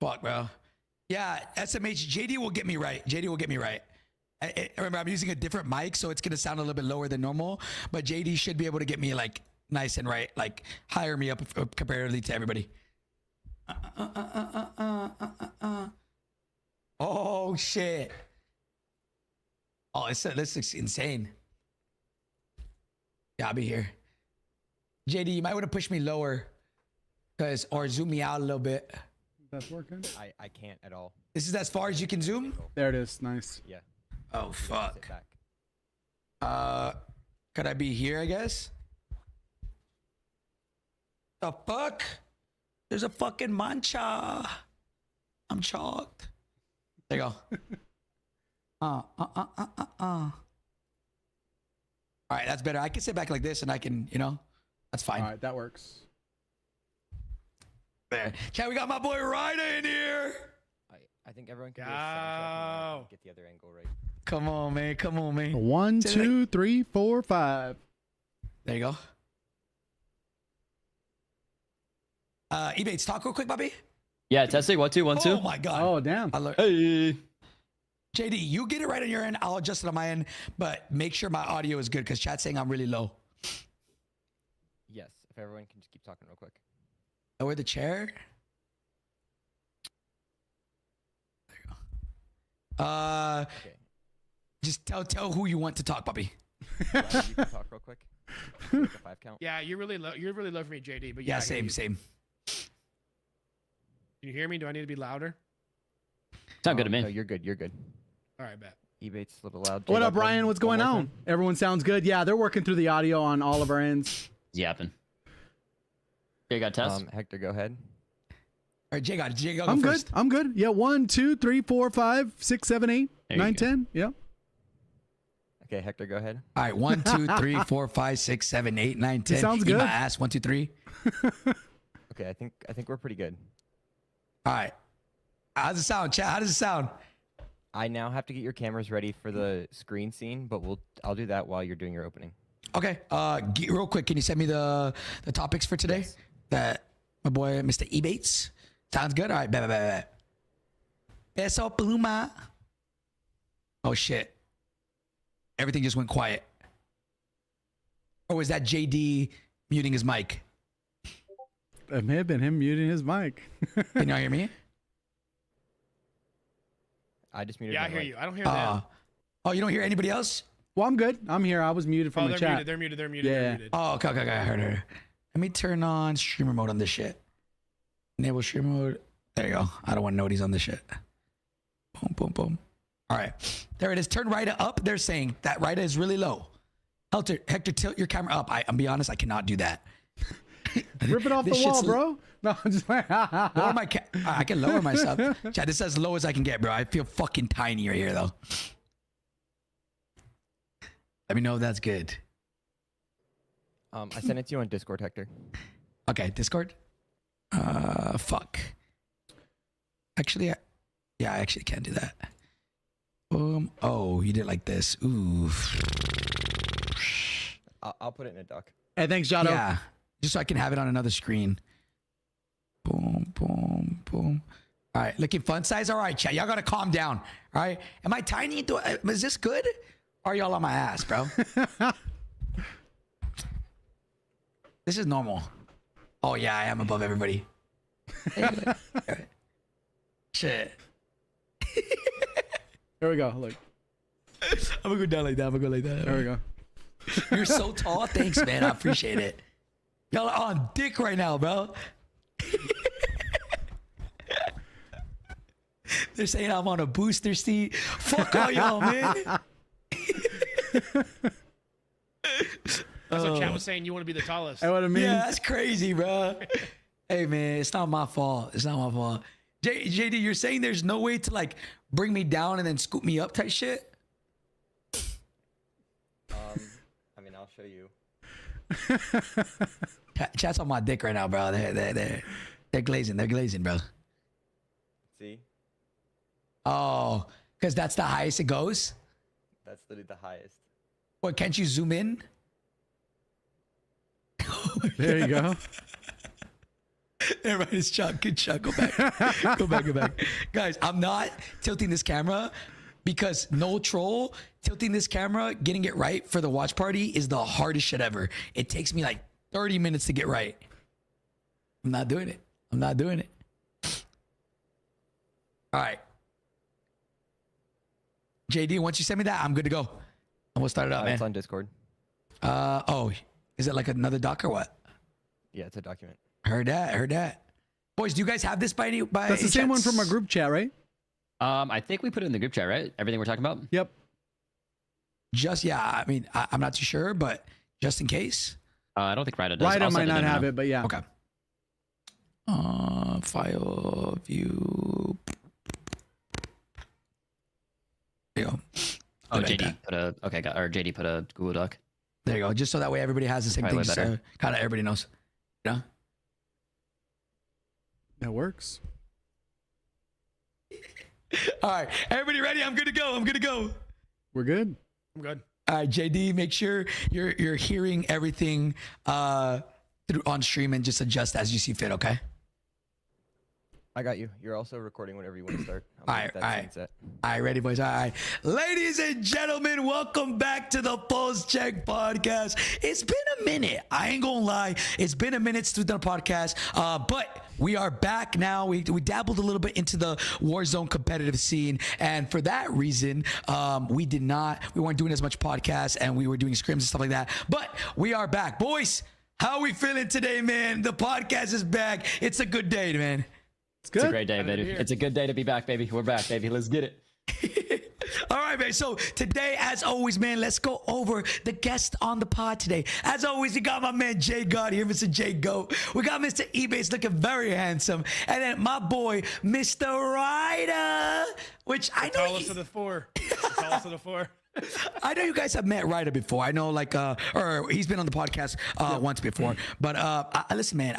Fuck, bro. Yeah, SMH, JD will get me right. JD will get me right. Remember, I'm using a different mic, so it's going to sound a little bit lower than normal. But JD should be able to get me like nice and right, like higher me up comparatively to everybody. Oh, shit. Oh, this looks insane. Yeah, I'll be here. JD, you might want to push me lower or zoom me out a little bit. That's working. I can't at all. This is as far as you can zoom? There it is. Nice. Yeah. Oh, fuck. Sit back. Could I be here, I guess? The fuck? There's a fucking mancha. I'm chalked. There you go. All right, that's better. I can sit back like this and I can, you know, that's fine. All right, that works. There. Chat, we got my boy Ryder in here. I think everyone can get the other angle right. Come on, man. Come on, man. 1, 2, 3, 4, 5. There you go. Ebates, talk real quick, Bobby. Yeah, testing. 1, 2, 1, 2. Oh my god. Oh, damn. Hey. JD, you get it right on your end. I'll adjust it on my end, but make sure my audio is good because chat's saying I'm really low. Yes, if everyone can just keep talking real quick. Lower the chair. There you go. Okay. Just tell who you want to talk, Bobby. Ryan, you can talk real quick. Like a 5 count. Yeah, you're really low. You're really low for me, JD. But Yeah, I hear same, you. same. Can you hear me? Do I need to be louder? Sound good to me. No, you're good. You're good. All right, bet. Ebates a little loud. What JGOD, up, Ryan? What's going one more on? time. Everyone sounds good. Yeah, they're working through the audio on all of our ends. Yapping. Okay, got test. Hector, go ahead. All right, JGOD, go I'm good. first. I'm good. Yeah, 1, 2, 3, 4, 5, 6, 7, 8, There you 9, go. 10. Yeah. Okay, Hector, go ahead. All right, 1, 2, 3, 4, 5, 6, 7, 8, 9, 10. sounds Eat good. my ass. 1, 2, 3. Okay, I think we're pretty good. All right. How's it sound, chat? How does it sound? I now have to get your cameras ready for the screen scene, but I'll do that while you're doing your opening. Okay. Real quick, can you send me the topics for today? Yes. That my boy Mr. Ebates. Sounds good. All right. Bet. Beso pluma. Oh shit. Everything just went quiet. Or was that JD muting his mic? It may have been him muting his mic. Can y'all hear me? I just muted Yeah, my I hear mic. you. I don't hear them. Oh, you don't hear anybody else? Well, I'm good. I'm here. I was muted from Oh, the they're chat. muted. They're muted. They're muted. Yeah. They're muted. Oh, okay. I heard. Let me turn on streamer mode on this shit. Enable streamer mode. There you go. I don't want to know he's on this shit. Boom. All right. There it is. Turn Ryder up. They're saying that Ryder is really low. Hector, tilt your camera up. I'm be honest, I cannot do that. Rip it off the This wall, shit's- bro. No, I'm just like, Lower my I can lower myself. Chat, this is as low as I can get, bro. I feel fucking tiny right here, though. Let me know if that's good. I sent it to you on Discord, Hector. Okay, Discord. Fuck. Actually, I actually can't do that. Oh, you did like this. Ooh. I'll put it in a doc. hey, thanks, Jado. Yeah, just so I can have it on another screen. Boom. All right, looking fun size. All right, chat. Y'all gotta calm down. All right. Am I tiny? Is this good? Or are y'all on my ass, bro? This is normal. Oh yeah, I am above everybody. Shit. There we go. Look. I'm gonna go down like that. I'm gonna go like that. There we go. You're so tall. Thanks, man. I appreciate it. Y'all are on dick right now, bro. They're saying I'm on a booster seat. Fuck all y'all, man. That's what chat was saying. You want to be the tallest. Hey, what I mean? Yeah, that's crazy, bro. Hey, man, it's not my fault. It's not my fault. JD, you're saying there's no way to like bring me down and then scoop me up type shit? I mean, I'll show you. Chat's on my dick right now, bro. They're glazing. They're glazing, bro. See? Oh, because that's the highest it goes? That's literally the highest. What, can't you zoom in? There you go. Never mind, it's Chuck. Good Chuck. Go back. Go back. Go back. Guys, I'm not tilting this camera because no troll. Tilting this camera, getting it right for the watch party is the hardest shit ever. It takes me like 30 minutes to get right. I'm not doing it. I'm not doing it. All right. JD, once you send me that, I'm good to go. And we'll start it up, man. It's on Discord. Oh, is it like another doc or what? Yeah, it's a document. Heard that. Heard that. Boys, do you guys have this by any? By That's the any same one chance? from our group chat, right? I think we put it in the group chat, right? Everything we're talking about. Yep. Just yeah. I mean, I'm not too sure, but just in case. I don't think Ryder does. Ryder I'll might send not in have now. it, but yeah. Okay. File view. There you go. Oh, Like JD that. put a JD put a Google Doc. There you go. Just so that way everybody has the same Probably thing. better. Kind of everybody knows. You know? That works. All right. Everybody ready? I'm good to go. I'm good to go. We're good. I'm good. All right, JD, make sure you're hearing everything through on stream and just adjust as you see fit, okay? I got you. You're also recording whenever you want to start. I'm All gonna right, get that all scene right. set. All right, ready, boys? All right. Ladies and gentlemen, welcome back to the Pulse Check Podcast. It's been a minute. I ain't gonna lie. It's been a minute since we've done a podcast, but we are back now. We dabbled a little bit into the Warzone competitive scene, and for that reason, we weren't doing as much podcasts, and we were doing scrims and stuff like that. But we are back. Boys, how are we feeling today, man? The podcast is back. It's a good day, man. It's good. It's a great day, baby. It's a good day to be back, baby. We're back, baby. Let's get it. All right, man. So today, as always, man, let's go over the guest on the pod today. As always, we got my man JGOD here, Mr. JGOD. We got Mr. Ebase looking very handsome. And then my boy, Mr. Ryder, which I know Tallest of the four. Tallest of the four. I know you guys have met Ryder before. I know, like, or he's been on the podcast once before. But listen, man,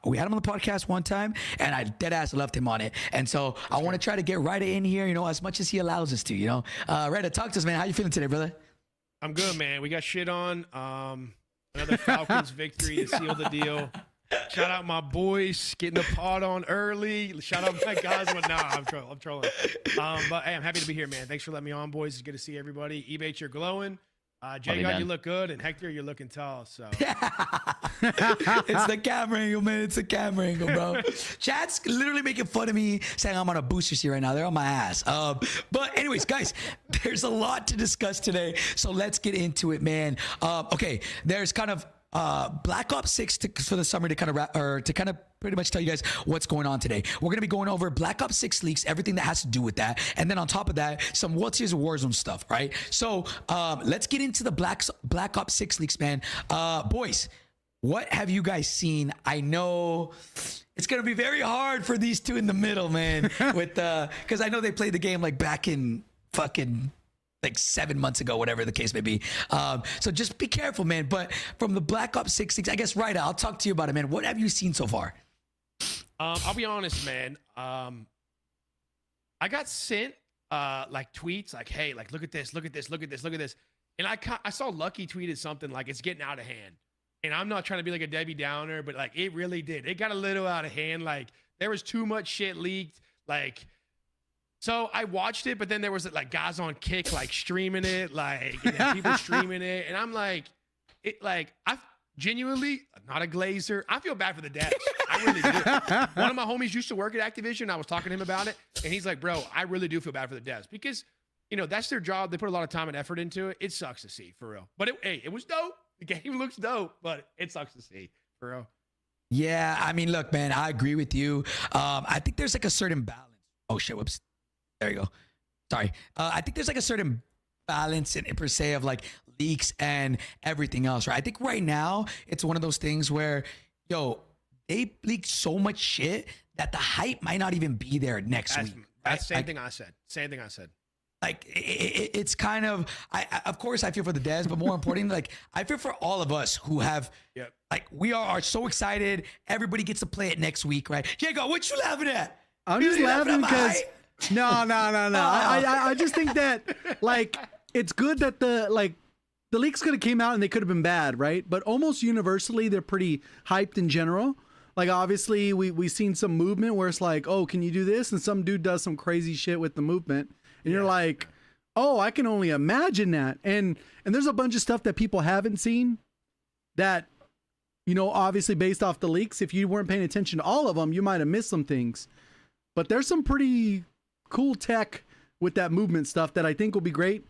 we had him on the podcast one time, and I dead ass left him on it. And so I want to try to get Ryder in here, you know, as much as he allows us to. You know, Ryder, talk to us, man. How you feeling today, brother? I'm good, man. We got shit on. Another Falcons victory to seal the deal. Shout out my boys getting the pod on early. Shout out my guys. But nah, I'm trolling. But hey, I'm happy to be here, man. Thanks for letting me on, boys. It's good to see everybody. Ebate, you're glowing. JGOD, man. you look good, and Hector, you're looking tall. So It's the camera angle, man. It's the camera angle, bro. Chat's literally making fun of me saying I'm on a booster seat right now. They're on my ass. But anyways, guys, there's a lot to discuss today. So let's get into it, man. Okay, there's kind of Black Ops 6 for the summer to kind of pretty much tell you guys what's going on today. We're going to be going over Black Ops 6 leaks, everything that has to do with that. And then on top of that, some World Series of Warzone stuff, right? So let's get into the Black Ops 6 leaks, man. Boys, what have you guys seen? I know it's going to be very hard for these two in the middle, man, with because I know they played the game like back in fucking like 7 months ago, whatever the case may be. So just be careful, man. But from the Black Ops 6, I guess, Ryder, I'll talk to you about it, man. What have you seen so far? I'll be honest, man. I got sent like tweets like, hey, like look at this, look at this, look at this, look at this. And I saw Lucky tweeted something like it's getting out of hand. And I'm not trying to be like a Debbie Downer, but like it really did. It got a little out of hand. Like there was too much shit leaked. Like, so I watched it, but then there was like guys on Kick like streaming it, like and then people streaming it, and I'm like, I genuinely not a glazer. I feel bad for the devs. I really do. One of my homies used to work at Activision. I was talking to him about it, and he's like, bro, I really do feel bad for the devs because that's their job. They put a lot of time and effort into it. It sucks to see for real, but it was dope. The game looks dope, but it sucks to see for real. Yeah, I mean, look, man, I agree with you. I think there's like a certain balance. Oh shit, whoops. There you go. Sorry. I think there's like a certain balance in per se of like leaks and everything else, right? I think right now it's one of those things where, they leaked so much shit that the hype might not even be there next week. That's same thing I said. Same thing I said. Like it's kind of, of course I feel for the devs, but more importantly, like I feel for all of us who have, like we are so excited. Everybody gets to play it next week, right? Jacob, what you laughing at? I'm just laughing because no. I just think that like it's good that the leaks could have came out and they could have been bad, right? But almost universally they're pretty hyped in general. Like obviously we seen some movement where it's like, oh, can you do this? And some dude does some crazy shit with the movement, and you're like, oh, I can only imagine that. And there's a bunch of stuff that people haven't seen that, you know, obviously based off the leaks, if you weren't paying attention to all of them, you might have missed some things. But there's some pretty cool tech with that movement stuff that I think will be great.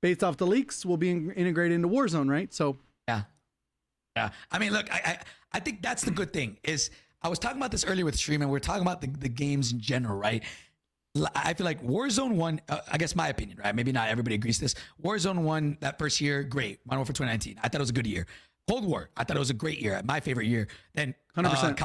Based off the leaks, will be integrated into Warzone, right? So yeah. I mean, look, I think that's the good thing is I was talking about this earlier with stream, and we're talking about the games in general, right? I feel like Warzone 1, I guess my opinion, right? Maybe not everybody agrees to this. Warzone 1, that first year, great. Modern Warfare 2019. I thought it was a good year. Cold War, I thought it was a great year. My favorite year. Then 100%.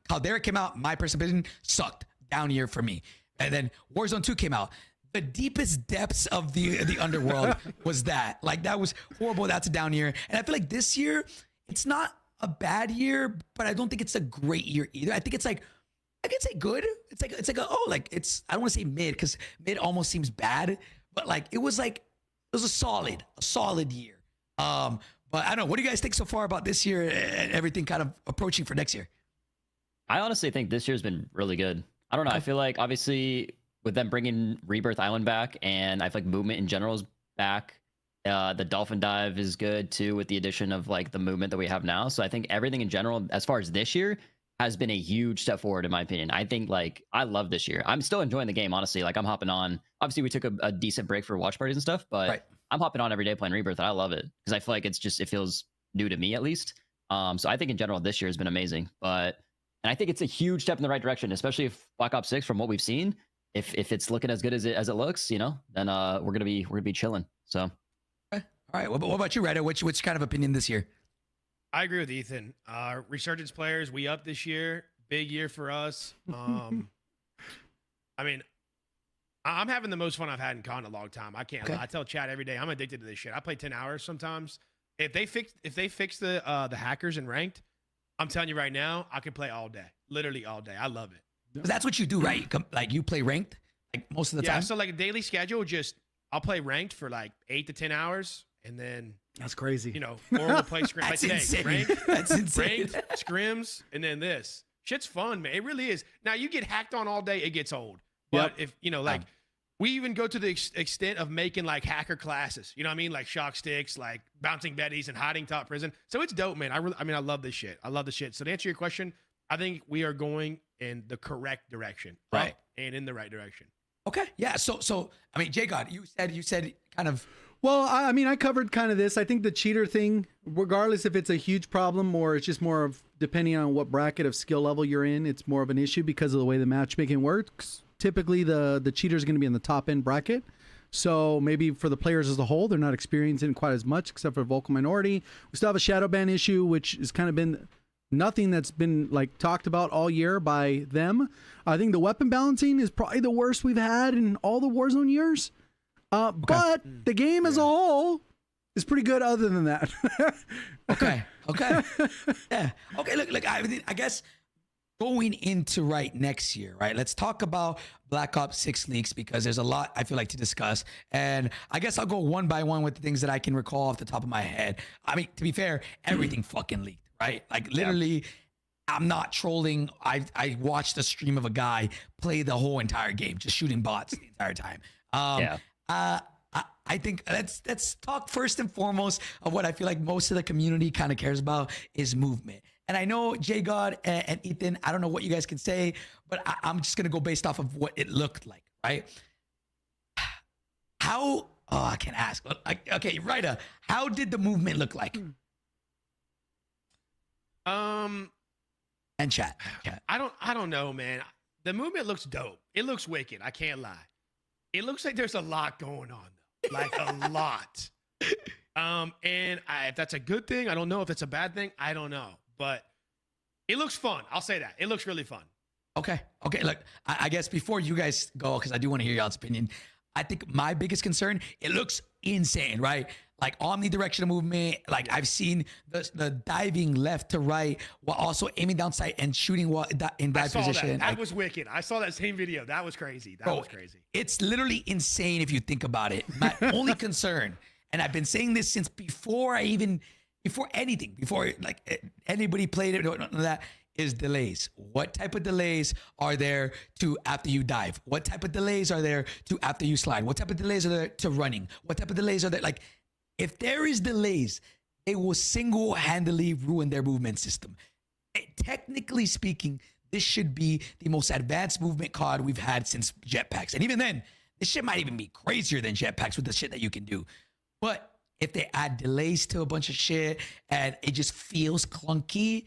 Caldera came out. My personal opinion, sucked. Down year for me. And then Warzone 2 came out. The deepest depths of the underworld was that. Like, that was horrible. That's a down year. And I feel like this year, it's not a bad year, but I don't think it's a great year either. I think it's like, I can say good. It's like I don't want to say mid, because mid almost seems bad, but like it was a solid year. But I don't know. What do you guys think so far about this year and everything kind of approaching for next year? I honestly think this year's been really good. I don't know. I feel like obviously with them bringing Rebirth Island back, and I feel like movement in general is back. The Dolphin Dive is good too, with the addition of like the movement that we have now. So I think everything in general, as far as this year, has been a huge step forward in my opinion. I think like I love this year. I'm still enjoying the game, honestly. Like I'm hopping on. Obviously, we took a decent break for watch parties and stuff, but I'm hopping on every day playing Rebirth, and I love it because I feel like it feels new to me at least. So I think in general this year has been amazing. And I think it's a huge step in the right direction, especially if Black Ops 6, from what we've seen, if it's looking as good as it looks, you know, then we're gonna be chilling. So. All right. What about you, Ryder? Which kind of opinion this year? I agree with Ethan. Resurgence players, we up this year. Big year for us. I mean, I'm having the most fun I've had in COD in a long time. I can't lie. I tell Chad every day, I'm addicted to this shit. I play 10 hours sometimes. If they fix the hackers in ranked, I'm telling you right now, I can play all day. Literally all day. I love it. But that's what you do, right? Like you play ranked like most of the time? Yeah, so like a daily schedule, I'll play ranked for like 8 to 10 hours. And then that's crazy. You know, or we'll play scrim like today. Insane. Ranked, that's insane. Ranked, scrims, and then this. Shit's fun, man. It really is. Now you get hacked on all day, it gets old. But if you know, like we even go to the extent of making like hacker classes. You know what I mean? Like shock sticks, like bouncing betties, and hiding top prison. So it's dope, man. I love this shit. I love this shit. So to answer your question, I think we are going in the correct direction, right? And in the right direction. Okay, yeah. So I mean, JGOD, you said kind of. Well, I mean, I covered kind of this. I think the cheater thing, regardless if it's a huge problem or it's just more of depending on what bracket of skill level you're in, it's more of an issue because of the way the matchmaking works. Typically, the cheater is going to be in the top end bracket. So maybe for the players as a whole, they're not experiencing quite as much, except for a vocal minority. We still have a shadow ban issue, which has kind of been nothing that's been like talked about all year by them. I think the weapon balancing is probably the worst we've had in all the Warzone years. But the game as a whole is pretty good other than that. Okay. Yeah. Okay, look, I guess going into next year, right? Let's talk about Black Ops 6 leaks because there's a lot I feel like to discuss. And I guess I'll go one by one with the things that I can recall off the top of my head. I mean, to be fair, everything fucking leaked, right? Like literally, I'm not trolling. I watched a stream of a guy play the whole entire game, just shooting bots the entire time. I think let's talk first and foremost of what I feel like most of the community kind of cares about is movement. And I know JGOD and Ethan, I don't know what you guys can say, but I'm just gonna go based off of what it looked like, right? I can't ask. Okay, Ryder, how did the movement look like? And chat. I don't know, man. The movement looks dope. It looks wicked. I can't lie. It looks like there's a lot going on, though. Like a lot. And if that's a good thing, I don't know. If it's a bad thing, I don't know. But it looks fun. I'll say that. It looks really fun. Okay. Look, I guess before you guys go, because I do want to hear y'all's opinion, I think my biggest concern, it looks insane, right? Like omnidirectional movement. Like I've seen the diving left to right while also aiming down sight and shooting while in dive position. That was wicked. I saw that same video. That was crazy. That was crazy. It's literally insane if you think about it. My only concern, and I've been saying this since before anything, before like anybody played it or none of that, is delays. What type of delays are there to after you dive? What type of delays are there to after you slide? What type of delays are there to running? What type of delays are there? Like, if there is delays, it will single-handedly ruin their movement system. Technically speaking, this should be the most advanced movement COD we've had since jetpacks. And even then, this shit might even be crazier than jetpacks with the shit that you can do. But if they add delays to a bunch of shit and it just feels clunky,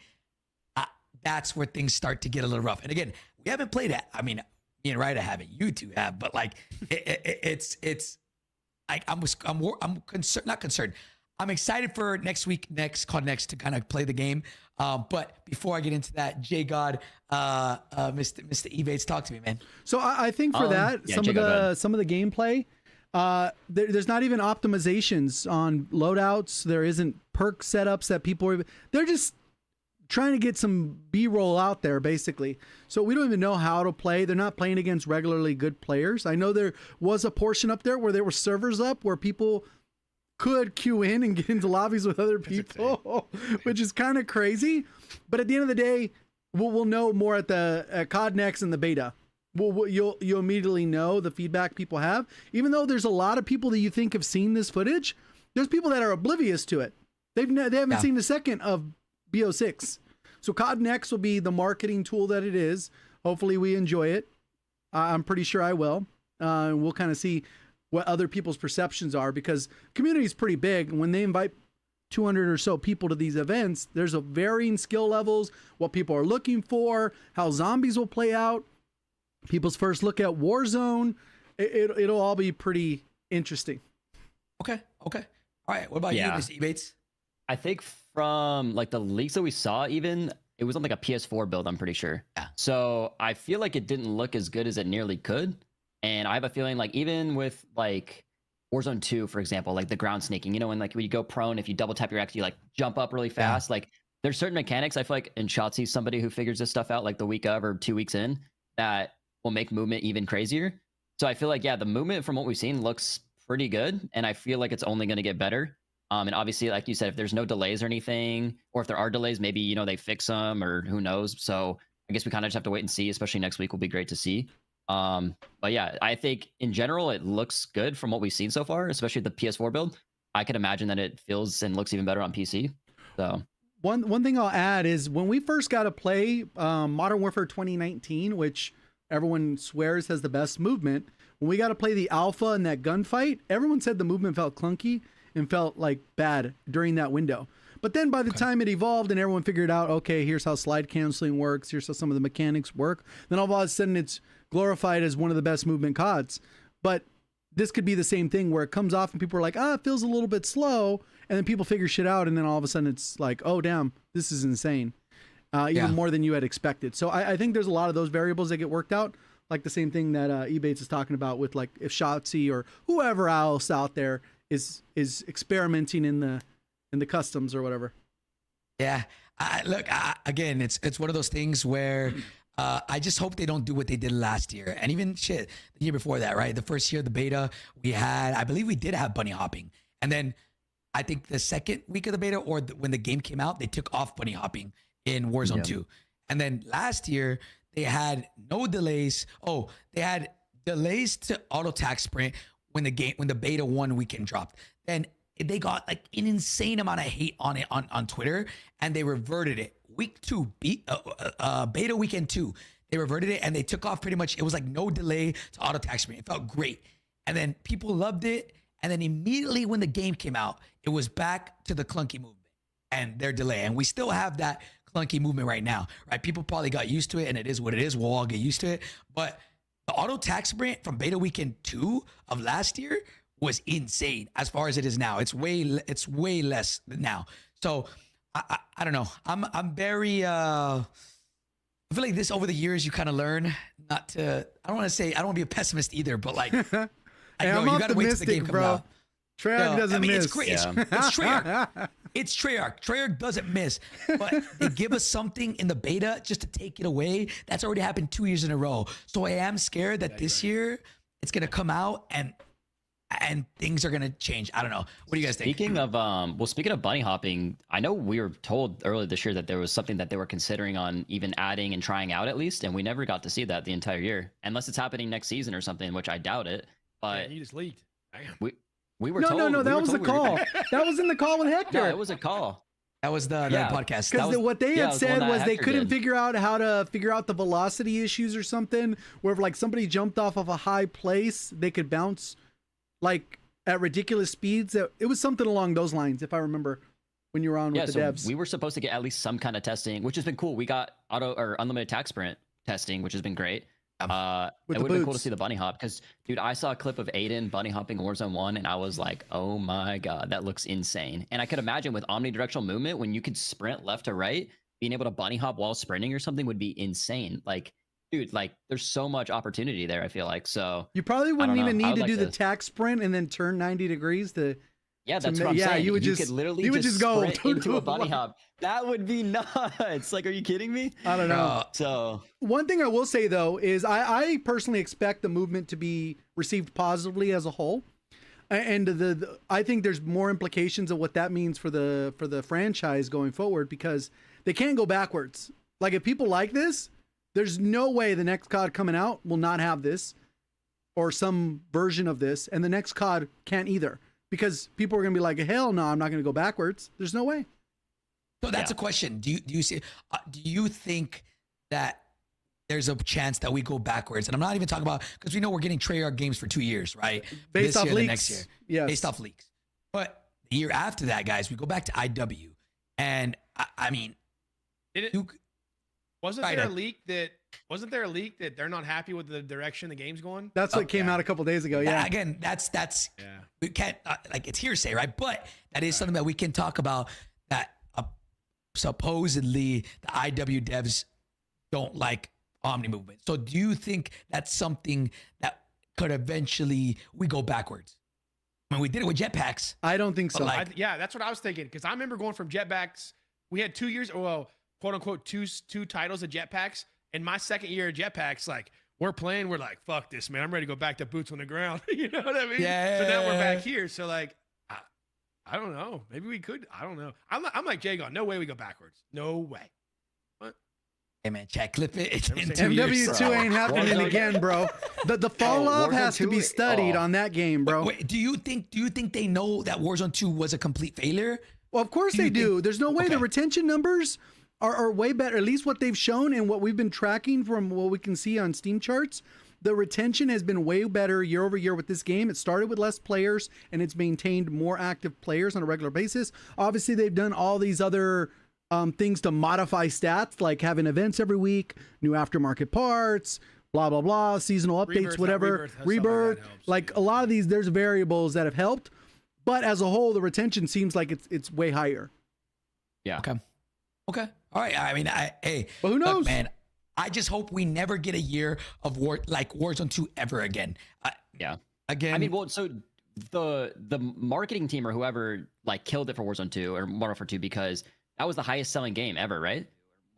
that's where things start to get a little rough. And again, we haven't played it. I mean, me and Ryder haven't. You two have, but like, it's like I'm concerned, not concerned. I'm excited for next COD Next to kind of play the game. But before I get into that, JGOD, Mr. Evates, talk to me, man. So I think for that, yeah, some of the gameplay, there's not even optimizations on loadouts. There isn't perk setups that they're just trying to get some B-roll out there, basically. So we don't even know how to play. They're not playing against regularly good players. I know there was a portion up there where there were servers up where people could queue in and get into lobbies with other people, which is kind of crazy. But at the end of the day, we'll know more at COD Next and the beta. You'll immediately know the feedback people have. Even though there's a lot of people that you think have seen this footage, there's people that are oblivious to it. They haven't seen the second of BO6. So COD Next will be the marketing tool that it is. Hopefully we enjoy it. I'm pretty sure I will. And we'll kind of see what other people's perceptions are, because community is pretty big. When they invite 200 or so people to these events, there's a varying skill levels, what people are looking for, how zombies will play out, people's first look at Warzone. It'll all be pretty interesting. Okay. All right. What about you, Mr. Ebates? I think from like the leaks that we saw, even it was on like a PS4 build, I'm pretty sure. Yeah. So I feel like it didn't look as good as it nearly could. And I have a feeling like even with like Warzone 2, for example, like the ground snaking, you know, when you go prone, if you double tap your X, you like jump up really fast. Like there's certain mechanics I feel like, and Shotzi's somebody who figures this stuff out like the week of or 2 weeks in, that will make movement even crazier. So I feel like, the movement from what we've seen looks pretty good. And I feel like it's only going to get better. And obviously, like you said, if there's no delays or anything, or if there are delays, maybe, you know, they fix them or who knows. So I guess we kind of just have to wait and see, especially next week will be great to see. But yeah, I think in general, it looks good from what we've seen so far, especially the PS4 build. I could imagine that it feels and looks even better on PC. So one thing I'll add is when we first got to play Modern Warfare 2019, which everyone swears has the best movement, when we got to play the alpha and that gunfight, everyone said the movement felt clunky and felt like bad during that window. But then by the time it evolved and everyone figured out, okay, here's how slide canceling works, here's how some of the mechanics work, then all of a sudden it's glorified as one of the best movement CODs. But this could be the same thing where it comes off and people are like, it feels a little bit slow. And then people figure shit out. And then all of a sudden it's like, oh, damn, this is insane. Even more than you had expected. So I think there's a lot of those variables that get worked out. Like the same thing that Ebates is talking about with like if Shotzi or whoever else out there is experimenting in the customs or whatever. Yeah. Look, again, it's one of those things where I just hope they don't do what they did last year. And even the year before that, right? The first year of the beta, I believe we did have bunny hopping. And then I think the second week of the beta or when the game came out, they took off bunny hopping in Warzone 2. And then last year, they had no delays. Oh, they had delays to auto attack sprint when the beta 1 weekend dropped. Then they got like an insane amount of hate on it on Twitter, and they reverted it. Week 2, beta weekend 2, they reverted it and they took off pretty much. It was like no delay to auto attack sprint. It felt great. And then people loved it. And then immediately when the game came out, it was back to the clunky movement and their delay. And we still have that clunky movement right now, right? People probably got used to it, and it is what it is. We'll all get used to it. But the auto attack sprint from beta weekend 2 of last year was insane as far as it is now. It's way less now. So I don't know. I'm very I feel like this over the years you kind of learn not to. I don't want to be a pessimist either, but like Hey, I know you got to wait till the game comes out. Treyarch doesn't miss. It's great. It's Treyarch. It's Treyarch. Treyarch doesn't miss. But they give us something in the beta just to take it away. That's already happened 2 years in a row. So I am scared that this year it's going to come out and and things are gonna change. I don't know. What do you guys think? Speaking of bunny hopping, I know we were told earlier this year that there was something that they were considering on even adding and trying out at least, and we never got to see that the entire year, unless it's happening next season or something, which I doubt it. But Man, you just leaked. Damn. we were No, told. no, we that were was the told we were- call. That was in the call with Hector. No, it was a call. That was the Yeah. podcast. That Because was, what they yeah, had it was the one said that was they Hector couldn't did. figure out how to figure out the velocity issues or something. Where if like somebody jumped off of a high place, they could bounce like at ridiculous speeds. It was something along those lines, if I remember, when you were on Yeah, with the so devs. we were supposed to get at least some kind of testing, which has been cool. We got auto or unlimited attack sprint testing, which has been great. With It the would have been cool to boots. see the bunny hop because, dude, I saw a clip of Aiden bunny hopping Warzone 1 and I was like, oh my God, that looks insane. And I could imagine with omnidirectional movement, when you could sprint left to right, being able to bunny hop while sprinting or something would be insane. Like, dude, like there's so much opportunity there, I feel like. So, You probably wouldn't don't even know. I need would to like do the to- tack sprint and then turn 90 degrees to. yeah, that's ma- what I'm yeah, saying. you would could just- literally you would just go sprint into a bunny like- hop. That would be nuts. Like, are you kidding me? I don't know. So, One thing I will say though is I personally expect the movement to be received positively as a whole, and I think there's more implications of what that means for the franchise going forward because they can't go backwards. Like if people like this, there's no way the next COD coming out will not have this or some version of this, and the next COD can't either because people are gonna be like, hell no, I'm not gonna go backwards. There's no way. so that's Yeah. a question. Do you see? Do you think that there's a chance that we go backwards? And I'm not even talking about because we know we're getting Treyarch games for 2 years, right? Based This off year, the leaks. next year. Yes. Based off leaks. But the year after that, guys, we go back to IW, and I mean, Did it, Duke. wasn't Right, there a leak that they're not happy with the direction the game's going? That's what came yeah. out a couple days ago. Yeah. Again, that's Yeah. we can't like it's hearsay, right? But that is something that we can talk about. That supposedly the IW devs don't like Omni movement. So do you think that's something that could eventually we go backwards? I mean, we did it with jetpacks. I don't think so. But Yeah, that's what I was thinking because I remember going from jetpacks. We had 2 years, well, quote unquote, two titles of jetpacks. And my second year of jetpacks, like we're playing, we're like, fuck this, man. I'm ready to go back to boots on the ground. You know what I mean? Yeah. So now we're back here. So like, I don't know. Maybe we could. I don't know. I'm like JGOD. No way we go backwards. No way. Hey man, check clip it. It's in Never 2 seen years. MW2 ain't happening Warzone- again, bro. The fall off Warzone has to 2 be studied oh. on that game, bro. Wait, do you think they know that Warzone 2 was a complete failure? Well, of course do they you do. think- There's no way Okay. the retention numbers are way better. At least what they've shown and what we've been tracking from what we can see on Steam charts. The retention has been way better year over year with this game. It started with less players and it's maintained more active players on a regular basis. Obviously, they've done all these other things to modify stats, like having events every week, new aftermarket parts, blah, blah, blah, seasonal updates, Rebirth, whatever. Rebirth, stuff like that Rebirth. helps, Like yeah. a lot of these, there's variables that have helped. But as a whole, the retention seems like it's way higher. yeah. Okay. All right. I mean, hey, But who look, knows? man. I just hope we never get a year of Warzone 2 ever again. Yeah. Again, I mean, well, so the marketing team or whoever like killed it for Warzone 2 or Modern Warfare 2 because that was the highest selling game ever, right?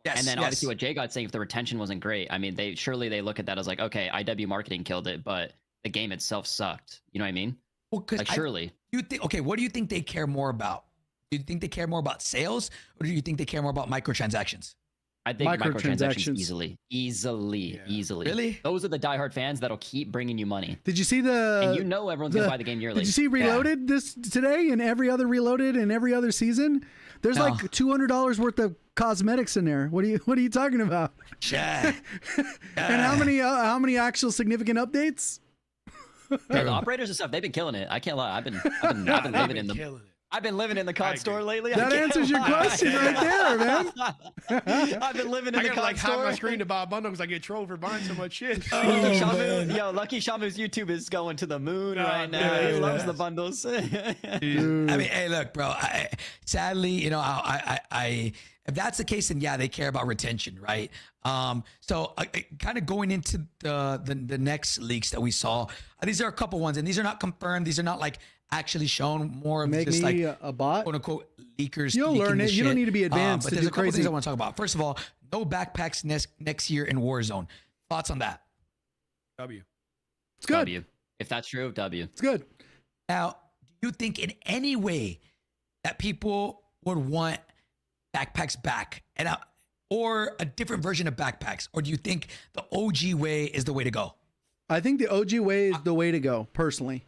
yes, And then yes. obviously what JGOD's saying, if the retention wasn't great, I mean, they look at that as like, okay, IW marketing killed it, but the game itself sucked. You know what I mean? Well, 'cause Like, surely. you think, okay, what do you think they care more about? Do you think they care more about sales or do you think they care more about microtransactions? I think Microtransactions. microtransactions easily. Really? Those are the diehard fans that'll keep bringing you money. Did you see And the? you know everyone's going to buy the game yearly. Did you see Reloaded this today and every other Reloaded and every other season? There's No. like $200 worth of cosmetics in there. What are you talking about? Yeah. And how many actual significant updates? Yeah, the operators and stuff, they've been killing it. I can't lie. I've been living in the killing it. I've been living in the COD store lately. I That can't answers your lie. question right there, man. I've been living in I the gotta COD like hide store. my screen to buy a bundle because I get trolled for buying so much shit. Lucky Shamu, yo, Lucky Shamu's YouTube is going to the moon No, right now. yeah, He loves yeah. the bundles. I mean, hey, look, bro. Sadly, you know, I if that's the case, then yeah, they care about retention, right? So kind of going into the next leaks that we saw, these are a couple ones, and these are not confirmed. These are not like actually shown. More of Make just me like a bot. quote unquote leakers. You'll leaking learn this it. You don't shit. need to be advanced But to there's do a couple crazy. things I want to talk about. First of all, no backpacks next year in Warzone. Thoughts on that? W. It's good. W. If that's true, W. It's good. Now, do you think in any way that people would want backpacks back or a different version of backpacks? Or do you think the OG way is the way to go? I think the OG way is the way to go, personally.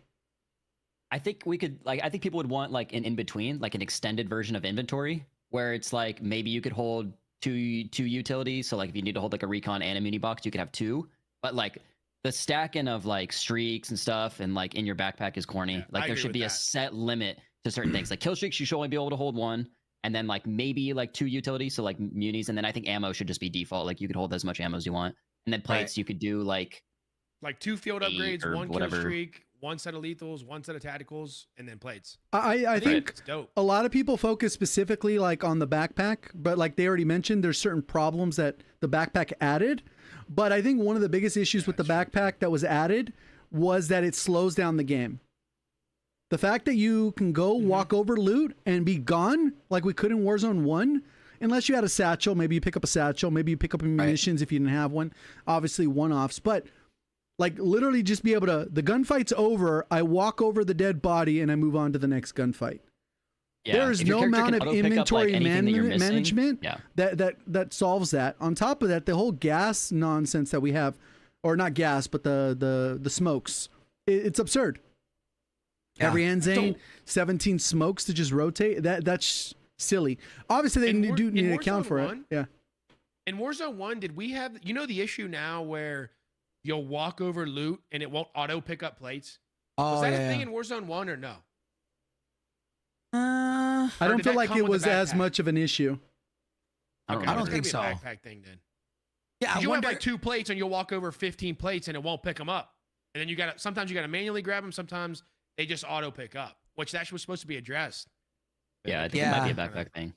I think we could I think people would want like an in between, like an extended version of inventory, where it's like maybe you could hold two utilities. So like if you need to hold like a recon and a mini box, you could have two. But like the stacking of like streaks and stuff and like in your backpack is corny. Yeah, like I there agree should with be a that. set limit to certain things. Like kill streaks, you should only be able to hold one. And then like maybe like two utilities, so like munis. And then I think ammo should just be default. Like you could hold as much ammo as you want. And then plates, you could do like 2 field 8 upgrades, or 1 kill whatever. streak, 1 set of lethals, 1 set of tacticals, and then plates. I think It's dope. a lot of people focus specifically like on the backpack, but like they already mentioned, there's certain problems that the backpack added. But I think one of the biggest issues with the backpack that was added was that it slows down the game. The fact that you can go walk over loot and be gone like we could in Warzone 1, unless you had a satchel, maybe you pick up a satchel, maybe you pick up munitions if you didn't have one, obviously one-offs, but like literally just be able to, the gunfight's over, I walk over the dead body and I move on to the next gunfight. yeah, There is if your no character amount can of auto-pick up, like, inventory anything that you're missing, management yeah. that solves that. On top of that, the whole gas nonsense that we have, or not gas, but the smokes, it's absurd. Yeah. Every end zone, 17 smokes to just rotate. That's silly. Obviously, they In do need to Warzone account for it. 1, Yeah. In Warzone 1, did we have, the issue now where you'll walk over loot and it won't auto pick up plates? Oh, Was that yeah, a thing yeah. in Warzone 1 or no? I Or don't did feel that like come it with was the as backpack? much of an issue. I don't Okay, I don't it's think gonna so. be a backpack thing then. Yeah, I You wonder. have like 2 plates and you'll walk over 15 plates and it won't pick them up. And then sometimes you gotta manually grab them. Sometimes they just auto pick up, which that was supposed to be addressed. Yeah, I think it might be a Yeah. backpack thing.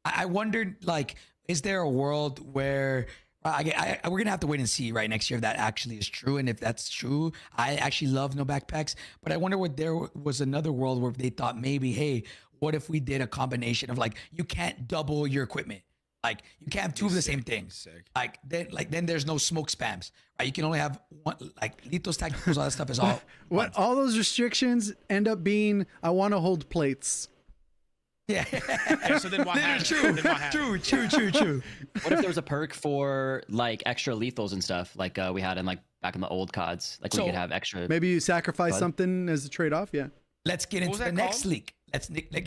I wondered, like, is there a world where we're gonna have to wait and see right next year if that actually is true, and if that's true, I actually love no backpacks. But I wonder what there was another world where they thought maybe, hey, what if we did a combination of like you can't double your equipment, like you can't have two of the same things. Sick. Like then there's no smoke spams, right? You can only have one, like lethos, tacticals, all that stuff is all. What all those restrictions end up being, I want to hold plates. Yeah. Yeah, so then why have it? True. Then why have it? True. What if there was a perk for like extra lethals and stuff, like we had in like back in the old CODs? Like So, we could have extra. Maybe you sacrifice Bud. something as a trade-off. Yeah. Let's get into was the that next called? leak.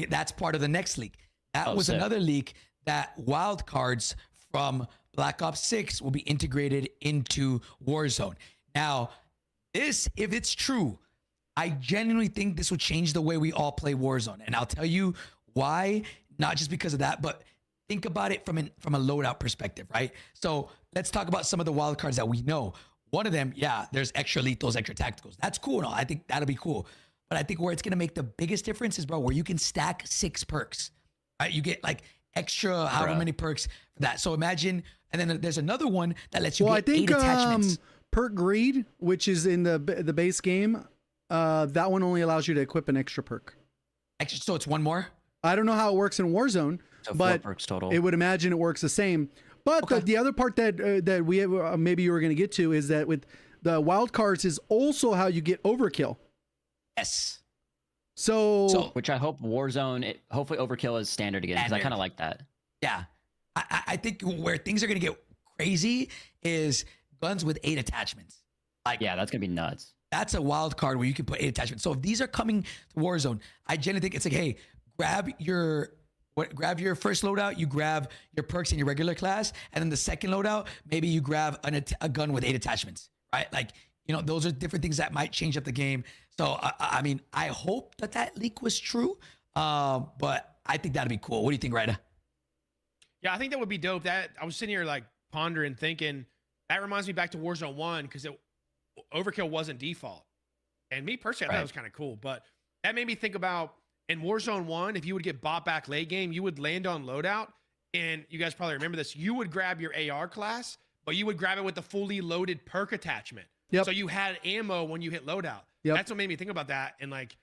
That's part of the next leak. That Oh, was sick. another leak that wild cards from Black Ops 6 will be integrated into Warzone. Now, if it's true, I genuinely think this will change the way we all play Warzone. And I'll tell you why, not just because of that, but think about it from a loadout perspective, right? So let's talk about some of the wild cards that we know. One of them, yeah, there's extra lethals, extra tacticals. That's cool and all. I think that'll be cool. But I think where it's going to make the biggest difference is, bro, where you can stack 6 perks, right? You get like extra however Bruh. many perks for that. So imagine, and then there's another one that lets you Well, I get think 8 attachments. perk greed, which is in the base game, that one only allows you to equip an extra perk. Extra, so it's one more? I don't know how it works in Warzone, So 4 but perks total. it would imagine it works the same. But Okay. the other part that we have, maybe you were going to get to is that with the wild cards is also how you get overkill. Yes. So Which I hope Warzone, hopefully Overkill is standard again, because I Standard. kind of like that. Yeah. I think where things are going to get crazy is guns with 8 attachments. Like, Yeah, that's gonna be nuts. that's a wild card where you can put 8 attachments. So if these are coming to Warzone, I genuinely think it's like, hey, grab your first loadout, you grab your perks in your regular class, and then the second loadout, maybe you grab a gun with 8 attachments, right? Like, those are different things that might change up the game. So I mean, I hope that leak was true, but I think that'd be cool. What do you think, Ryder? Yeah, I think that would be dope. That I was sitting here like pondering, thinking that reminds me back to Warzone 1 because overkill wasn't default. And me personally, I thought it was kind of cool. But that made me think about in Warzone 1, if you would get bought back late game, you would land on loadout. And you guys probably remember this. You would grab your AR class, but you would grab it with the fully loaded perk attachment. Yep. So you had ammo when you hit loadout. Yep. That's what made me think about that. And like,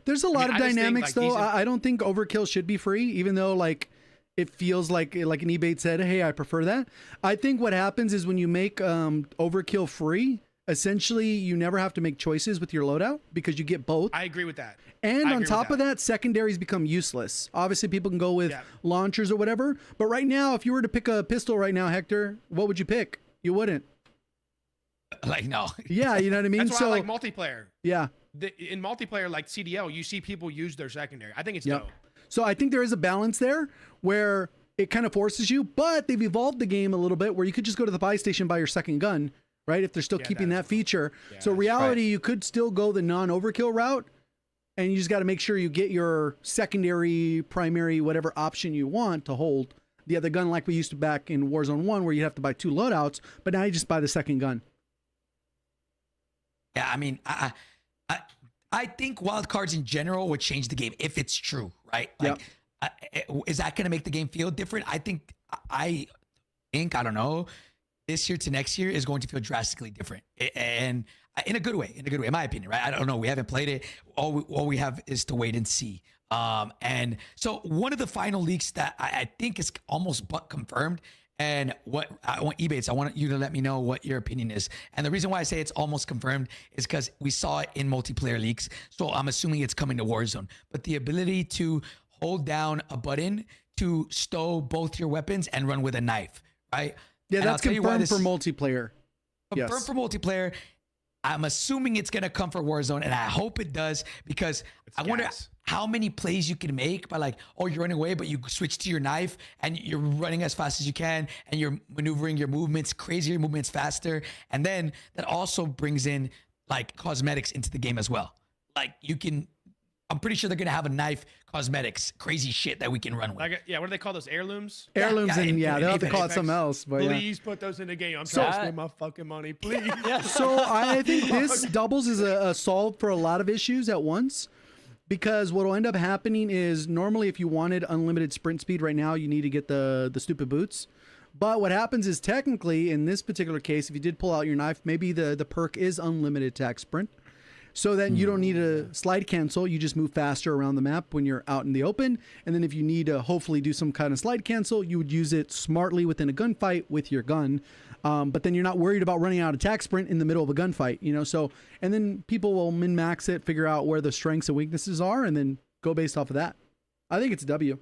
there's a lot of I just think, dynamics like, though. these- I don't think overkill should be free, even though like it feels like an eBay said, hey, I prefer that. I think what happens is when you make overkill free, essentially you never have to make choices with your loadout because you get both. I agree with that. And I on agree top with of that, secondaries become useless. Obviously, people can go with launchers or whatever. But right now, if you were to pick a pistol right now, Hector, what would you pick? You wouldn't. Like, no. Yeah, you know what I mean? That's why I like multiplayer. Yeah. In multiplayer, like CDL, you see people use their secondary. I think it's Yep. dope. So I think there is a balance there where it kind of forces you, but they've evolved the game a little bit where you could just go to the buy station, buy your second gun, right? If they're still keeping that feature. So reality, you could still go the non-overkill route, and you just got to make sure you get your secondary, primary, whatever option you want to hold the other gun, like we used to back in Warzone 1 where you have to buy 2 loadouts, but now you just buy the second gun. Yeah, I mean, I think wildcards in general would change the game if it's true, right? Like, is that going to make the game feel different? I think, I don't know, this year to next year is going to feel drastically different, and in a good way, in my opinion, right? I don't know. We haven't played it. All we have is to wait and see. And so one of the final leaks that I think is almost but confirmed. And what I want, Ebates, I want you to let me know what your opinion is. And the reason why I say it's almost confirmed is because we saw it in multiplayer leaks. So I'm assuming it's coming to Warzone. But the ability to hold down a button to stow both your weapons and run with a knife, right? Yeah, and that's confirmed for multiplayer. Confirmed for multiplayer. I'm assuming it's going to come for Warzone, and I hope it does, because I wonder how many plays you can make by like, oh, you're running away, but you switch to your knife and you're running as fast as you can and you're maneuvering your movements, crazier movements faster. And then that also brings in like cosmetics into the game as well. Like you can, I'm pretty sure they're going to have a knife cosmetics, crazy shit that we can run with. Like, what do they call those? Heirlooms? Heirlooms, they'll have to call it something else. But please put those in the game. I'm trying to spend my fucking money, please. So I think this doubles as a solve for a lot of issues at once, because what will end up happening is normally if you wanted unlimited sprint speed right now, you need to get the stupid boots. But what happens is technically in this particular case, if you did pull out your knife, maybe the perk is unlimited attack sprint. So then you don't need a slide cancel. You just move faster around the map when you're out in the open. And then if you need to hopefully do some kind of slide cancel, you would use it smartly within a gunfight with your gun. But then you're not worried about running out of attack sprint in the middle of a gunfight, you know? So, and then people will min-max it, figure out where the strengths and weaknesses are, and then go based off of that. I think it's a W.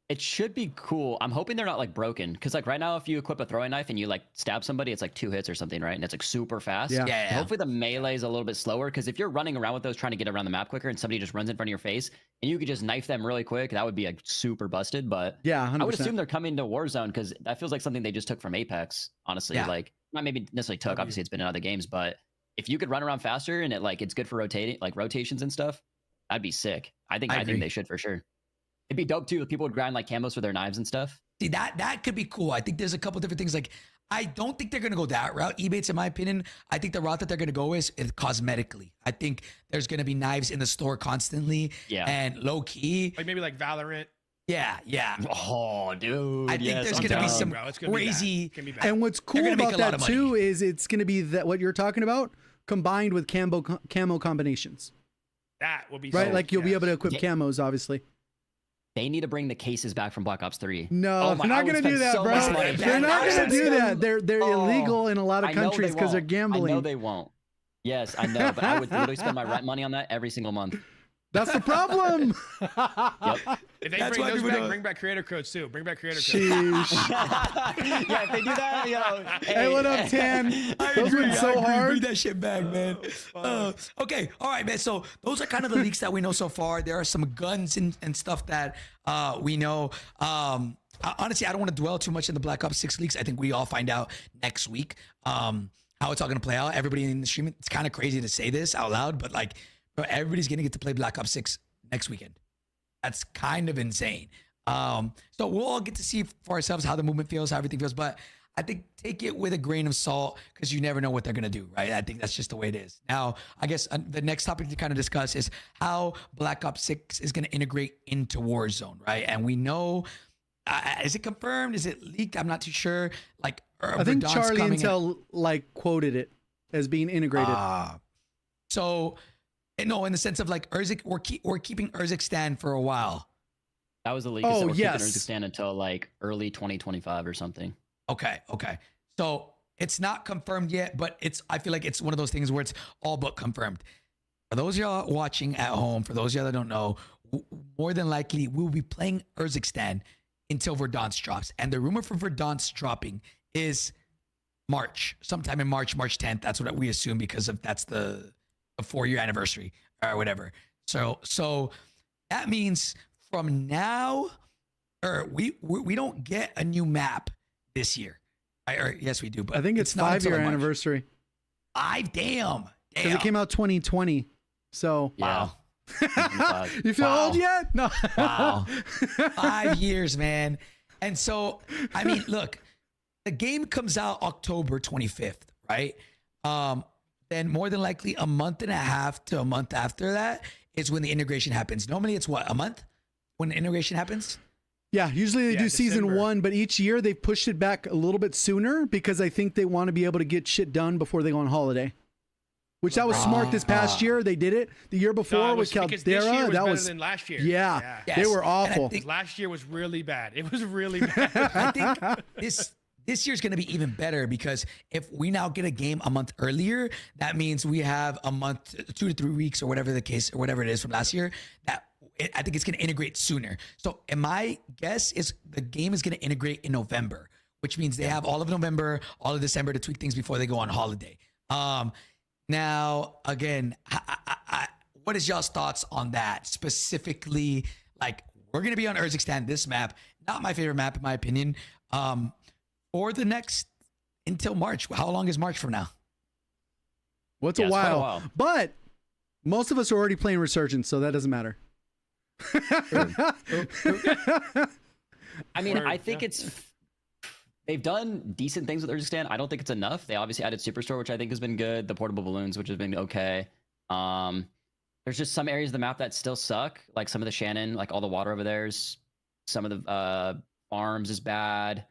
It should be cool. I'm hoping they're not like broken, because like right now, if you equip a throwing knife and you like stab somebody, it's like 2 hits or something, right? And it's like super fast. Yeah. Hopefully the melee is a little bit slower, because if you're running around with those trying to get around the map quicker and somebody just runs in front of your face and you could just knife them really quick, that would be like super busted. But yeah, 100%. I would assume they're coming to Warzone, because that feels like something they just took from Apex. Honestly, like not maybe necessarily took. Obviously, it's been in other games, but if you could run around faster and it's good for rotations and stuff, that'd be sick. I think they should for sure. It'd be dope too if people would grind like camos for their knives and stuff. See, that could be cool. I think there's a couple different things. Like, I don't think they're going to go that route, Ebates, in my opinion. I think the route that they're going to go is cosmetically. I think there's going to be knives in the store constantly. Yeah. And low key. Like maybe like Valorant. Yeah. Oh, dude. I think there's going to be some crazy. And what's cool about that too is it's going to be that what you're talking about combined with camo combinations. That will be right. Like you'll be able to equip camos, obviously. They need to bring the cases back from Black Ops 3. No, they're not going to do that, bro. They're not going to do that. They're illegal in a lot of countries because they're gambling. I know they won't. Yes, I know, but I would literally spend my rent money on that every single month. That's the problem. Yep. If they bring those back, bring back creator codes too. Bring back creator codes. Yeah, if they do that, yo. Hey, what up, Tan? Those went so hard. Bring that shit back, man. Okay, all right, man. So those are kind of the leaks that we know so far. There are some guns and stuff that we know. Honestly, I don't want to dwell too much in the Black Ops 6 leaks. I think we all find out next week how it's all going to play out. Everybody in the stream, it's kind of crazy to say this out loud, but like, bro, everybody's going to get to play Black Ops 6 next weekend. That's kind of insane. So we'll all get to see for ourselves how the movement feels, how everything feels. But I think take it with a grain of salt, because you never know what they're going to do, right? I think that's just the way it is. Now, I guess the next topic to kind of discuss is how Black Ops 6 is going to integrate into Warzone, right? And we know, is it confirmed? Is it leaked? I'm not too sure. Like, I think Charlie Intel like quoted it as being integrated. So, no, in the sense of like Urzik, we're keeping Urzikstan for a while. That was the leak. Oh, we're yes. keeping Urzikstan until like early 2025 or something. Okay. So It's not confirmed yet, but I feel like it's one of those things where it's all but confirmed. For those of y'all watching at home, for those of y'all that don't know, more than likely we'll be playing Urzikstan until Verdansk drops. And the rumor for Verdansk dropping is March, sometime in March 10th. That's what we assume because that's the 4-year anniversary or whatever. So that means from now, or we don't get a new map this year. Or yes, we do. But I think it's not 5-year until March. anniversary. Damn. Because it came out 2020. So Wow. you feel Wow. old yet? No. Wow. 5 years, man. And so, I mean, look, the game comes out October 25th, right? Then more than likely a month and a half to a month after that is when the integration happens. Normally it's what, a month when the integration happens? Yeah, usually they do season December. 1, but each year they've pushed it back a little bit sooner because I think they want to be able to get shit done before they go on holiday. Which that was smart this past year. They did it. The year before with because this year Caldera, was that better was than last year. yeah. Yes. They were And I awful. think- Last year was really bad. It was really bad. I think this year's going to be even better because if we now get a game a month earlier, that means we have a month, 2 to 3 weeks or whatever the case or whatever it is from last year. I think it's going to integrate sooner. So my guess is the game is going to integrate in November, which means they have all of November, all of December to tweak things before they go on holiday. Now, again, what is y'all's thoughts on that? Specifically, like, we're going to be on Urzikstan, this map, not my favorite map in my opinion, for the next, until March. How long is March from now? What's Yeah, a it's quite a while. while. But most of us are already playing Resurgence, so that doesn't matter. I mean, Word, I think yeah. they've done decent things with Urzikstan. I don't think it's enough. They obviously added Superstore, which I think has been good. The portable balloons, which has been okay. There's just some areas of the map that still suck, like some of the Shannon, like all the water over there's. Some of the farms is bad.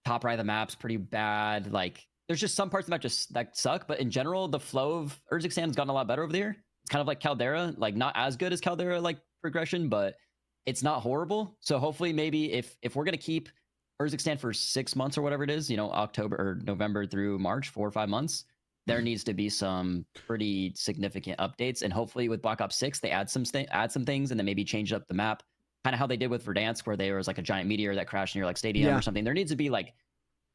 Top right of the map's pretty bad. Like, there's just some parts of the map that suck. But in general, the flow of Urzikstan has gotten a lot better over there. It's kind of like Caldera, like not as good as Caldera, like progression, but it's not horrible. So hopefully, maybe if we're gonna keep Urzikstan for 6 months or whatever it is, October or November through March, 4 or 5 months, there needs to be some pretty significant updates. And hopefully, with Black Ops 6, they add some things and then maybe change up the map, kind of how they did with Verdansk, where there was like a giant meteor that crashed near like stadium or something. There needs to be like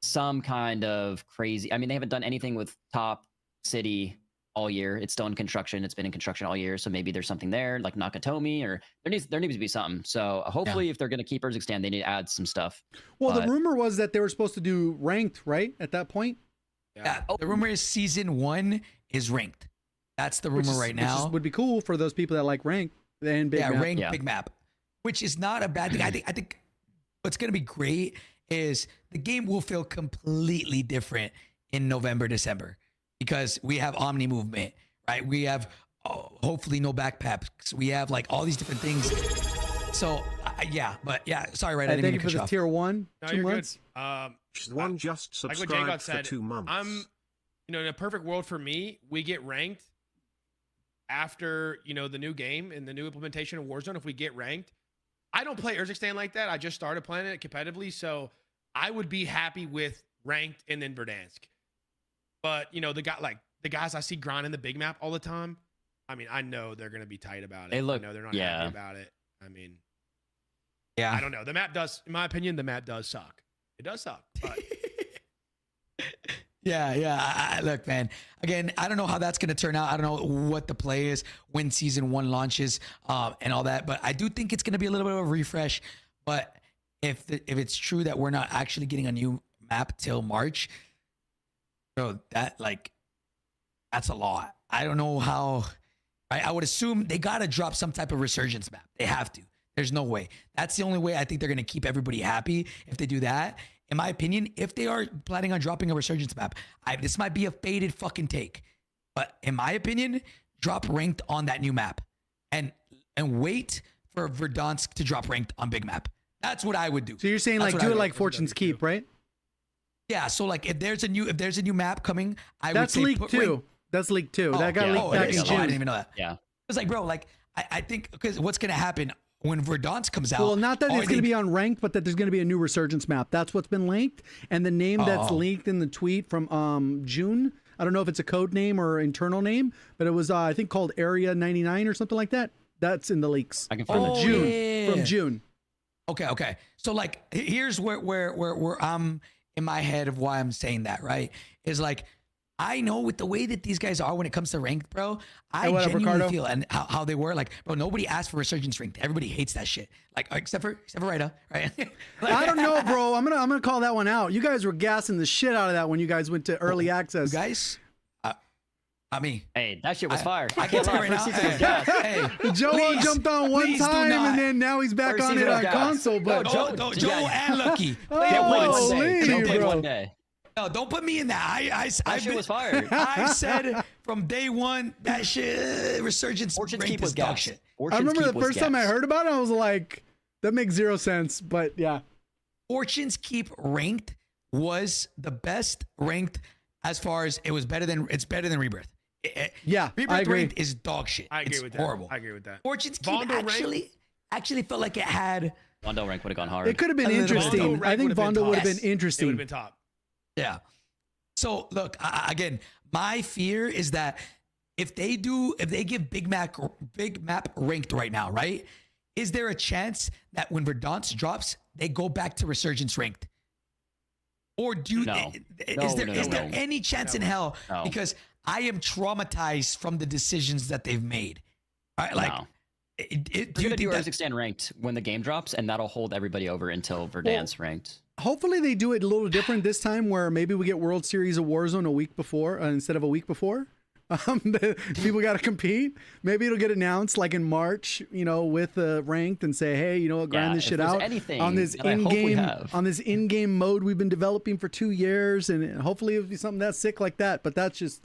some kind of crazy. I mean, they haven't done anything with Top City all year. It's still in construction. It's been in construction all year. So maybe there's something there, like Nakatomi, or there needs to be something. So hopefully, if they're going to keep Urzikstan, they need to add some stuff. Well, But- the rumor was that they were supposed to do ranked, right? At that point. Yeah. The rumor is season 1 is ranked. That's the rumor right now. Which would be cool for those people that like ranked and big map. ranked Yeah. big map, which is not a bad thing. I think what's going to be great is the game will feel completely different in November, December, because we have Omni movement, right? We have hopefully no backpacks. We have like all these different things. So sorry, right? I didn't Thank mean you to for cut you the off. tier 1. No, 2 you're months. good. One just Like what subscribed JGOD for said, 2 months. In a perfect world for me, we get ranked after, the new game and the new implementation of Warzone. If we get ranked, I don't play Urzikstan like that. I just started playing it competitively. So I would be happy with ranked and then Verdansk. But, the guys I see grinding the big map all the time, I mean, I know they're going to be tight about it. They look- I know they're not yeah. happy about it. I mean, Yeah. I don't know. The map does, in my opinion, the map does suck. It does suck. But Yeah. Look, man. Again, I don't know how that's going to turn out. I don't know what the play is when season 1 launches and all that. But I do think it's going to be a little bit of a refresh. But if it's true that we're not actually getting a new map till March, bro, that's a lot. I don't know how. I would assume they got to drop some type of Resurgence map. They have to. There's no way. That's the only way I think they're going to keep everybody happy if they do that. In my opinion, if they are planning on dropping a Resurgence map, this might be a faded fucking take. But in my opinion, drop ranked on that new map. And wait for Verdansk to drop ranked on big map. That's what I would do. So you're saying That's like what I do it would like do. Fortune's Keep, right? Yeah, so like if there's a new map coming, I That's would say leaked put too. ranked. That's leaked too. Oh, That got yeah. leaked Oh, back it in is. Oh, I didn't June. even know that. Yeah. It's like, bro, like I think because what's gonna happen? when Verdance comes out. Well, not that are it's going to they- be on ranked, but that there's going to be a new Resurgence map. That's what's been linked, and the name that's Oh. linked in the tweet from June. I don't know if it's a code name or internal name, but it was I think called Area 99 or something like that. That's in the leaks. I can find Oh, that. June yeah. from June. Okay. So like, here's where I'm in my head of why I'm saying that, right? Is like, I know with the way that these guys are when it comes to ranked, bro, I Hey, what up, genuinely Ricardo? feel and how they were like, bro, nobody asked for Resurgence ranked. Everybody hates that shit. Like, except for Rita, right? Like, I don't know, bro. I'm gonna call that one out. You guys were gassing the shit out of that when you guys went to early you access. guys, I mean, Hey, that shit was fire. I can't tell you right now. First season was gas. Hey, Joe please, jumped on one please do time not. and then now he's back First on it season on of gas. console. But Joe and Lucky. Play Oh, it once. holy, Joe played bro. one day. No, don't put me in that. That shit was fire. I said from day one that shit Resurgence Fortune's ranked Keep is was dog gas. shit. I Fortune's remember Keep the was first time I gas. heard about it, I was like, that makes zero sense. But yeah, Fortune's Keep ranked was the best ranked as far as it's better than Rebirth. yeah, Rebirth I agree. ranked is dog shit. I agree it's with horrible. that. I agree with that. Fortune's Keep Vondo actually felt like it had Wando rank would have gone hard. It could have been Other than interesting. Vondo I think rank would've been Vondo would have top. been It interesting. would have been top. Yeah. So look, again, my fear is that if they give Big Map ranked right now, right? Is there a chance that when Verdance drops, they go back to Resurgence ranked? Or do you, No. is there No. any chance in hell? No. Because I am traumatized from the decisions that they've made. All right, like, No. do We're you gonna do think that? Urzic stand ranked when the game drops, and that'll hold everybody over until Verdansk ranked. Hopefully they do it a little different this time, where maybe we get World Series of Warzone a week before instead of a week before. People got to compete. Maybe it'll get announced like in March, with ranked and say, hey, grind Yeah, this if shit there's out anything on this that I hope we in-game have. on this in-game mode we've been developing for 2 years, and hopefully it'll be something that's sick like that. But that's just,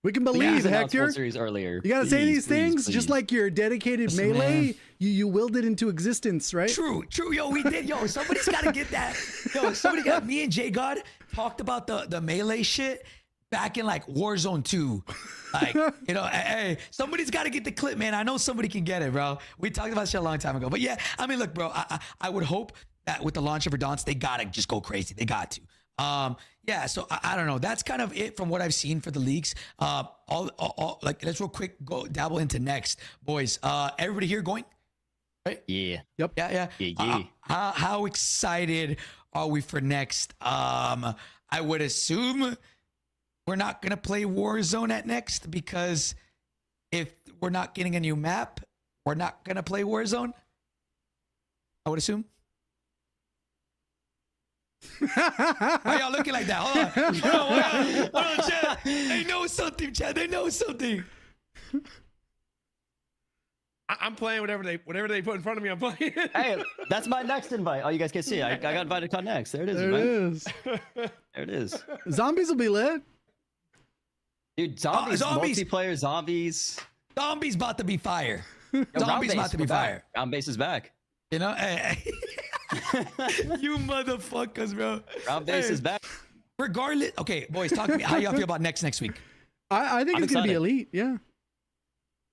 we can believe, Please announce Hector. World Series earlier. You got to say Please, these please, things, just please. like your dedicated Listen, melee. man. You willed it into existence, right? True. Yo, we did. Yo, somebody's got to get that. Yo, somebody got me and JGOD talked about the melee shit back in like Warzone 2. Like, hey, somebody's got to get the clip, man. I know somebody can get it, bro. We talked about shit a long time ago. But yeah, I mean, look, bro, I would hope that with the launch of Verdance, they got to just go crazy. They got to. Yeah, so I don't know. That's kind of it from what I've seen for the leaks. Like, let's real quick go dabble into next, boys. Everybody here going? Right? Yeah. Yeah. Yeah. How excited are we for next? I would assume we're not gonna play Warzone at next, because if we're not getting a new map, we're not gonna play Warzone. I would assume. Why y'all looking like that? Hold on, Chad. They know something, Chad. They know something. I'm playing whatever they put in front of me. I'm playing. Hey, that's my next invite. Oh, you guys can see. I got invited to Con Next. There it is. There it man. is. There it is. Zombies will be lit. Dude, zombies, zombies. multiplayer zombies. Zombies about to be fire. Yo, Zombies about to be fire. Round base is back. Hey. You motherfuckers, bro. Round base Hey, is back. Regardless, okay, boys, talk to me. How y'all feel about next week? I think I'm it's gonna be excited. elite. Yeah.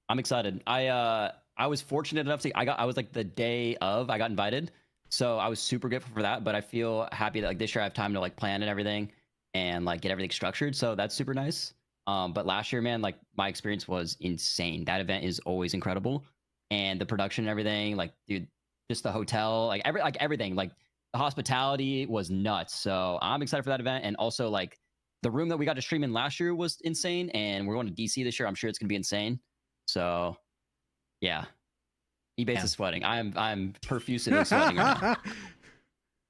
I'm excited. I was fortunate enough to I was like the day of I got invited, so I was super grateful for that. But I feel happy that like this year I have time to like plan and everything and like get everything structured. So that's super nice. But last year, man, like my experience was insane. That event is always incredible, and the production and everything, like dude, just the hotel, like everything, like the hospitality was nuts. So I'm excited for that event, and also like the room that we got to stream in last year was insane, and we're going to DC this year. I'm sure it's gonna be insane. So yeah, eBase Yeah. is sweating. I'm profusely sweating right now.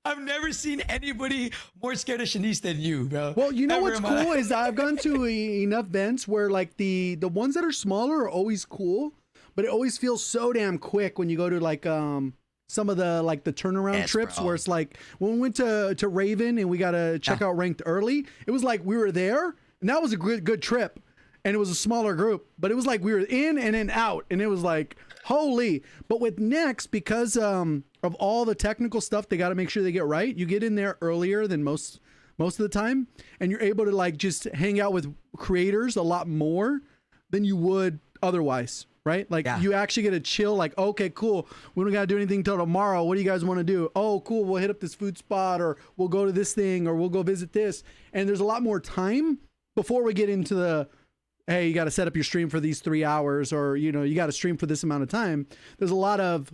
I've never seen anybody more scared of Shanice than you, bro. Well, you know Ever what's in my cool life. is I've gone to enough events where like the ones that are smaller are always cool, but it always feels so damn quick when you go to like some of the like the turnaround Yes, trips bro. where it's like when we went to Raven and we got to check out ranked early, it was like we were there and that was a good trip. And it was a smaller group, but it was like we were in and then out, and it was like holy. But with Next, because of all the technical stuff they got to make sure they get right, you get in there earlier than most of the time, and you're able to like just hang out with creators a lot more than you would otherwise, right? Like Yeah. you actually get to chill. Like, okay, cool. We don't got to do anything till tomorrow. What do you guys want to do? Oh, cool. We'll hit up this food spot, or we'll go to this thing, or we'll go visit this. And there's a lot more time before we get into the, hey, you got to set up your stream for these 3 hours, or, you know, you got to stream for this amount of time. There's a lot of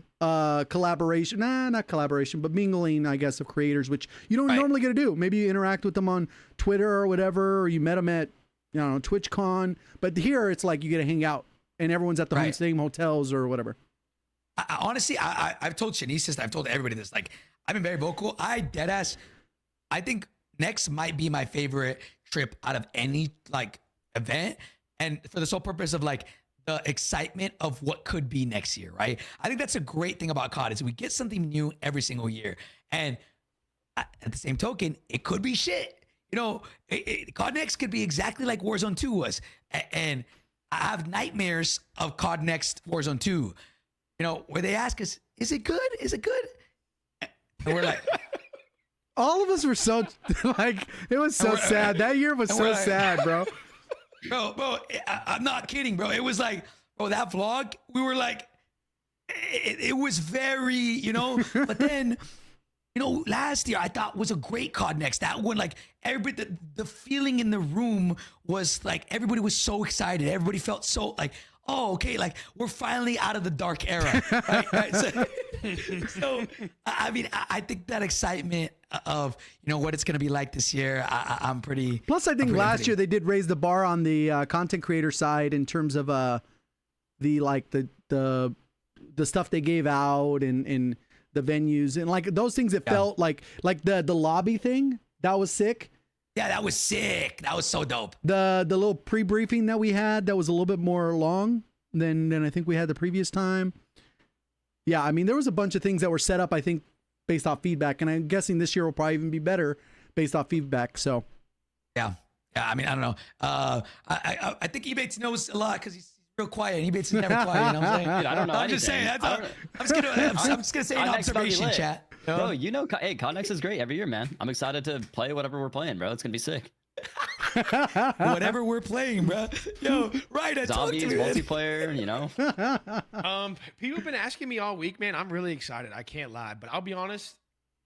collaboration, not collaboration, but mingling, I guess, of creators, which you don't normally get to do. Maybe you interact with them on Twitter or whatever, or you met them at, you know, TwitchCon. But here it's like you get to hang out and everyone's at the same hotels or whatever. Honestly, I've told Shanice this, I've told everybody this. Like, I've been very vocal. I think next might be my favorite trip out of any like event. And for the sole purpose of like the excitement of what could be next year, right? I think that's a great thing about COD is we get something new every single year. And at the same token, it could be shit. You know, COD Next could be exactly like Warzone 2 was. And I have nightmares of COD Next Warzone 2, you know, where they ask us, is it good? Is it good? And we're like, all of us were so like, it was so sad. That year was so sad, bro. Bro, I'm not kidding, bro. It was like, bro, that vlog, we were like, it was very, you know, but then, you know, last year I thought was a great COD Next. That one, like, everybody, the feeling in the room was like, everybody was so excited. Everybody felt so like, oh, okay, like we're finally out of the dark era, right? So, I mean, I think that excitement of, you know, what it's going to be like this year, I'm pretty. Plus, I think last year they did raise the bar on the content creator side in terms of the like the stuff they gave out and the venues and like those things. It felt like the lobby thing that was sick. Yeah, that was sick. That was so dope. The little pre-briefing that we had that was a little bit more long than I think we had the previous time. Yeah, I mean, there was a bunch of things that were set up, I think, based off feedback, and I'm guessing this year will probably even be better based off feedback. So, yeah. I mean, I don't know. I think Ebates knows a lot because he's real quiet. And Ebates is never quiet. You know what I'm saying? Dude, I don't know. I'm just saying. I'm just gonna say an observation, chat. Bro, you know, hey, COD Next is great every year, man. I'm excited to play whatever we're playing, bro. It's gonna be sick. Whatever we're playing, bro. Yo, right? Zombies, multiplayer, you know. People have been asking me all week, man. I'm really excited. I can't lie, but I'll be honest.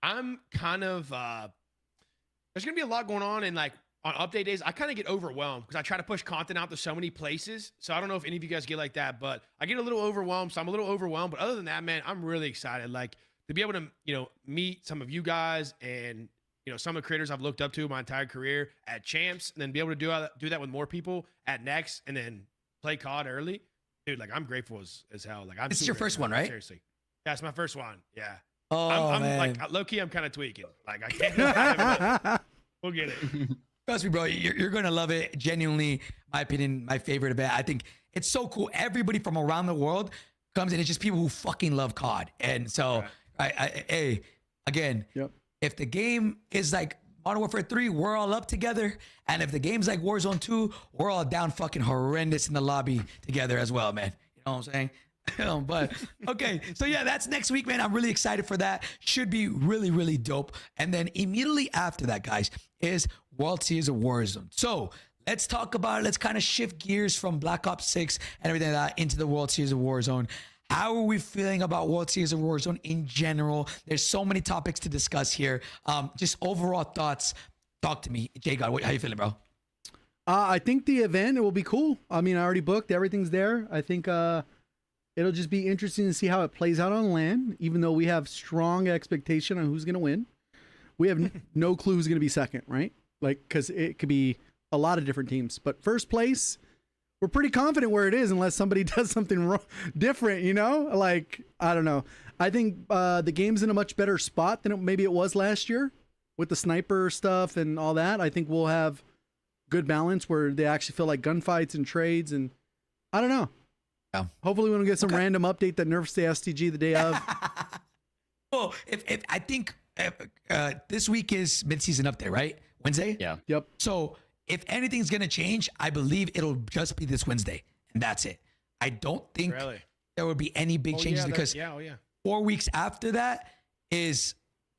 I'm kind of. There's gonna be a lot going on, and like on update days, I kind of get overwhelmed because I try to push content out to so many places. So I don't know if any of you guys get like that, but I get a little overwhelmed. So I'm a little overwhelmed. But other than that, man, I'm really excited. Like to be able to, you know, meet some of you guys and, you know, some of the creators I've looked up to my entire career at Champs, and then be able to do that with more people at Next, and then play COD early, dude. Like I'm grateful as hell. Like This is your first one, right? Seriously, yeah, it's my first one. Yeah. Oh, I'm man. like low key. I'm kind of tweaking. Like I can't. We'll get it. Trust me, bro. You're gonna love it. Genuinely, my opinion, my favorite event. I think it's so cool. Everybody from around the world comes in. It's just people who fucking love COD, and so hey, again, if the game is like Modern Warfare 3, we're all up together. And if the game's like Warzone 2, we're all down fucking horrendous in the lobby together as well, man. You know what I'm saying? But okay, so yeah, that's next week, man. I'm really excited for that. Should be really, really dope. And then immediately after that, guys, is World Series of Warzone. So let's talk about it. Let's kind of shift gears from Black Ops 6 and everything like that into the World Series of Warzone. How are we feeling about World Series of Warzone in general? There's so many topics to discuss here. Just overall thoughts. Talk to me. JGOD, how you feeling, bro? I think the event, it will be cool. I mean, I already booked. Everything's there. I think it'll just be interesting to see how it plays out on LAN, even though we have strong expectation on who's going to win. We have no clue who's going to be second, right? Like, because it could be a lot of different teams. But first place, we're pretty confident where it is unless somebody does something different, you know? Like, I don't know. I think the game's in a much better spot than maybe it was last year with the sniper stuff and all that. I think we'll have good balance where they actually feel like gunfights and trades, and I don't know. Yeah. Hopefully we don't get some random update that nerfs the STG the day of. Well, if I think this week is mid-season update, right? Wednesday? Yeah. Yep. So if anything's going to change, I believe it'll just be this Wednesday, and that's it. I don't think there will be any big changes because 4 weeks after that is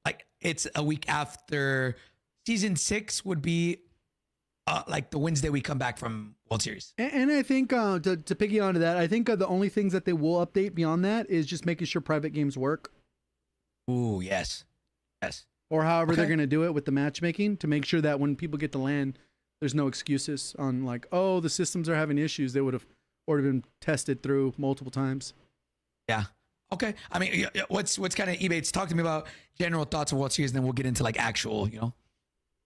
like, it's a week after season 6 would be like the Wednesday we come back from World Series. And I think to piggy onto that, I think the only things that they will update beyond that is just making sure private games work. Ooh, yes. Yes. Or however they're Okay. going to do it with the matchmaking to make sure that when people get to land, there's no excuses on like, oh, the systems are having issues. They would have already been tested through multiple times. Yeah. Okay. I mean, what's kind of Ebates? Talk to me about general thoughts of World Series, and then we'll get into like actual, you know.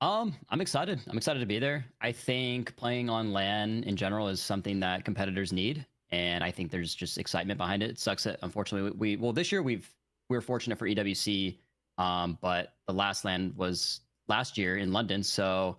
I'm excited. I'm excited to be there. I think playing on LAN in general is something that competitors need, and I think there's just excitement behind it. It sucks that unfortunately this year we were fortunate for EWC, but the last LAN was last year in London, so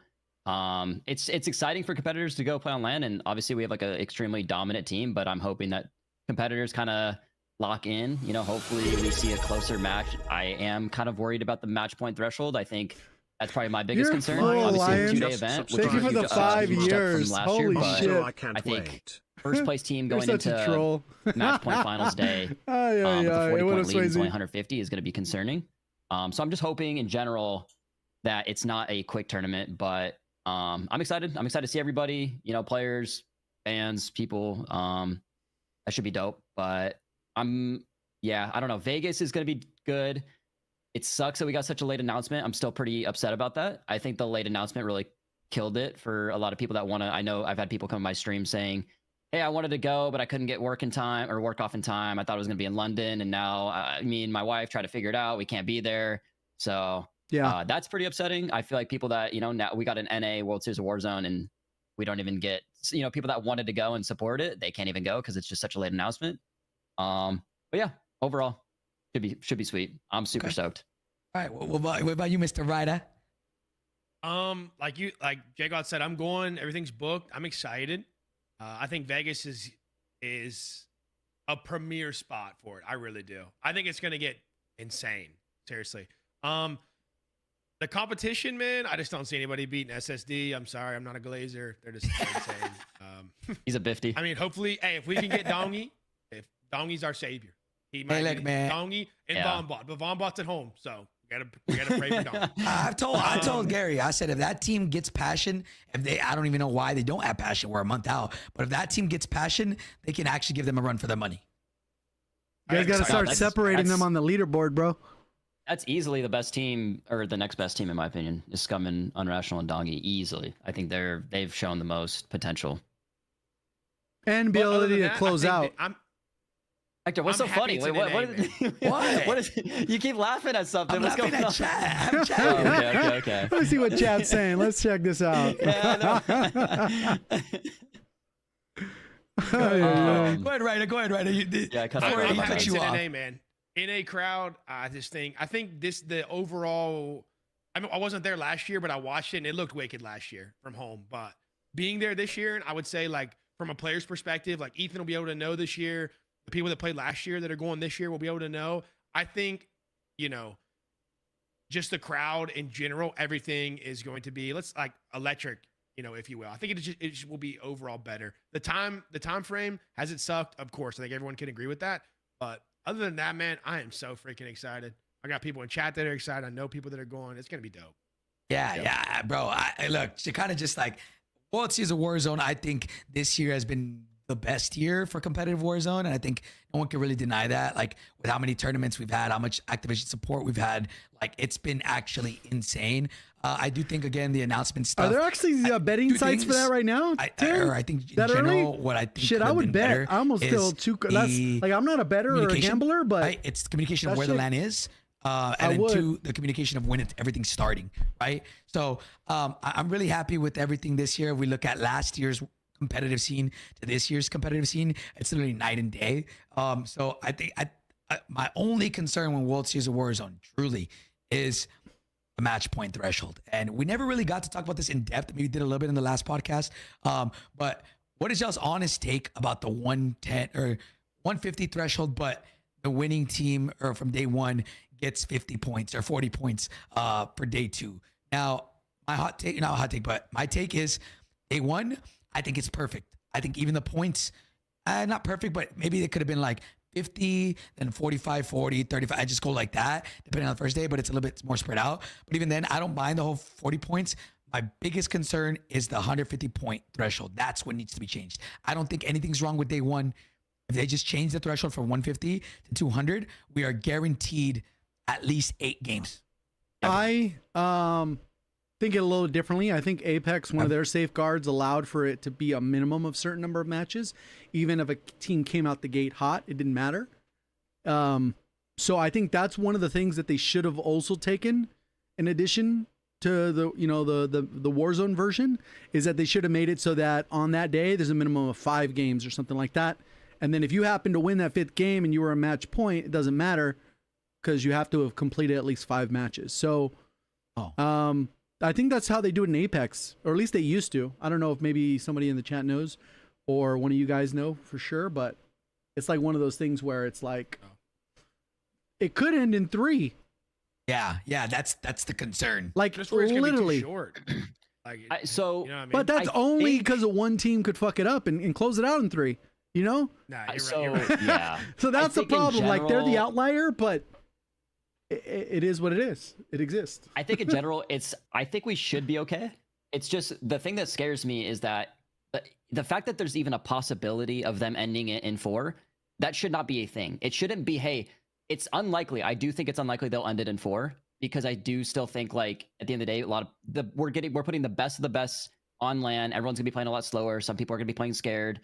it's exciting for competitors to go play on LAN, and obviously we have like an extremely dominant team, but I'm hoping that competitors kind of lock in. You know, hopefully we see a closer match. I am kind of worried about the match point threshold. I think that's probably my biggest You're concern. full, Obviously, Lion. a 2-day event. which Thank is you a for the huge, 5 huge step from years. last Holy year, but shit. I can't I think wait. first place team You're going such a into troll. match point finals day with a 40 point lead, it's only 150 is going to be concerning. So I'm just hoping in general that it's not a quick tournament, but I'm excited. I'm excited to see everybody, you know, players, fans, people. That should be dope. But I don't know. Vegas is going to be good. It sucks that we got such a late announcement. I'm still pretty upset about that. I think the late announcement really killed it for a lot of people that want to. I know I've had people come to my stream saying, hey, I wanted to go, but I couldn't get work off in time. I thought it was going to be in London. And now me and my wife try to figure it out. We can't be there. So Yeah. that's pretty upsetting. I feel like people that, you know, now we got an NA World Series of Warzone and we don't even get, you know, people that wanted to go and support it. They can't even go because it's just such a late announcement. But yeah, overall should be sweet. I'm super stoked. All right. What about you, Mr. Ryder? Like JGOD said, I'm going. Everything's booked. I'm excited. I think Vegas is a premier spot for it. I really do. I think it's gonna get insane. Seriously. The competition, man, I just don't see anybody beating SSD. I'm sorry, I'm not a Glazer. They're just insane. He's a Bifty. I mean, hopefully, hey, if we can get Dongy, if Dongy's our savior, he might look, be man. Dongy and Yeah. Vombot, but Vombot's at home, so we gotta pray for Dongy. I told Gary, I said, if that team gets passion, I don't even know why they don't have passion. We're a month out, but if that team gets passion, they can actually give them a run for their money. You guys got to start That's- separating them on the leaderboard, bro. That's easily the best team, or the next best team in my opinion, is Scum and Unrational and Dongy. Easily, I think they've shown the most potential. And But other ability than to that, I close think out. that Hector, what's I'm so happy funny? it's Wait, an what, NA, what, What? what is? You keep laughing at something. I'm What's laughing going at on? chat. I'm Oh, chatting. okay. Let's see what chat's saying. Let's check this out. Yeah, I know. Go ahead, Ryder. Yeah, I cut Before off. I'm he my happy cuts it's you an off. NA, man. NA crowd, I think the overall, I mean, I wasn't there last year, but I watched it and it looked wicked last year from home. But being there this year, and I would say like from a player's perspective, like Ethan will be able to know this year, the people that played last year that are going this year will be able to know. I think, you know, just the crowd in general, everything is going to be electric, you know, if you will. I think it just will be overall better. The time frame, has it sucked? Of course, I think everyone can agree with that. But other than that, man, I am so freaking excited. I got people in chat that are excited. I know people that are going. It's gonna be dope. Yeah, bro. Look, to kind of just like World Series of Warzone, I think this year has been the best year for competitive Warzone, and I think no one can really deny that. Like with how many tournaments we've had, how much Activision support we've had, like it's been actually insane. I do think again the announcement stuff. Are there actually betting two sites for things. that right now? I Tim? think in That general, early? what I think Shit, could I have would been bet. better I almost feel is too. That's the like I'm not a bettor or a communication, gambler, but right? It's the communication of that where the shit- land is, and I then would. two, the communication of when everything's starting, right? So I'm really happy with everything this year. If we look at last year's competitive scene to this year's competitive scene, it's literally night and day. So I think my only concern when World Series of Warzone truly is the match point threshold. And we never really got to talk about this in depth. Maybe did a little bit in the last podcast. But what is y'all's honest take about the 110 or 150 threshold, but the winning team or from day one gets 50 points or 40 points for day two? Now, my hot take, not a hot take, but my take is day one, I think it's perfect. I think even the points, not perfect, but maybe it could have been like 50, then 45, 40, 35. I just go like that, depending on the first day, but it's a little bit more spread out. But even then, I don't mind the whole 40 points. My biggest concern is the 150 point threshold. That's what needs to be changed. I don't think anything's wrong with day one. If they just change the threshold from 150 to 200, we are guaranteed at least 8 games. I think it a little differently. I think Apex, one of their safeguards, allowed for it to be a minimum of certain number of matches. Even if a team came out the gate hot, it didn't matter. So I think that's one of the things that they should have also taken in addition to the Warzone version, is that they should have made it so that on that day there's a minimum of 5 games or something like that. And then if you happen to win that 5th game and you were a match point, it doesn't matter because you have to have completed at least 5 matches. So I think that's how they do it in Apex, or at least they used to. I don't know if maybe somebody in the chat knows or one of you guys know for sure, but it's like one of those things where it's like it could end in 3. Yeah, that's the concern. Like Just where it's gonna be too literally. short. Like, You know what I mean? But that's I only think- because of one team could fuck it up and close it out in 3, you know? Nah, you're So right. You're right. yeah, So that's the think in problem. Like they're the general- outlier, but it is what it is. It exists. I think in general, I think we should be okay. It's just the thing that scares me is that the fact that there's even a possibility of them ending it in 4, that should not be a thing. It shouldn't be, hey, it's unlikely. I do think it's unlikely they'll end it in 4 because I do still think, like, at the end of the day, we're putting the best of the best on LAN. Everyone's gonna be playing a lot slower. Some people are gonna be playing scared.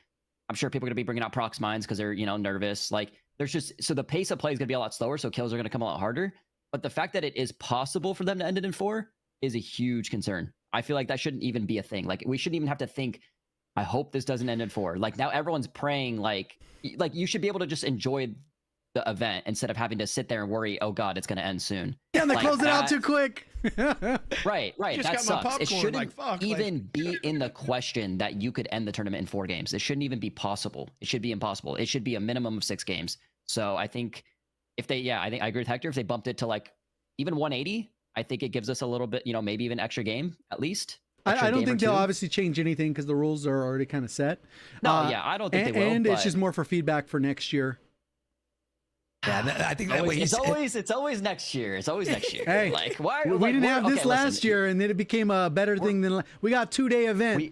I'm sure people are gonna be bringing out prox mines because they're nervous. Like, so the pace of play is gonna be a lot slower, so kills are gonna come a lot harder. But the fact that it is possible for them to end it in 4 is a huge concern. I feel like that shouldn't even be a thing. Like, we shouldn't even have to think, I hope this doesn't end in 4. Like, now everyone's praying, like you should be able to just enjoy the event instead of having to sit there and worry, oh God, it's going to end soon. Yeah, and they Like close it out that- too quick. Right. Just That got my sucks. It popcorn, shouldn't like, fuck, even be in the question that you could end the tournament in 4 games. It shouldn't even be possible. It should be impossible. It should be a minimum of 6 games. So I think I agree with Hector. If they bumped it to like even 180, I think it gives us a little bit, maybe even extra game at least. I don't game or think they'll 2. obviously change anything because the rules are already kind of set. No, I don't think they will. And it's but just more for feedback for next year. Yeah, I think that way it's always next year. It's always next year. Hey, like why we didn't have this okay, last listen, year, and then it became a better thing than we got 2-day event.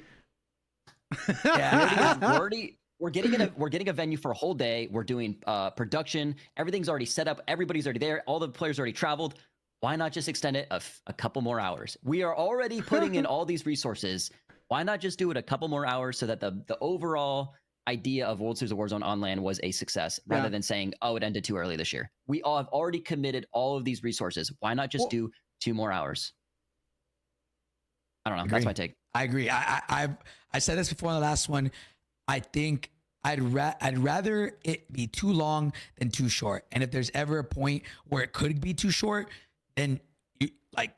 We're getting a venue for a whole day. We're doing production. Everything's already set up. Everybody's already there. All the players already traveled. Why not just extend it a couple more hours? We are already putting in all these resources. Why not just do it a couple more hours so that the overall idea of World Series of Warzone on LAN was a success rather than saying, oh, it ended too early this year. We all have already committed all of these resources. Why not just do 2 more hours? I don't know. That's my take. I agree. I said this before on the last one. I think I'd rather it be too long than too short. And if there's ever a point where it could be too short, then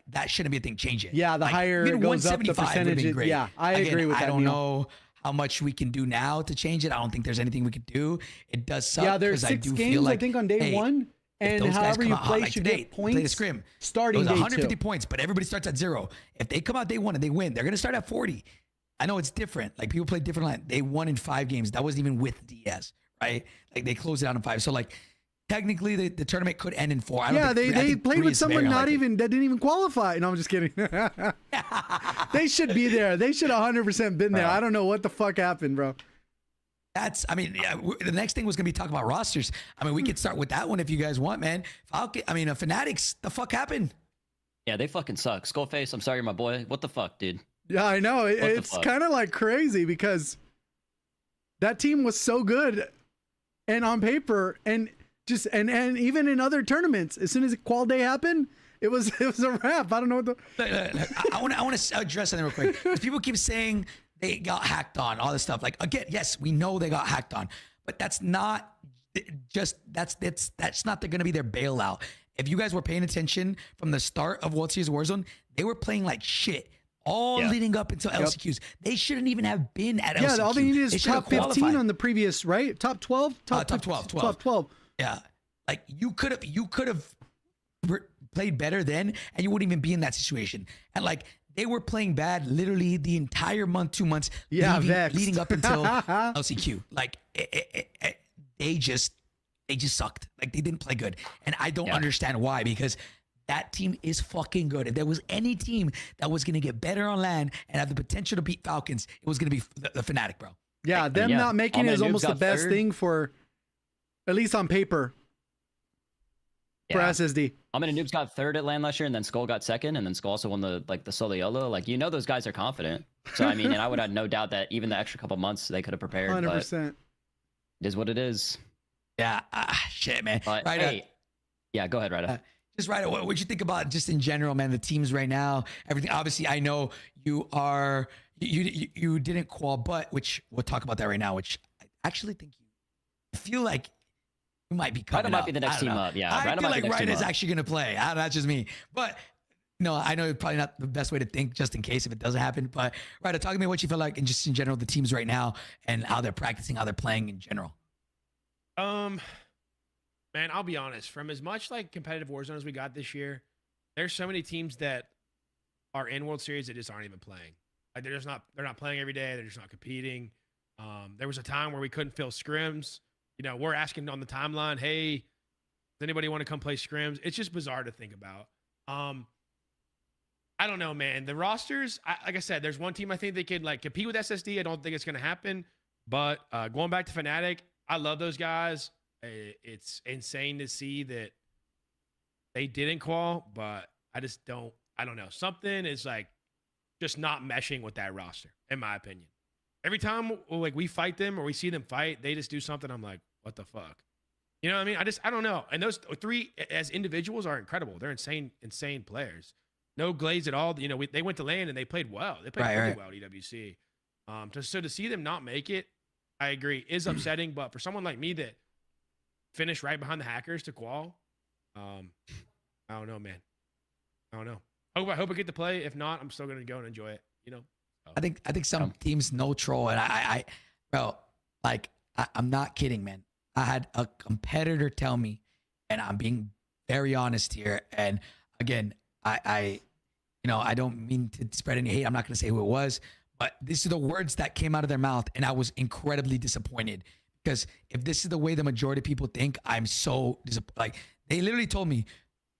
that shouldn't be a thing. Change it. Yeah, the higher it goes up, the percentage. Yeah, I agree with that. I don't know how much we can do now to change it. I don't think there's anything we could do. It does suck. Yeah, there's 6 games, I think, on day 1. And however you play should get points. Play the scrim. Starting it was day 150 2. points, but everybody starts at 0. If they come out day 1 and they win, they're going to start at 40. I know it's different. Like, people play different line. They won in 5 games. That wasn't even with DS, right? Like, they closed it out in 5. So, like, technically the tournament could end in 4. I They played 3 with is someone very that didn't even qualify. No, I'm just kidding. They should be there. They should 100% been there. I don't know what the fuck happened, bro. The next thing was going to be talking about rosters. I mean, we could start with that one if you guys want, man. Fanatics, the fuck happened? Yeah, they fucking suck. Skullface, I'm sorry, my boy. What the fuck, dude? Yeah, I know. It's kind of like crazy because that team was so good and on paper and even in other tournaments, as soon as qual day happened, it was a wrap. I don't know what I want to address something real quick. 'Cause people keep saying they got hacked on, all this stuff. Like, again, yes, we know they got hacked on, but that's not not going to be their bailout. If you guys were paying attention from the start of World Series Warzone, they were playing like shit all leading up until LCQs. They shouldn't even have been at LCQ. Yeah, all they needed is top 15 qualified on the previous, right? Top 12? Top 12. Yeah. Like, you could have played better then, and you wouldn't even be in that situation. And like, they were playing bad literally the entire month, 2 months, leading up until LCQ. Like, they just sucked. Like, they didn't play good, and I don't understand why. Because that team is fucking good. If there was any team that was going to get better on land and have the potential to beat Falcons, it was going to be the Fnatic, bro. Yeah, them yeah. not making it All is my almost noobs the got best third. thing for, at least on paper, for Yeah. SSD. Noobs got third at LAN last year, and then Skull got second, and then Skull also won the solo YOLO. Like, those guys are confident. So I mean, and I would have no doubt that even the extra couple months they could have prepared. 100%. But it is what it is. Yeah, shit, man. But Right. hey, yeah, go ahead, Ryder. Just right. What you think about just in general, man? The teams right now, everything. Obviously, I know you are. You didn't qual, but which we'll talk about that right now. Which I actually think I feel like you might be coming Ryder might up. be the next I don't team know. up. Yeah, I Ryder feel might be like next team Ryder's up. actually gonna play. That's just me. But no, I know it's probably not the best way to think, just in case if it doesn't happen. But Ryder, talk to me what you feel like, and just in general, the teams right now and how they're practicing, how they're playing in general. Man, I'll be honest. From as much like competitive Warzone as we got this year, there's so many teams that are in World Series that just aren't even playing. Like they're not playing every day. They're just not competing. There was a time where we couldn't fill scrims. We're asking on the timeline, hey, does anybody want to come play scrims? It's just bizarre to think about. I don't know, man. The rosters, like I said, there's one team I think they could like compete with SSD. I don't think it's going to happen. But going back to Fnatic, I love those guys. It's insane to see that they didn't qual, but I don't know. Something is like just not meshing with that roster, in my opinion. Every time like we fight them or we see them fight, they just do something. I'm like, what the fuck? You know what I mean? I don't know. And those three as individuals are incredible. They're insane players. No glaze at all. They went to LAN and they played well. They played really well at EWC. So to see them not make it, I agree, is upsetting. But for someone like me that finished right behind the hackers to qual, I don't know, man. I don't know. I hope I get to play. If not, I'm still gonna go and enjoy it. So. I think some teams no troll, and I'm not kidding, man. I had a competitor tell me, and I'm being very honest here. And again, I don't mean to spread any hate. I'm not going to say who it was, but these are the words that came out of their mouth, and I was incredibly disappointed because if this is the way the majority of people think, I'm so disappointed. Like they literally told me,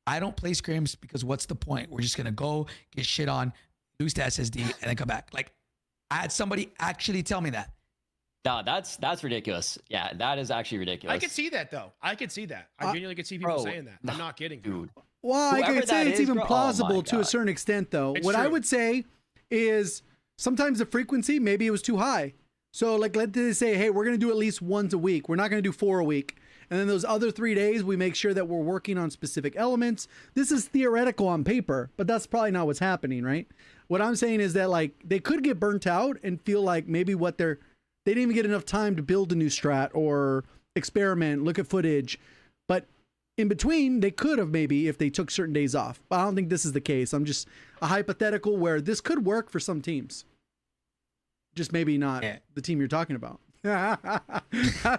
I don't play scrims because what's the point? We're just gonna go get shit on, lose to SSD, and then come back. Like I had somebody actually tell me that. No, that's ridiculous. Yeah, that is actually ridiculous. I could see that though. I genuinely could see people saying that. I'm not kidding, dude. Well, I Whoever could say that it's is, even bro, oh plausible my to a God. certain extent, though. It's What I true. would say is sometimes the frequency, maybe it was too high. So, like, let's say, hey, we're going to do at least once a week. We're not going to do 4 a week. And then those other 3 days, we make sure that we're working on specific elements. This is theoretical on paper, but that's probably not what's happening, right? What I'm saying is that, like, they could get burnt out and feel like maybe they didn't even get enough time to build a new strat or experiment, look at footage. But in between, they could have maybe if they took certain days off. But I don't think this is the case. I'm just a hypothetical where this could work for some teams. Just maybe not the team you're talking about. I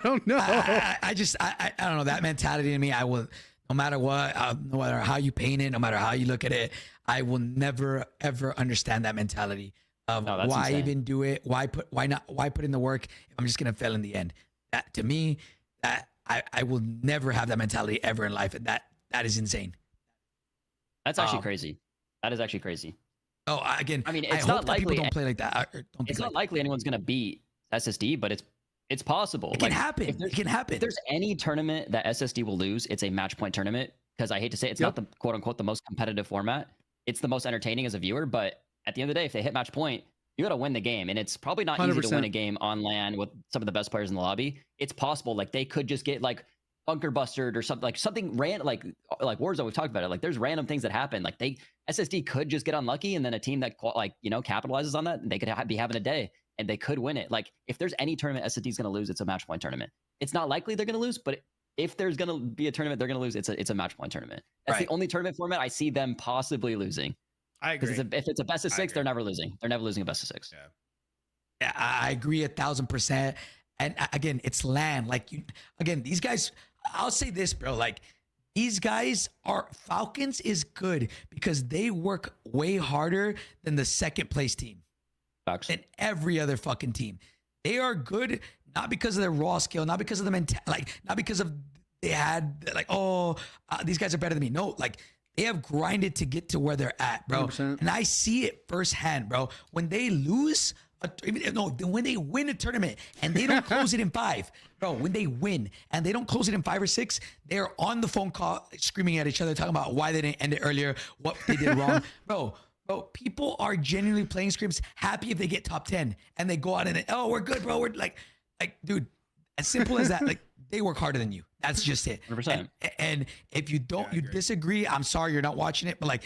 don't know. I don't know, that mentality in me. I will, no matter what, no matter how you paint it, no matter how you look at it, I will never ever understand that mentality of that's why insane. even do it, why put in the work if I'm just gonna fail in the end. That to me, that I will never have that mentality ever in life, and that is insane. That's actually crazy. That is actually crazy. Oh, again, I mean, I it's hope not that people likely- don't play like that. Or don't It's think not like likely anyone's gonna beat SSD, but it's possible. it can happen. It can happen. If there's any tournament that SSD will lose, it's a match point tournament. Because I hate to say it's not the quote unquote the most competitive format. It's the most entertaining as a viewer, but at the end of the day, if they hit match point, you got to win the game, and it's probably not easy to 100%. win a game on LAN with some of the best players in the lobby. It's possible, like they could just get like bunker busted or something, like something random, like Warzone. We've talked about it. Like there's random things that happen. Like SSD could just get unlucky, and then a team that capitalizes on that, they could be having a day, and they could win it. Like if there's any tournament SSD is going to lose, it's a match point tournament. It's not likely they're going to lose, but if there's going to be a tournament they're going to lose, it's a match point tournament. That's Right. the only tournament format I see them possibly losing. I agree. Because if it's a best of I 6, they're agree. never losing. They're never losing a best of 6. Yeah. Yeah, I agree 1,000%. And again, it's LAN. Like these guys. I'll say this, bro. Like these guys Falcons is good because they work way harder than the second place team, Facts. than every other fucking team. They are good not because of their raw skill, not because of the not because of they had like these guys are better than me. No, like They have grinded to get to where they're at, bro. 100%. And I see it firsthand, bro. When they lose, when they win a tournament and they don't close it in 5, bro, when they win and they don't close it in 5 or 6, they're on the phone call screaming at each other, talking about why they didn't end it earlier, what they did wrong. Bro, people are genuinely playing scrims happy if they get top 10 and they go out and, oh, we're good, bro. We're like, dude, as simple as that. Like, they work harder than you. That's just it. 100%. And if you don't, you disagree, I'm sorry you're not watching it. But like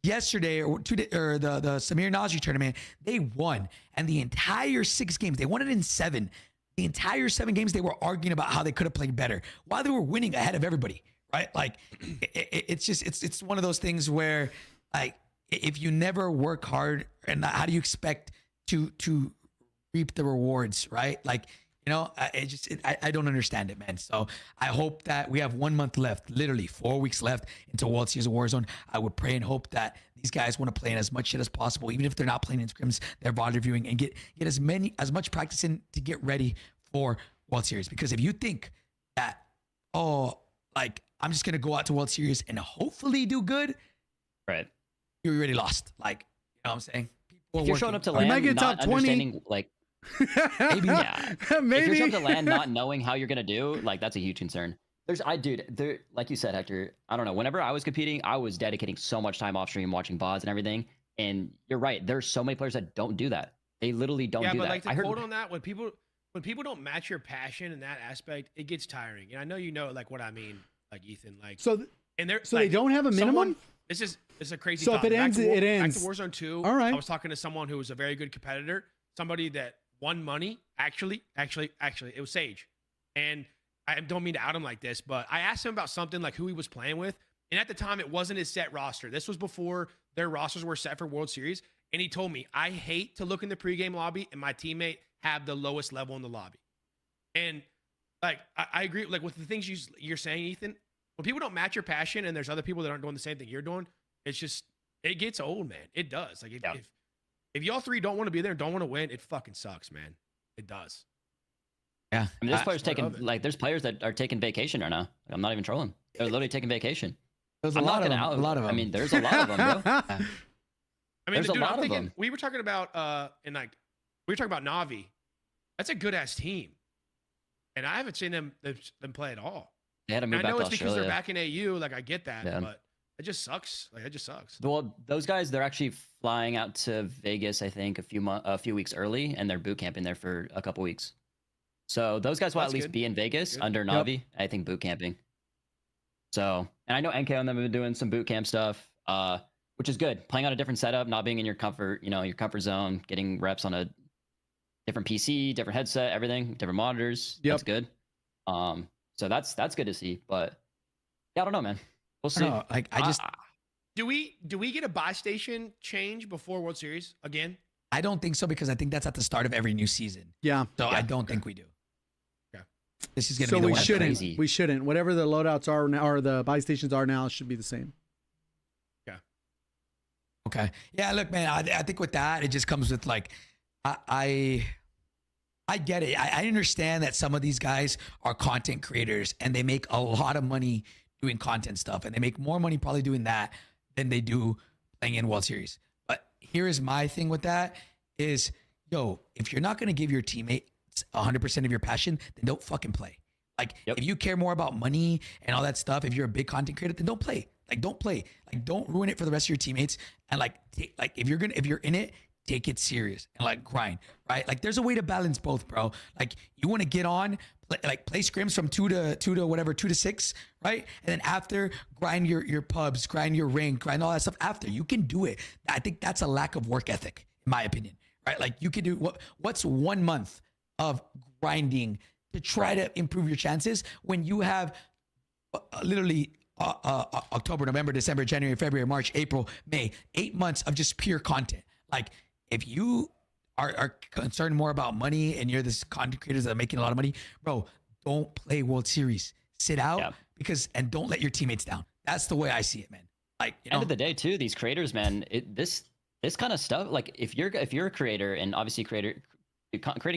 yesterday or the Samir Nasri tournament, they won. And the entire 6 games, they won it in 7. The entire 7 games, they were arguing about how they could have played better while they were winning ahead of everybody, right? Like, it's one of those things where, like, if you never work hard, and how do you expect to reap the rewards, right? Like, you know, I don't understand it, man. So I hope that we have 1 month left, literally 4 weeks left into World Series of Warzone. I would pray and hope that these guys want to play in as much shit as possible, even if they're not playing in scrims, they're VOD reviewing, and get as much practice in to get ready for World Series. Because if you think that, like, I'm just gonna go out to World Series and hopefully do good, Right. you're already lost. Like, you know what I'm saying? People If you're showing up to You might land, get not top 20. understanding, like, Maybe. yeah. If you're Maybe. showing up to land not knowing how you're gonna do, like, that's a huge concern. Dude, like you said, Hector, I don't know. Whenever I was competing, I was dedicating so much time off stream watching VODs and everything. And you're right, there's so many players that don't do that. They literally don't Yeah, do but that. like to I heard, quote on that, when people don't match your passion in that aspect, it gets tiring. And I know you know like what I mean, like Ethan, like So and they're so like, they don't have a minimum? someone- This is a crazy. So if thought. it ends, it ends. Back to Warzone 2. All right. I was talking to someone who was a very good competitor, somebody that won money. Actually, it was Sage. And I don't mean to out him like this, but I asked him about something like who he was playing with. And at the time, it wasn't his set roster. This was before their rosters were set for World Series. And he told me, I hate to look in the pregame lobby and my teammate have the lowest level in the lobby. And like, I agree like with the things you're saying, Ethan. When people don't match your passion and there's other people that aren't doing the same thing you're doing, it's just, it gets old, man. It does. Like, if y'all three don't want to be there and don't want to win, it fucking sucks, man. It does. Yeah. I mean, there's players part taking, of it. like, there's players that are taking vacation right now. Like, I'm not even trolling. They're literally taking vacation. There's a I'm lot not of gonna them. out. A lot of them. I mean, there's a lot of them, bro. I mean, There's a dude, lot I'm of thinking, them. we were talking about, and like, we were talking about Navi. That's a good ass team. And I haven't seen them play at all. They had to And move I back know to it's because Australia. they're back in AU. Like, I get that, Yeah. but it just sucks. Like, it just sucks. Well, those guys, they're actually flying out to Vegas, I think, a few weeks early, and they're boot camping there for a couple weeks. So those guys will That's at least good. be in Vegas Good. under Navi, I think, boot camping. So, and I know NK on them have been doing some boot camp stuff, which is good. Playing on a different setup, not being in your comfort zone, getting reps on a different PC, different headset, everything, different monitors. Yep. That's good. So that's good to see. But yeah, I don't know, man. We'll I see. don't know, like, I just, Do we get a buy station change before World Series again? I don't think so, because I think that's at the start of every new season. Yeah. So I Yeah. don't think we do. Okay. This is gonna So be the we one. shouldn't. crazy. We shouldn't. Whatever the loadouts are now, or the buy stations are now, it should be the same. Okay. Yeah. Look, man. I think with that, it just comes with like, I get it. I understand that some of these guys are content creators and they make a lot of money doing content stuff, and they make more money probably doing that than they do playing in World Series. But here is my thing with that is, yo, if you're not going to give your teammates 100% of your passion, then don't fucking play. Like, Yep. if you care more about money and all that stuff, if you're a big content creator, then don't play. Like, don't play. Like, don't ruin it for the rest of your teammates. And like, if you're in it, take it serious and like grind, right? Like, there's a way to balance both, bro. Like, you want to get on, play scrims from 2 to 6, right? And then after, grind your pubs, grind your rank, grind all that stuff after. You can do it. I think that's a lack of work ethic, in my opinion, right? Like, you can do what's 1 month of grinding to try to improve your chances when you have literally October, November, December, January, February, March, April, May, 8 months of just pure content. Like, if you are concerned more about money and you're this content creators that are making a lot of money, bro, don't play World Series. Sit out and don't let your teammates down. That's the way I see it, man. Like, you know, End of the day, too, these creators, man, this kind of stuff. Like, if you're a creator, and obviously creating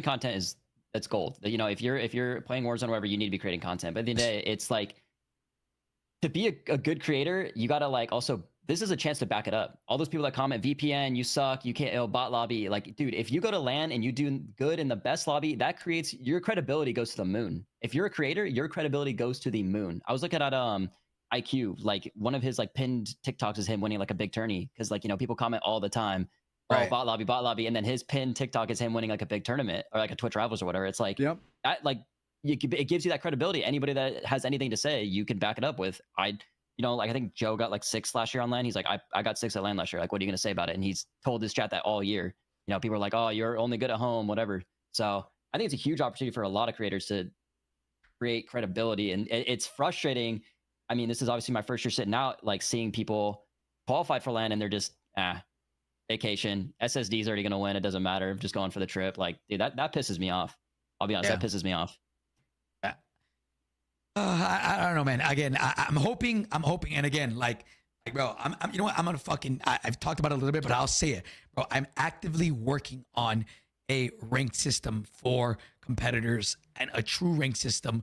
content that's gold. You know, if you're playing Warzone or whatever, you need to be creating content. But at the end of the day, it's like, to be a good creator, you gotta like also this is a chance to back it up. All those people that comment VPN, you suck, you can't, bot lobby. Like, dude, if you go to LAN and you do good in the best lobby, that creates your credibility goes to the moon. If you're a creator, your credibility goes to the moon. I was looking at IQ, like one of his like pinned TikToks is him winning like a big tourney because like people comment all the time, oh bot lobby, and then his pinned TikTok is him winning like a big tournament or like a Twitch Rivals or whatever. It's like that, like it gives you that credibility. Anybody that has anything to say, you can back it up with. Like I think Joe got like 6 last year on LAN. He's like, I got 6 at LAN last year. Like, what are you gonna say about it? And he's told his chat that all year. People are like, oh, you're only good at home, whatever. So I think it's a huge opportunity for a lot of creators to create credibility, and it's frustrating. I mean, this is obviously my first year sitting out, like seeing people qualify for LAN and they're just vacation. SSD's already gonna win. It doesn't matter. I'm just going for the trip. Like, dude, that pisses me off. I'll be honest, that pisses me off. I don't know, man. Again, I'm hoping, and again, like, bro, I'm you know what? I'm gonna fucking. I've talked about it a little bit, but I'll say it, bro. I'm actively working on a ranked system for competitors and a true ranked system.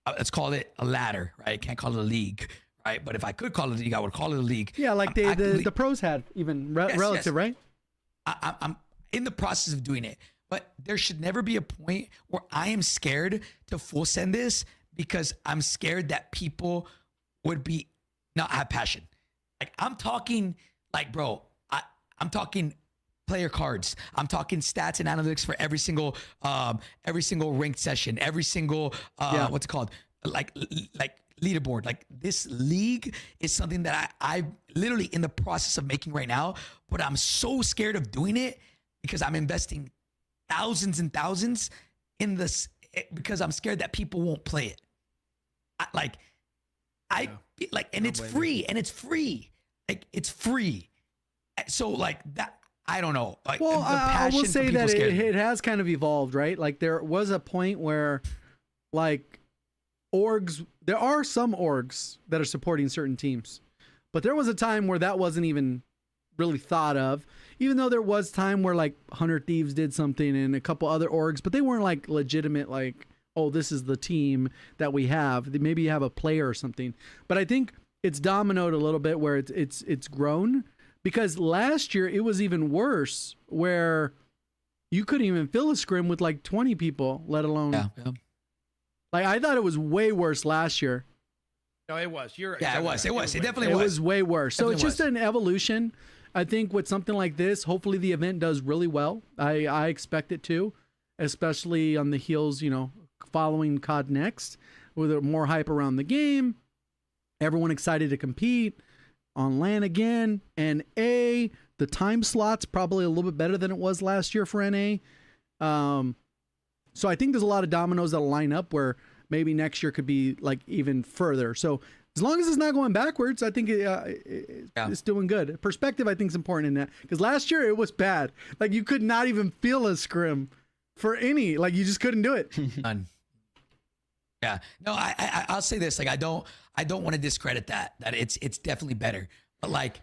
Let's call it a ladder, right? Can't call it a league, right? But if I could call it a league, I would call it a league. Yeah, like the pros had even relative, right? I'm in the process of doing it, but there should never be a point where I am scared to full send this because I'm scared that people would be not have passion. Like I'm talking, like bro, I'm talking player cards. I'm talking stats and analytics for every single ranked session, every single what's it called, like leaderboard. Like this league is something that I literally in the process of making right now, but I'm so scared of doing it because I'm investing thousands and thousands in this because I'm scared that people won't play it. It's free. Like it's free. So like that, I don't know. Like, well, I will say that it has kind of evolved, right? Like there was a point where like there are some orgs that are supporting certain teams, but there was a time where that wasn't even really thought of, even though there was time where like 100 Thieves did something and a couple other orgs, but they weren't like legitimate, like, oh, this is the team that we have. Maybe you have a player or something. But I think it's dominoed a little bit where it's grown, because last year it was even worse where you couldn't even fill a scrim with like 20 people, let alone. Yeah. Like I thought it was way worse last year. No, it was. It was. It definitely was. It was way worse. So Definitely it's just an evolution. I think with something like this, hopefully the event does really well. I expect it to, especially on the heels, following COD Next, with more hype around the game. Everyone excited to compete on LAN again. And the time slot's probably a little bit better than it was last year for NA. So I think there's a lot of dominoes that'll line up where maybe next year could be like even further. So as long as it's not going backwards, I think it's doing good. Perspective, I think, is important in that, because last year it was bad. Like you could not even feel a scrim for any. Like you just couldn't do it. None. Yeah. No, I'll say this. Like I don't want to discredit that it's definitely better. But like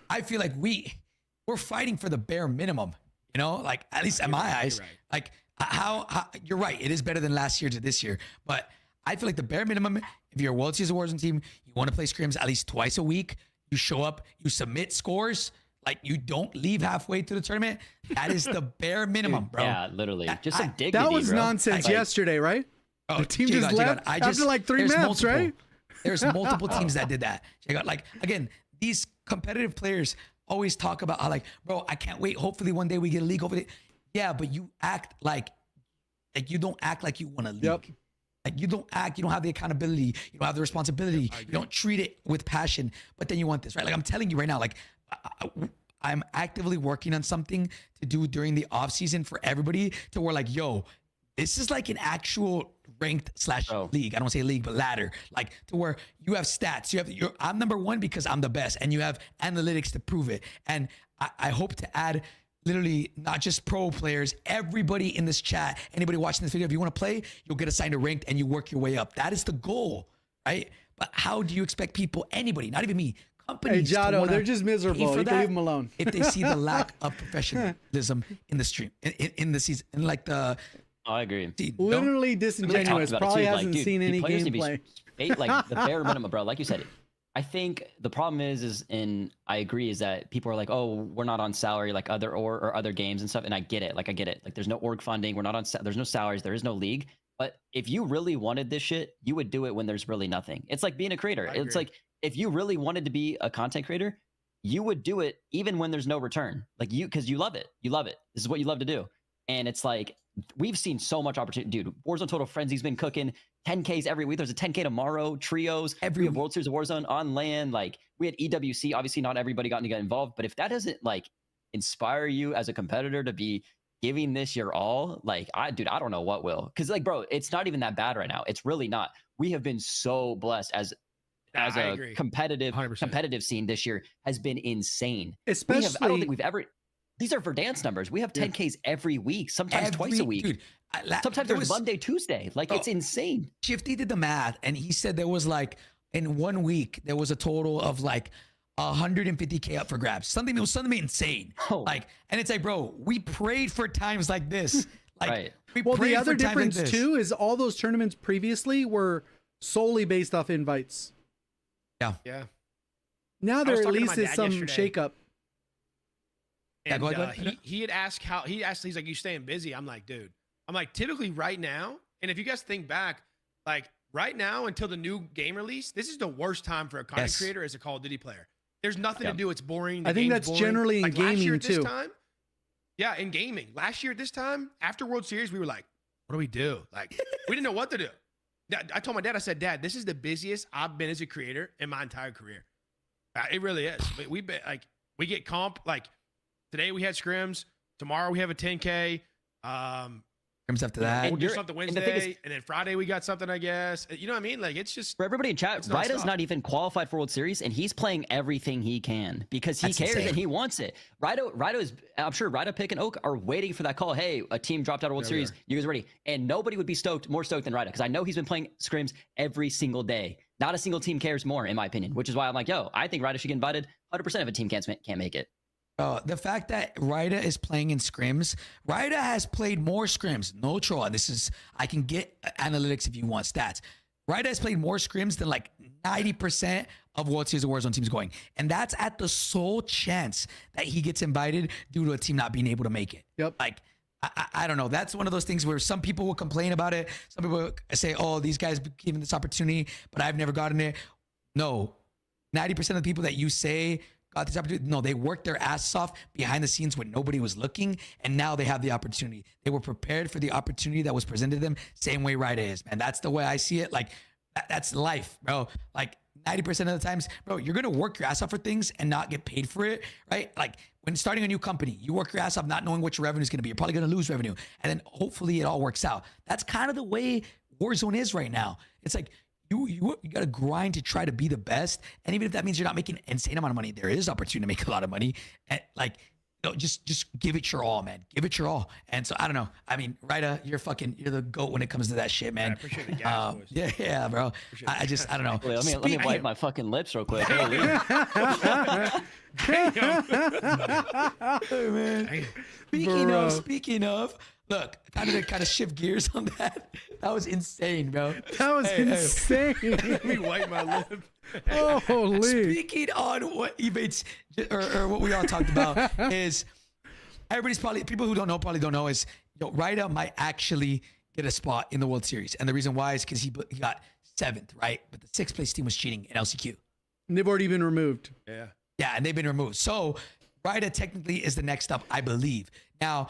I feel like we're fighting for the bare minimum. Like at least in my eyes. Right. Like how you're right. It is better than last year to this year. But I feel like the bare minimum, if you're a World Series of Warzone team, you want to play scrims at least twice a week. You show up, you submit scores. Like you don't leave halfway through the tournament. That is the bare minimum, bro. Yeah, literally. Just some dignity, that was bro. nonsense yesterday, right? Oh, the team just left after like 3 maps, right? There's multiple teams that did that. Like again, these competitive players always talk about how like, bro, I can't wait. Hopefully one day we get a league. Hopefully, yeah, but you act like you don't act like you want a league. Yep. Like you don't have the accountability, you don't have the responsibility, you don't treat it with passion, but then you want this, right? Like I'm telling you right now, like I'm actively working on something to do during the off season for everybody to where like, yo, this is like an actual ranked / league. I don't want to say league, but ladder, like to where you have stats, I'm number one because I'm the best, and you have analytics to prove it. And I hope to add literally not just pro players, everybody in this chat, anybody watching this video, if you want to play, you'll get assigned to ranked and you work your way up. That is the goal, right? But how do you expect people, anybody, not even me, companies, hey, Jado, they're just miserable. You can leave them alone. If they see the lack of professionalism in the stream, in the season, and like the... Oh, I agree. Literally disingenuous. Probably hasn't seen any gameplay. Like the bare minimum, bro. Like you said, I think the problem is and I agree, is that people are like, oh, we're not on salary like or other games and stuff. And I get it. Like, I get it. Like, there's no org funding. We're not on, there's no salaries. There is no league. But if you really wanted this shit, you would do it when there's really nothing. It's like being a creator. I It's agree. like, if you really wanted to be a content creator, you would do it even when there's no return. Like, because you love it. You love it. This is what you love to do. And it's like, we've seen so much opportunity. Dude, Warzone Total Frenzy's been cooking 10Ks every week. There's a 10K tomorrow, trios, we have World Series of Warzone on LAN. Like, we had EWC. Obviously, not everybody got to get involved. But if that doesn't, like, inspire you as a competitor to be giving this your all, like, I don't know what will. Because, like, bro, it's not even that bad right now. It's really not. We have been so blessed as I a agree. competitive 100%. scene this year has been insane. Especially, I don't think we've ever. These are Verdansk numbers. We have 10Ks every week, sometimes twice a week. Dude, Sometimes there there's was Monday, Tuesday. Like, it's insane. Shifty did the math, and he said there was like in 1 week there was a total of like 150K up for grabs. Something insane. Oh. Like, and it's like, bro, we prayed for times like this. Like, Right. we well, the prayed other for times like difference this. too is all those tournaments previously were solely based off invites. Yeah. Now I there was at talking to least my is dad some yesterday. shakeup. And go ahead. he had asked he's like, you staying busy? I'm like, dude, typically right now, and if you guys think back, like right now until the new game release, this is the worst time for a content Yes. creator as a Call of Duty player. There's nothing Yeah. to do. It's boring. I think that's generally in like last year gaming at this too. time, yeah, in gaming. Last year at this time, after World Series, we were like, what do we do? Like, we didn't know what to do. I told my dad, I said, Dad, this is the busiest I've been as a creator in my entire career. It really is. We've been like, we get comp, like today we had scrims. Tomorrow we have a 10K. Comes after that. We'll do you're- something and the thing Wednesday, is- and then Friday we got something, I guess. You know what I mean? Like, it's just For everybody in chat, It's Ryda's nonstop. not even qualified for World Series, and he's playing everything he can because he That's cares insane. and he wants it. Ryda is, I'm sure Ryda, Pick, and Oak are waiting for that call. Hey, a team dropped out of World Yeah, we Series. You guys ready? And nobody would be more stoked than Ryda, because I know he's been playing scrims every single day. Not a single team cares more, in my opinion, which is why I'm like, yo, I think Ryda should get invited. 100% of a team can't make it. The fact that Ryda is playing in scrims, Ryda has played more scrims. No troll. This is, I can get analytics if you want stats. Ryda has played more scrims than like 90% of World Series of Warzone teams going. And that's at the sole chance that he gets invited due to a team not being able to make it. Yep. Like, I don't know. That's one of those things where some people will complain about it. Some people will say, oh, these guys given this opportunity, but I've never gotten it. No, 90% of the people that you say got this opportunity, no, they worked their asses off behind the scenes when nobody was looking, and now they have the opportunity. They were prepared for the opportunity that was presented to them, same way Ryda is, man. That's the way I see it. Like, that's life, bro. Like, 90% of the times, bro, you're going to work your ass off for things and not get paid for it, right? Like, when starting a new company, you work your ass off not knowing what your revenue is going to be. You're probably going to lose revenue, and then hopefully it all works out. That's kind of the way Warzone is right now. It's like, you got to grind to try to be the best. And even if that means you're not making an insane amount of money, there is opportunity to make a lot of money. And like, you know, just give it your all, man. Give it your all. And so I don't know. I mean, Ryda, you're the GOAT when it comes to that shit, man. I appreciate the gas, boys. Yeah, bro. I don't know. Wait, let me wipe my fucking lips real quick. Holy. Hey, man. Bro. Speaking of, look, kind of shift gears on that. That was insane, bro. That was Hey. insane. Let me wipe my lip. Holy. Speaking on what Ebates or what we all talked about is everybody's probably, people who probably don't know is, you know, Ryda might actually get a spot in the World Series. And the reason why is because he got 7th, right? But the 6th place team was cheating in LCQ. And they've already been removed. Yeah. Yeah, and they've been removed. So Ryda technically is the next up, I believe. Now,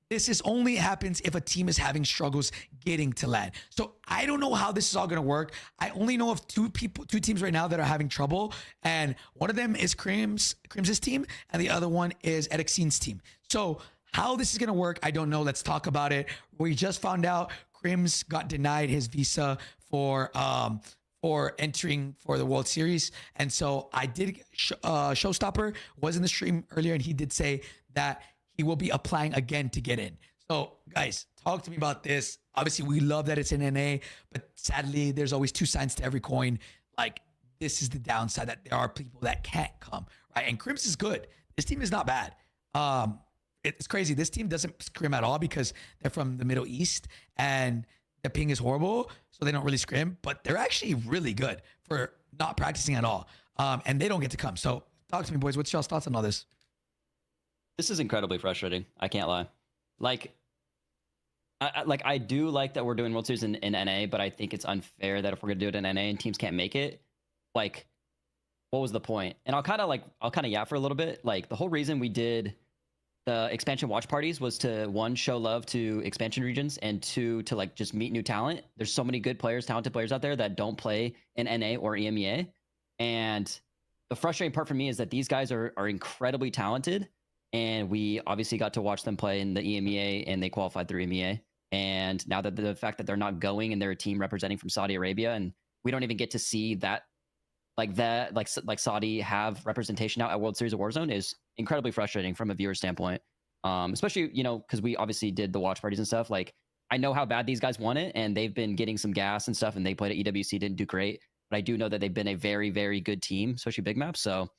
this only happens if a team is having struggles getting to LAN. So I don't know how this is all going to work. I only know of two teams right now that are having trouble. And one of them is Crim's team, and the other one is Edexin's team. So how this is going to work, I don't know. Let's talk about it. We just found out Crim's got denied his visa for entering for the World Series. And so I did, Showstopper was in the stream earlier, and he did say that he will be applying again to get in. So guys, talk to me about this. Obviously, we love that it's in NA, but sadly, there's always two sides to every coin. Like, this is the downside, that there are people that can't come, right? And Crims is good. This team is not bad. It's crazy. This team doesn't scrim at all because they're from the Middle East and the ping is horrible, so they don't really scrim, but they're actually really good for not practicing at all. and they don't get to come. So talk to me, boys. What's y'all's thoughts on all this? This is incredibly frustrating. I can't lie. Like, I do like that we're doing World Series in NA, but I think it's unfair that if we're gonna do it in NA and teams can't make it, like, what was the point? And I'll kind of yap for a little bit. Like, the whole reason we did the expansion watch parties was to, one, show love to expansion regions, and two, to like just meet new talent. There's so many good players, talented players out there that don't play in NA or EMEA. And the frustrating part for me is that these guys are incredibly talented, and we obviously got to watch them play in the EMEA, and they qualified through EMEA. And now that the fact that they're not going and they're a team representing from Saudi Arabia, and we don't even get to see that, like Saudi have representation out at World Series of Warzone, is incredibly frustrating from a viewer standpoint. Especially, you know, because we obviously did the watch parties and stuff. Like, I know how bad these guys want it, and they've been getting some gas and stuff, and they played at EWC, didn't do great. But I do know that they've been a very, very good team, especially big maps. So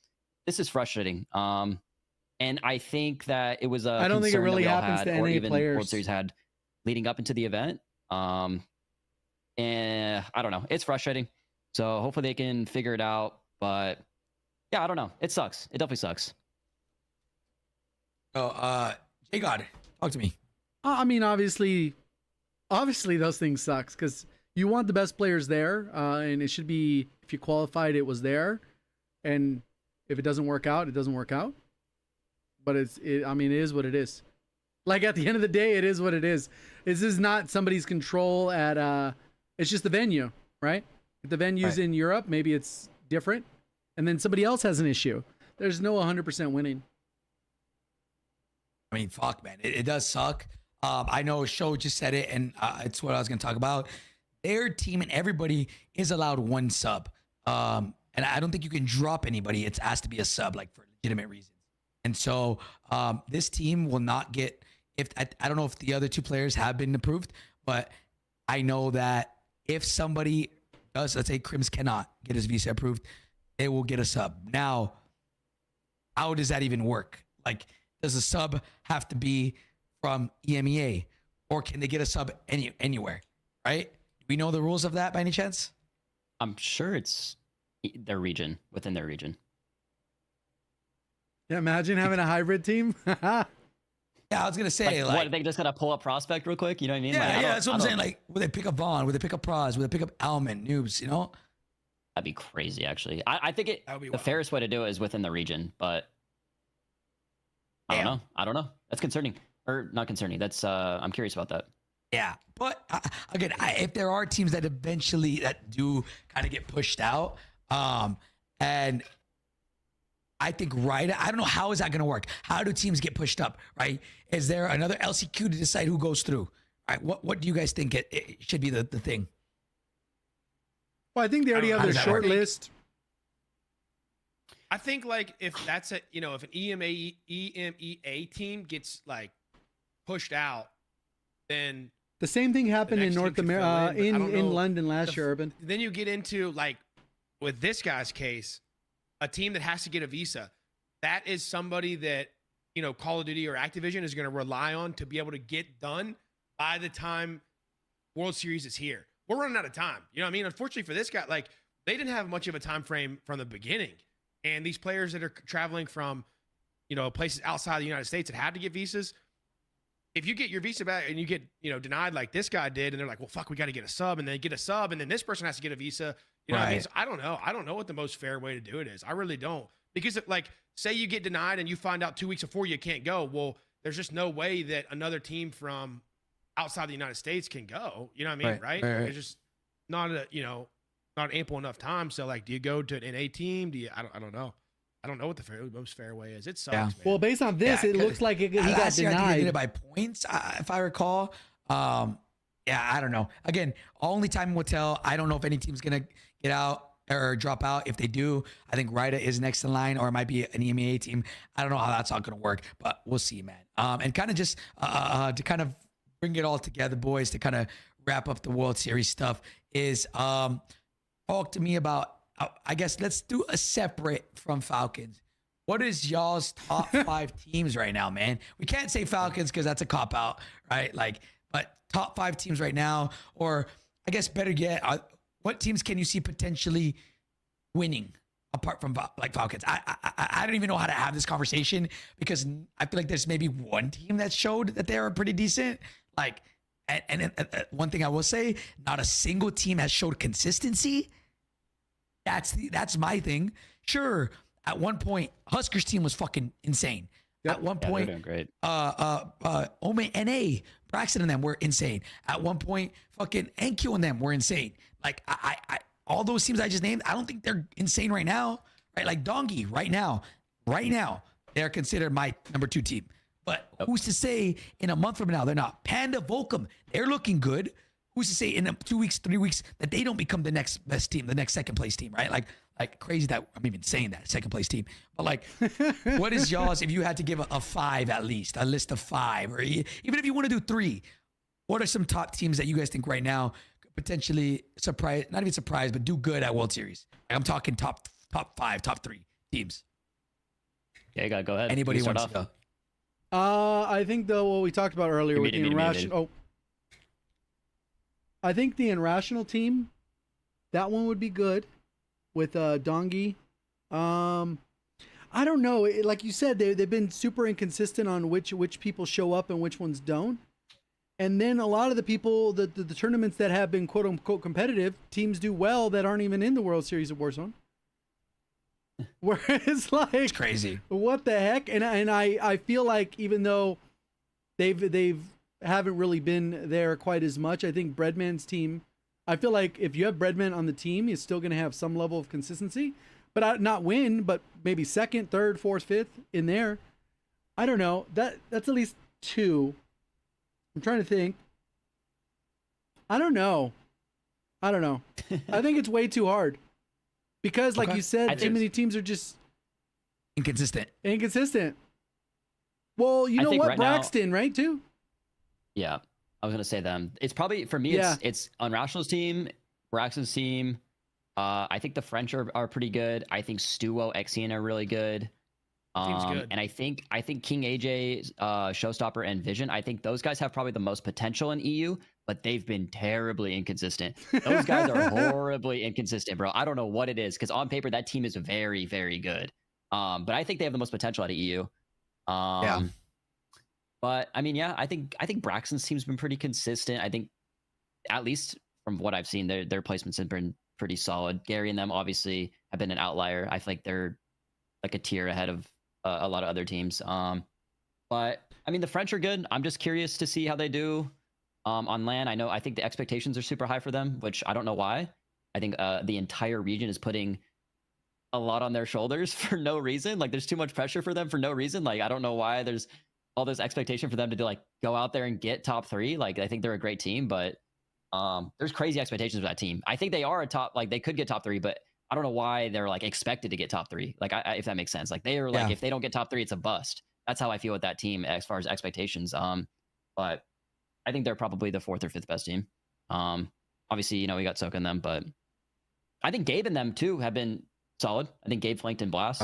this is frustrating. And I think that it was a I don't think it concern that really we all happens had, to or NA even players. World Series had leading up into the event. And I don't know. It's frustrating. So hopefully they can figure it out. But yeah, I don't know. It sucks. It definitely sucks. So, JGOD, talk to me. I mean, obviously those things sucks because you want the best players there, and it should be, if you qualified, it was there, and if it doesn't work out, it doesn't work out. But I mean, it is what it is. Like, at the end of the day, it is what it is. This is not somebody's control at it's just the venue, right? If the venue's in Europe, maybe it's different, and then somebody else has an issue. There's no 100% winning. I mean, fuck, man. It does suck. I know Show just said it, and it's what I was going to talk about. Their team and everybody is allowed one sub. And I don't think you can drop anybody. It has to be a sub, like, for legitimate reasons. And so this team will not get, if I don't know if the other two players have been approved, but I know that if somebody does, let's say Crims cannot get his visa approved, they will get a sub. Now, how does that even work? Like, does a sub have to be from EMEA, or can they get a sub anywhere? Right? Do we know the rules of that by any chance? I'm sure it's their region, within their region. Yeah, imagine having a hybrid team. Yeah, I was gonna say, like what, they just gotta pull up Prospect real quick? You know what I mean? yeah, Like, that's what I'm saying. Like, would they pick up Vaughn? Would they pick up Praz? Would they pick up Alman, Noobs? You know? That'd be crazy, actually. I think That would be the wild. fairest way to do it is within the region, but I don't know. I don't know. That's concerning, or not concerning. That's I'm curious about that. Yeah, but again, if there are teams that eventually that do kind of get pushed out, and I think I don't know, how is that going to work? How do teams get pushed up? Right? Is there another LCQ to decide who goes through? Right? What do you guys think it should be the thing? Well, I think they already I have don't their know. short list. I think, like, if that's if an EMEA team gets like pushed out, then The same thing happened next in team North could fill America, in, but I don't in know London last the year, Urban. then you get into, like, with this guy's case, a team that has to get a visa. That is somebody that, Call of Duty or Activision is going to rely on to be able to get done by the time World Series is here. We're running out of time. You know what I mean? Unfortunately for this guy, like, they didn't have much of a time frame from the beginning. And these players that are traveling from, places outside the United States that had to get visas, if you get your visa back and you get, denied like this guy did, and they're like, well, fuck, we got to get a sub, and then get a sub, and then this person has to get a visa. You know what I mean? Right. So I don't know. I don't know what the most fair way to do it is. I really don't. Because, like, say you get denied and you find out 2 weeks before you can't go. Well, there's just no way that another team from outside the United States can go. You know what I mean? Right? Right. It's just not not ample enough time. So, like, do you go to an A team? Do you? I don't know. I don't know what the most fair way is. It sucks, Yeah. man. Well, based on this, Yeah, it looks like he got last year, I think they did denied. it by points, if I recall. Yeah, I don't know. Again, only time will tell. I don't know if any team's gonna get out or drop out. If they do, I think Ryda is next in line, or it might be an EMEA team. I don't know how that's all gonna work, but we'll see, man. And kind of just to kind of bring it all together, boys, to kind of wrap up the World Series stuff is talk to me about. I guess let's do a separate from Falcons. What is y'all's top 5 teams right now, man? We can't say Falcons because that's a cop out, right? Like, but top 5 teams right now, or I guess better yet, what teams can you see potentially winning apart from like Falcons. I don't even know how to have this conversation because I feel like there's maybe one team that showed that they are pretty decent. Like, and one thing I will say, not a single team has showed consistency. That's my thing. Sure, at one point, Huskers team was fucking insane. Yep. At one Yeah, point, they're doing great. Ome NA, Braxton and them were insane. At one point, fucking NQ and them were insane. Like I all those teams I just named, I don't think they're insane right now. Right? Like Dongi right now, they're considered my number 2 team. But who's to say in a month from now they're not? Panda Volcom, they're looking good. Who's to say in 2 weeks, 3 weeks that they don't become the next best team, the next second place team, right? Like crazy that I'm even saying that second place team. But like, what is y'all's if you had to give a 5 at least, a list of 5, or even if you want to do 3, what are some top teams that you guys think right now could potentially surprise, not even surprise, but do good at World Series? Like, I'm talking top 5, top 3 teams. Yeah, you gotta go ahead. Anybody You start wants off. to go? I think though what we talked about earlier with the irrational. Oh, I think the irrational team, that one would be good with Dongi. I don't know. Like you said, they've been super inconsistent on which people show up and which ones don't. And then a lot of the people, the tournaments that have been quote unquote competitive, teams do well that aren't even in the World Series of Warzone. Where it's like, It's crazy. what the heck? And I feel like even though they've haven't really been there quite as much, I think Breadman's team, I feel like if you have Breadman on the team, he's still going to have some level of consistency, but not win, but maybe second, third, fourth, fifth in there. I don't know. That's at least 2. I'm trying to think. I don't know. I think it's way too hard because, like Okay. you said, I too think- many teams are just Inconsistent. inconsistent. Well, you I know think what, right now- Braxton, right? Too. Yeah, I was gonna say them. It's probably for me. Yeah. It's Unrational's team, Braxton's team. I think the French are pretty good. I think Stuo, Exian are really good. Team's good. And I think King AJ, Showstopper, and Vision. I think those guys have probably the most potential in EU, but they've been terribly inconsistent. Those guys are horribly inconsistent, bro. I don't know what it is because on paper that team is very, very good. But I think they have the most potential out of EU. Yeah. But I mean, yeah, I think Braxton's team's been pretty consistent. I think, at least from what I've seen, their placements have been pretty solid. Gary and them obviously have been an outlier. I feel like they're like a tier ahead of a lot of other teams. But I mean, the French are good. I'm just curious to see how they do on LAN. I think the expectations are super high for them, which I don't know why. I think the entire region is putting a lot on their shoulders for no reason. Like, there's too much pressure for them for no reason. Like, I don't know why there's all this expectation for them to do, like, go out there and get top 3. Like, I think they're a great team, but there's crazy expectations for that team. I think they are a top, like, they could get top 3, but I don't know why they're like expected to get top 3. Like, if that makes sense. Like, they are like, if they don't get top 3, it's a bust. That's how I feel with that team as far as expectations. But I think they're probably the 4th or 5th best team. Obviously, you know, we got Soka in them, but I think Gabe and them too have been solid. I think Gabe flanked in Blast.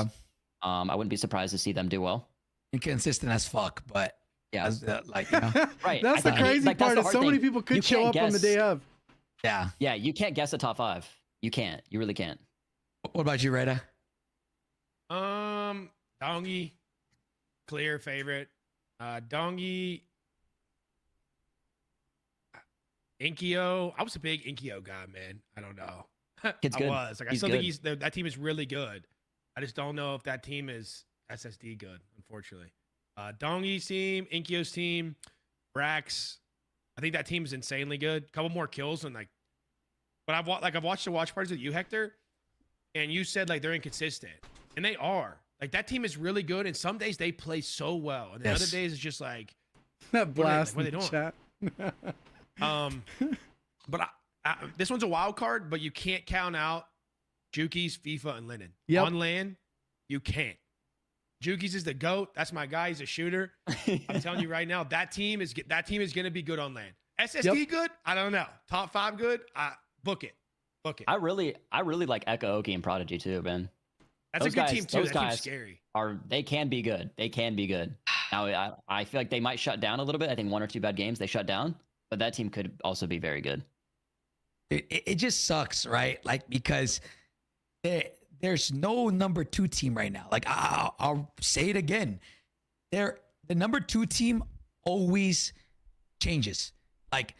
I wouldn't be surprised to see them do well. Inconsistent as fuck, but Yeah. like, you know, Right. That's the I think- crazy like, that's part the is hard so many thing. people could You show can't up on the guess- day of. yeah. Yeah, you can't guess a top 5. You can't. You really can't. What about you, Reda? Dongi, clear favorite. Dongi, Inkyo. I was a big Inkyo guy, man. I don't know. Kid's good. I was like, I He's still good. think that team is really good. I just don't know if that team is SSD good, unfortunately. Dongi's team, Inkyo's team, Brax. I think that team is insanely good. Couple more kills and like, but I've watched the watch parties with you, Hector, and you said like they're inconsistent, and they are. Like, that team is really good, and some days they play so well, and then other days it's just like, That blast what are in they the doing? chat. but this one's a wild card, but you can't count out Juki's, FIFA, and Lennon. Yep. On LAN, you can't. Juki's is the GOAT. That's my guy. He's a shooter. I'm telling you right now, that team is going to be good on LAN. SSD good? I don't know. Top 5 good? Book it. Book it. I really like Echo Oki and Prodigy too, man. That's those a good guys- team too. those That team's guys- scary. They can be good. They can be good. Now, I feel like they might shut down a little bit. I think 1 or 2 bad games they shut down, but that team could also be very good. It just sucks, right? Like, because there's no number 2 team right now. Like I'll say it again. The number 2 team always changes. Like,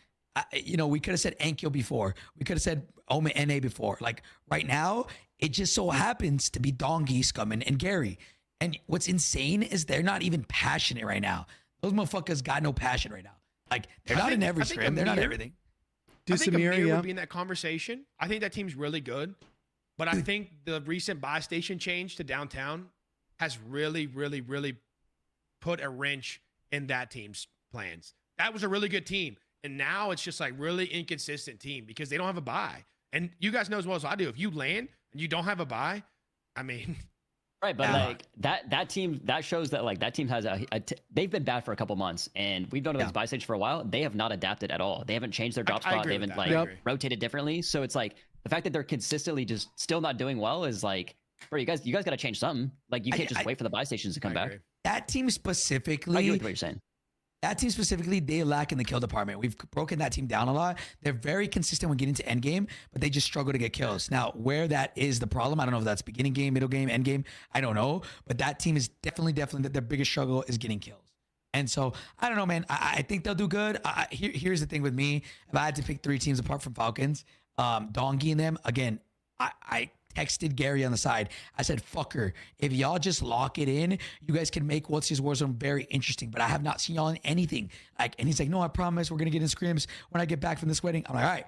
we could have said Enkyo before. We could have said MWIII before. Like right now, it just so happens to be Dongi, Scummin, and Gary. And what's insane is they're not even passionate right now. Those motherfuckers got no passion right now. Like they're not in every stream. They're not everything. I think Samir, Amir yeah. would be in that conversation. I think that team's really good, but I think the recent buy station change to downtown has really, really, really put a wrench in that team's plans. That was a really good team, and now it's just like really inconsistent team because they don't have a buy. And you guys know as well as I do, if you land and you don't have a buy, I mean, Right, but like that team, that shows that like that team has they've been bad for a couple months, and we've known about this buy stage for a while. They have not adapted at all. They haven't changed their drop spot. They haven't like rotated differently. So it's like the fact that they're consistently just still not doing well is like, bro, you guys got to change something. Like you can't just wait for the buy stations to come back. That team specifically, I get what you're saying. That team specifically, they lack in the kill department. We've broken that team down a lot. They're very consistent when getting to end game, but they just struggle to get kills. Now, where that is the problem, I don't know if that's beginning game, middle game, end game. I don't know. But that team is definitely that their biggest struggle is getting kills. And so, I don't know, man. I think they'll do good. Here's the thing with me. If I had to pick 3 teams apart from Falcons, Dongi and them, again, I texted Gary on the side. I said, fucker, if y'all just lock it in, you guys can make What's His Warzone very interesting. But I have not seen y'all in anything. Like, and he's like, no, I promise we're going to get in scrims when I get back from this wedding. I'm like, all right,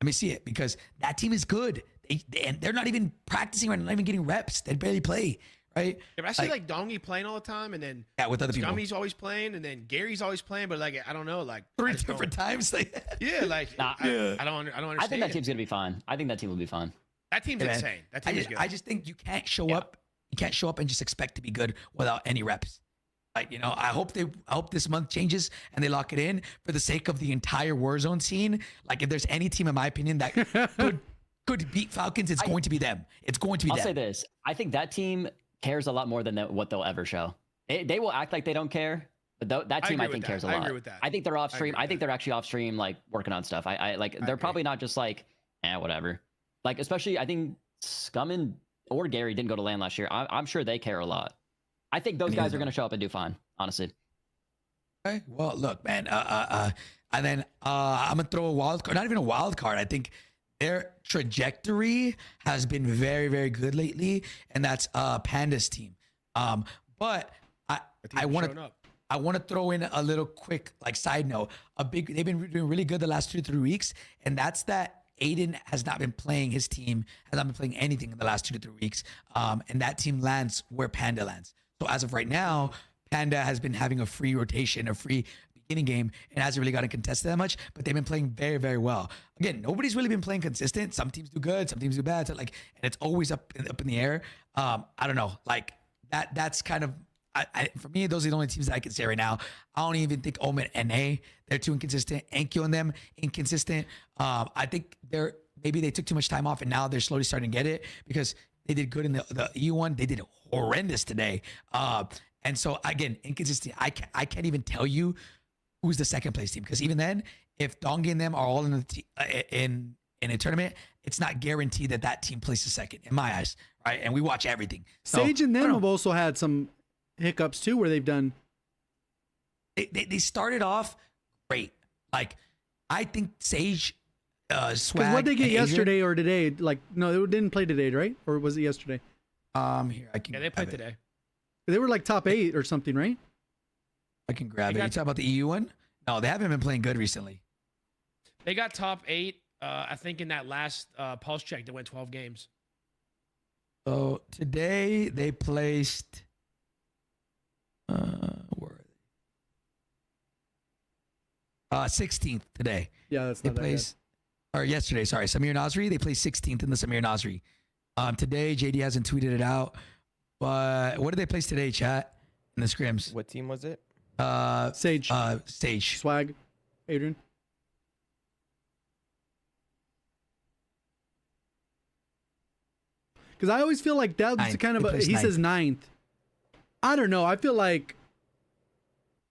let me see it, because that team is good. And they're not even practicing right now, not even getting reps. They barely play, right? If I see like Dongi playing all the time, and then with other people. Scummi's always playing, and then Gary's always playing, but like, I don't know, like 3 different times. Yeah, like, I don't understand. I think that team's going to be fine. I think that team will be fine. That team's insane. That team is good. I just think you can't show up. You can't show up and just expect to be good without any reps. Like, I hope this month changes and they lock it in for the sake of the entire Warzone scene. Like, if there's any team, in my opinion, that could beat Falcons, it's going to be them. It's going to be them. I'll say this. I think that team cares a lot more than what they'll ever show. They will act like they don't care, but that team I think cares a lot. I agree with that. I think they're off stream. I think they're actually off stream, like working on stuff. They're probably not just like, whatever. Like, especially, I think Scummin or Gary didn't go to LAN last year. I'm sure they care a lot. I think those guys are going to show up and do fine, honestly. Okay. Well, look, man. And then I'm gonna throw a wild card. Not even a wild card. I think their trajectory has been very, very good lately, and that's Panda's team. But I want to throw in a little quick side note. They've been doing really good the last 2 to 3 weeks, and that's that Aiden has not been playing, his team has not been playing anything in the last 2 to 3 weeks. And that team lands where Panda lands. So as of right now, Panda has been having a free rotation, a free beginning game, and hasn't really gotten contested that much, but they've been playing very, very well. Again, nobody's really been playing consistent. Some teams do good, some teams do bad. So and it's always up in the air. I don't know. That's kind of, for me, those are the only teams that I can say right now. I don't even think MWIII, they're too inconsistent. Enkyo and them, inconsistent. I think maybe they took too much time off, and now they're slowly starting to get it because they did good in the EU1. They did horrendous today. And so, again, inconsistent. I can't even tell you who's the second place team, because even then, if Dongi and them are all in a tournament, it's not guaranteed that team places second, in my eyes, right? And we watch everything. So, Sage and them have also had some hiccups too, where they've done. They started off great. Like, I think Sage, Swag. Because what they get yesterday or today? No, they didn't play today, right? Or was it yesterday? Here I can. Yeah, they played today. They were top 8 or something, right? I can grab it. You talking about the EU one? No, they haven't been playing good recently. They got top 8. I think in that last pulse check, they went 12 games. So today they placed. Where are they? 16th today. Yeah, that's not that bad. Or yesterday, sorry. Samir Nasri, they placed 16th in the Samir Nasri. Today, JD hasn't tweeted it out. But what did they place today, chat? In the scrims? What team was it? Sage. Sage. Swag. Adrian. Because I always feel like that's Ninth. kind of They placed he ninth. says 9th. I don't know. I feel like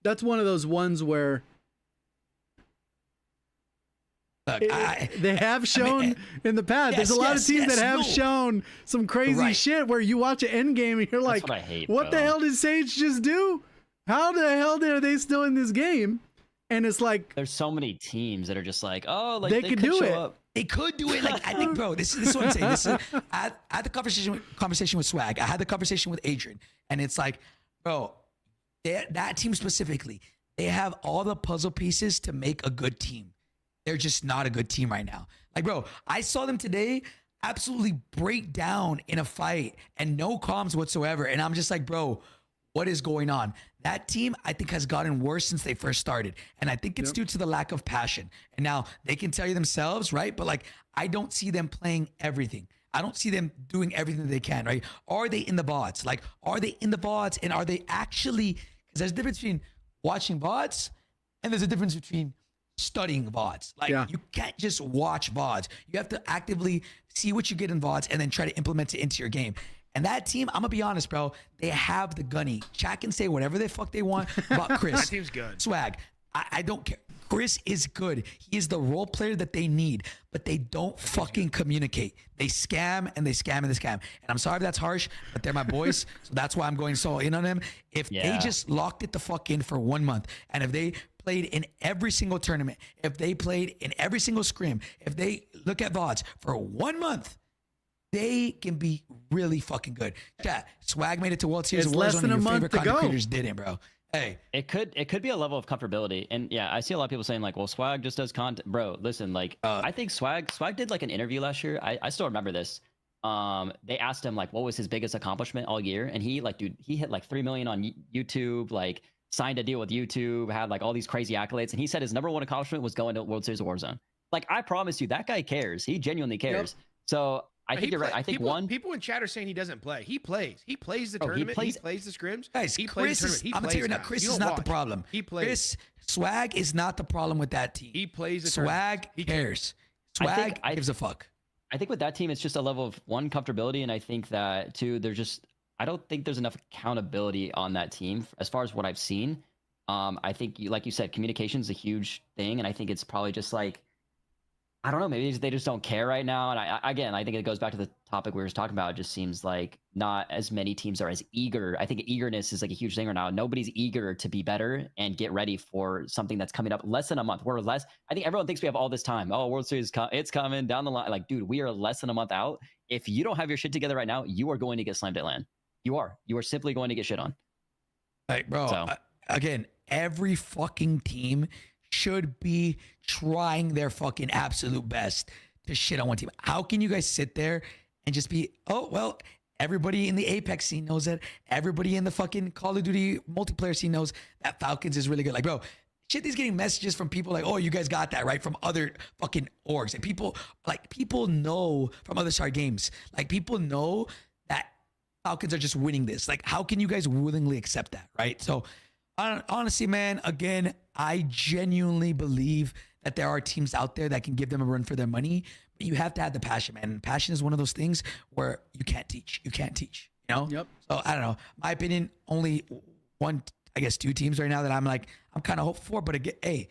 that's one of those ones where Look, They have shown in the past. There's a lot of teams that have shown some crazy shit where you watch an end game and you're like, what I hate, what bro. the hell did Sage just do? How the hell are they still in this game? And it's like, There's so many teams that are just like, oh, like They they could could do show it. up. They could do it. Like, I think, bro, this is what I'm saying. This is, I had the conversation with Swag. I had the conversation with Adrian. And it's like, bro, that team specifically, they have all the puzzle pieces to make a good team. They're just not a good team right now. Like, bro, I saw them today absolutely break down in a fight and no comms whatsoever. And I'm just like, bro, what is going on? That team, I think, has gotten worse since they first started. And I think it's due to the lack of passion. And now they can tell you themselves, right? But like, I don't see them playing everything. I don't see them doing everything that they can, right? Are they in the VODs? Like, are they in the VODs? And are they actually, because there's a difference between watching VODs and there's a difference between studying VODs. Like, you can't just watch VODs. You have to actively see what you get in VODs and then try to implement it into your game. And that team, I'm gonna be honest, bro, they have the gunny. Chat can say whatever the fuck they want about Chris. That team's good. Swag, I don't care. Chris is good. He is the role player that they need, but they don't fucking communicate. They scam and they scam and they scam. And I'm sorry if that's harsh, but they're my boys. So that's why I'm going so in on them. If they just locked it the fuck in for 1 month, and if they played in every single tournament, if they played in every single scrim, if they look at VODs for 1 month, they can be really fucking good. Chat, Swag made it to World Series of less Warzone, than and a your month favorite to content go. creators didn't, bro. Hey, It could be a level of comfortability, and yeah, I see a lot of people saying like, well, Swag just does content, bro. Listen, like, I think Swag did like an interview last year. I still remember this. They asked him like, what was his biggest accomplishment all year, and he like, dude, he hit like 3 million on YouTube, like signed a deal with YouTube, had like all these crazy accolades, and he said his #1 accomplishment was going to World Series of Warzone. Like, I promise you, that guy cares. He genuinely cares. So I think you're right. I think people in chat are saying he doesn't play. He plays. He plays the Bro, tournament. He plays the scrims. guys, he plays the Chris is, tournament. He I'm gonna tell you plays, now, guys. Chris You is don't not the watch. problem. He plays. Chris, Swag is not the problem with that team. He plays the Swag tournament. He cares. Swag gives a fuck. I think with that team, it's just a level of one, comfortability, and I think that two, I don't think there's enough accountability on that team as far as what I've seen. I think, like you said, communication is a huge thing, and I think it's probably just like, I don't know, maybe they just don't care right now. And I think it goes back to the topic we were talking about. It just seems like not as many teams are as eager. I think eagerness is like a huge thing right now. Nobody's eager to be better and get ready for something that's coming up less than a month. I think everyone thinks we have all this time. Oh, World Series, it's coming down the line. Like, dude, we are less than a month out. If you don't have your shit together right now, you are going to get slammed at LAN. You are simply going to get shit on. Like, bro, So. Again, every fucking team should be trying their fucking absolute best to shit on one team. How can you guys sit there and just be, oh, well, everybody in the Apex scene knows that. Everybody in the fucking Call of Duty multiplayer scene knows that Falcons is really good. Like, bro, shit is getting messages from people like, oh, you guys got that, right? From other fucking orgs. And people know from other side games. Like, people know that Falcons are just winning this. Like, how can you guys willingly accept that, right? So, honestly, man, again, I genuinely believe that there are teams out there that can give them a run for their money, but you have to have the passion, man. And passion is one of those things where you can't teach. You can't teach, you know? Yep. So I don't know. My opinion, only one, I guess 2 teams right now that I'm kind of hopeful for, but again, hey,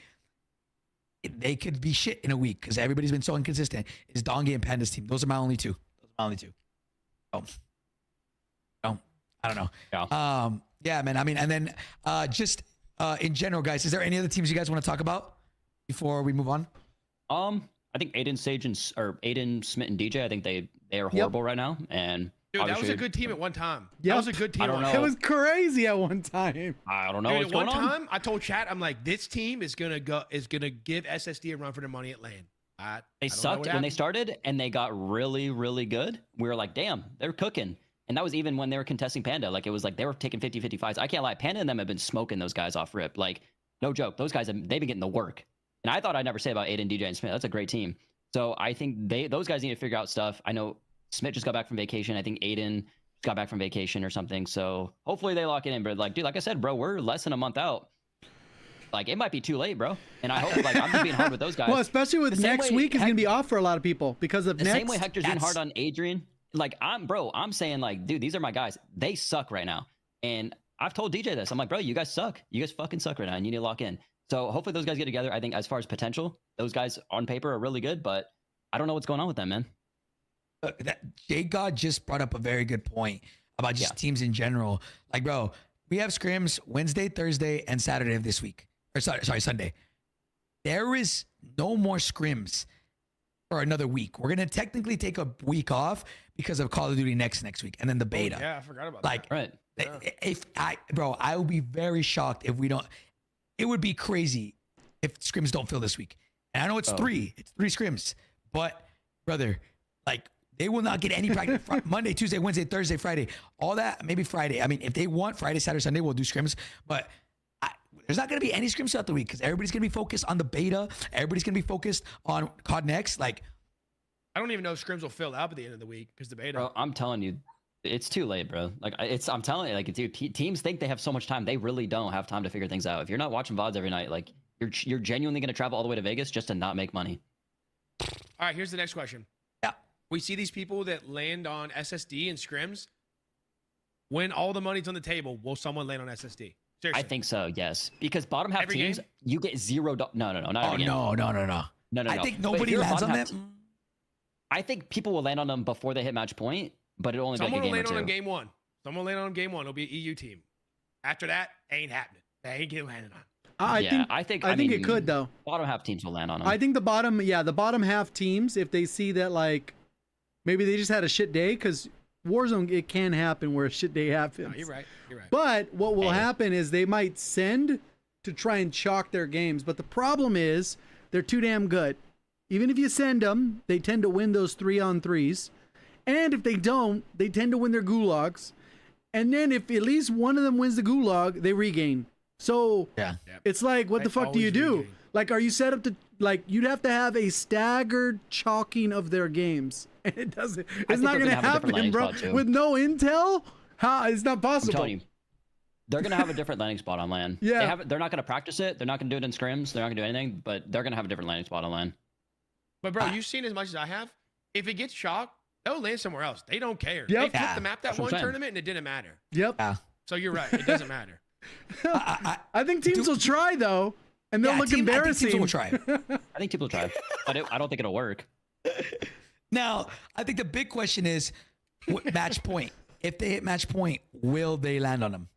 they could be shit in a week because everybody's been so inconsistent. Is Dongi and Panda's team. Those are my only 2. Oh, I don't know. Yeah. Yeah, man. I mean, and then just in general, guys, is there any other teams you guys want to talk about before we move on? I think Aiden, Smith, and DJ. I think they are horrible right now, and Dude, that was obviously- a good team at one time. Yep. That was a good team. I don't know. It was crazy at one time. I don't know Dude, what's at one going on. time, I told chat, I'm like, this team is gonna give SSD a run for their money at LAN. They I don't know sucked what when they happened. started, and they got really, really good. We were like, damn, they're cooking. And that was even when they were contesting Panda. Like, it was like they were taking 50-50 fights. I can't lie. Panda and them have been smoking those guys off rip. Like, no joke. Those guys, they've been getting the work. And I thought I'd never say about Aiden, DJ, and Smith. That's a great team. So I think those guys need to figure out stuff. I know Smith just got back from vacation. I think Aiden just got back from vacation or something. So hopefully they lock it in. But like, dude, like I said, bro, we're less than a month out. Like, it might be too late, bro. And I hope, like, I'm just being hard with those guys. Well, especially with The same next way week is going to be off for a lot of people because of The next. same way Hector's being hard on Adrian. Like, I'm saying, like, dude, these are my guys. They suck right now. And I've told DJ this. I'm like, bro, you guys suck. You guys fucking suck right now, and you need to lock in. So hopefully those guys get together. I think as far as potential, those guys on paper are really good, but I don't know what's going on with them, man. That JGOD just brought up a very good point about just teams in general. Like, bro, we have scrims Wednesday, Thursday, and Saturday of this week. Or sorry, Sunday. There is no more scrims for another week. We're gonna technically take a week off because of Call of Duty next week, and then the beta. Yeah, I forgot about Like, that. Right. I would be very shocked if we don't. It would be crazy if scrims don't fill this week. And I know it's three scrims, but brother, like, they will not get any practice. Monday, Tuesday, Wednesday, Thursday, Friday, all that. Maybe Friday. I mean, if they want Friday, Saturday, Sunday, we'll do scrims. But there's not going to be any scrims throughout the week because everybody's going to be focused on the beta. Everybody's going to be focused on COD Next. Like, I don't even know if scrims will fill out at the end of the week because the beta. Bro, I'm telling you, it's too late, bro. Like, I'm telling you, like, dude, teams think they have so much time. They really don't have time to figure things out. If you're not watching VODs every night, like, you're genuinely going to travel all the way to Vegas just to not make money. All right, here's the next question. Yeah. We see these people that land on SSD and scrims. When all the money's on the table, will someone land on SSD? Seriously. I think so, yes. Because bottom half Every teams, game? you get $0. No, not oh, every game. no. No. I think But if nobody you're a lands on bottom them. half I think people will land on them before they hit match point, but it'll only Someone be will like a game land or on two. game one. Someone will land on game one. It'll be an EU team. After that, ain't happening. They ain't getting landed on. I think it mean, could though. Bottom half teams will land on them. I think the bottom half teams, if they see that, like, maybe they just had a shit day, because Warzone, it can happen where a shit day happens. No, you're right. But what will happen is they might send to try and chalk their games. But the problem is they're too damn good. Even if you send them, they tend to win those 3-on-3s. And if they don't, they tend to win their gulags. And then if at least one of them wins the gulag, they regain. So Yeah. it's like, what the They fuck do you always do? regain. Like, are you set up to, like, you'd have to have a staggered chalking of their games. And it doesn't, it's not they're going to gonna have a different happen, bro. landing spot, too. With no intel? How? It's not I'm possible. telling you, they're gonna have a different landing spot on land. Yeah. They're not gonna practice it. They're not gonna do it in scrims. They're not gonna do anything. But they're gonna have a different landing spot on land. But bro, you've seen as much as I have. If it gets chalked, they'll land somewhere else. They don't care. Yep. They flipped Yeah. the map that That's what one I'm saying. tournament and it didn't matter. Yep. Yeah. So you're right. It doesn't matter. I think teams will try, though. And they'll look I think embarrassing. teams will try. I think people try, but I don't think it'll work. Now, I think the big question is match point. If they hit match point, will they land on them?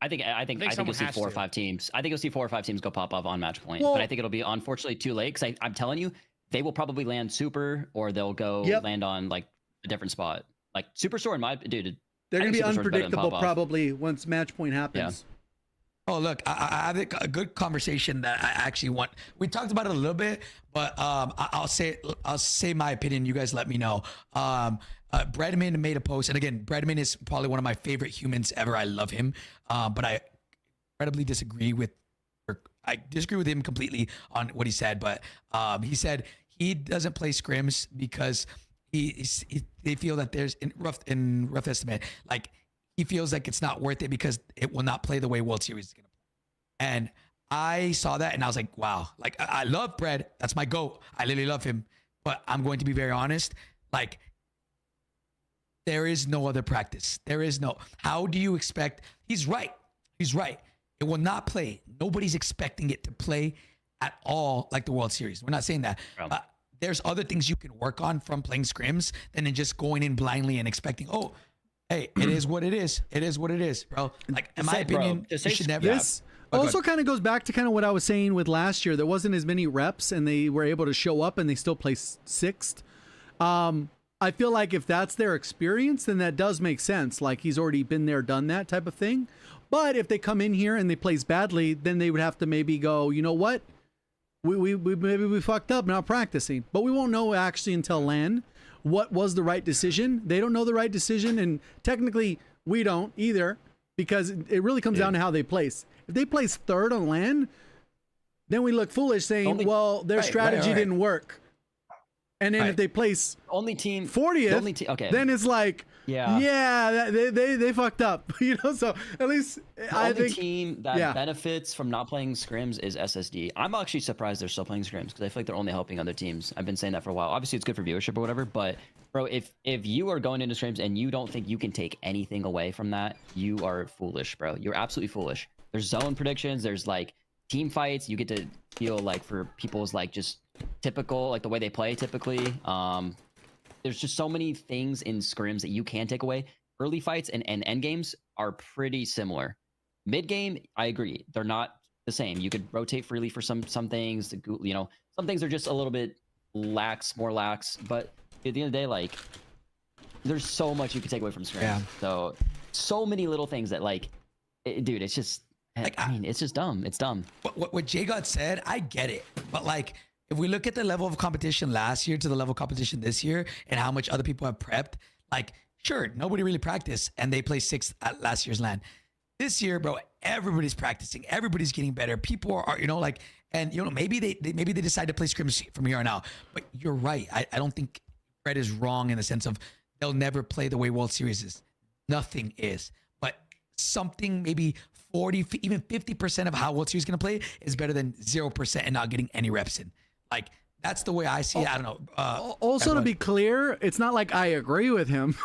I think you'll someone see has 4 or to. 5 teams. I think you'll see 4 or 5 teams go pop up on match point. Well- but I think it'll be unfortunately too late because I'm telling you, they will probably land super or they'll go Yep. land on like a different spot. Like Superstore in my dude. They're I going to think be Superstore's better than unpredictable Pop-Off. probably once match point happens. Oh, look, I have a good conversation that I actually want. We talked about it a little bit, but I'll say my opinion. You guys let me know. Breadman made a post, and again, Breadman is probably one of my favorite humans ever. I love him, but I incredibly disagree with him completely on what he said. But he said he doesn't play scrims because they feel that there's in rough estimate, like, he feels like it's not worth it because it will not play the way World Series is going to play. And I saw that and I was like, wow, like, I love Bread. That's my GOAT. I literally love him. But I'm going to be very honest. Like, there is no other practice. How do you expect? He's right. It will not play. Nobody's expecting it to play at all like the World Series. We're not saying that. There's other things you can work on from playing scrims than in just going in blindly and expecting, oh, hey, it is what it is. It is what it is, bro. Like, in my opinion, you should never. This also kind of goes back to kind of what I was saying with last year. There wasn't as many reps and they were able to show up and they still placed sixth. I feel like if that's their experience, then that does make sense. Like, he's already been there, done that type of thing. But if they come in here and they place badly, then they would have to maybe go, you know what? We maybe we fucked up not practicing. But we won't know actually until LAN what was the right decision. They don't know the right decision, and technically we don't either, because it really comes down to how they place. If they place third on LAN, then we look foolish saying, well, their strategy didn't work. And then if they place only team 40th, okay, then it's like, they fucked up, you know. So at least I think team that benefits from not playing scrims is SSD. I'm actually surprised they're still playing scrims because I feel like they're only helping other teams. I've been saying that for a while. Obviously, it's good for viewership or whatever. But bro, if you are going into scrims and you don't think you can take anything away from that, you are foolish, bro. You're absolutely foolish. There's zone predictions. There's like team fights. You get to feel like for people's like just typical, like the way they play typically. There's just so many things in scrims that you can take away. Early fights and end games are pretty similar. Mid game, I agree, they're not the same. You could rotate freely for some things. You know, some things are just a little bit more lax. But at the end of the day, like, there's so much you can take away from scrims. Yeah. So many little things that, like, dude, it's just, Like, I mean, it's just dumb. It's dumb. What JGOD said, I get it. But like, if we look at the level of competition last year to the level of competition this year and how much other people have prepped, like, sure, nobody really practiced and they placed 6th at last year's LAN. This year, bro, everybody's practicing. Everybody's getting better. People are, you know, like, and you know, maybe they decide to play scrims from here on out. But you're right. I don't think Fred is wrong in the sense of they'll never play the way World Series is. Nothing is. But something maybe 40, even 50% of how World Series is going to play is better than 0% and not getting any reps in. Like, that's the way I see it. I don't know. Also, to be clear, it's not like I agree with him.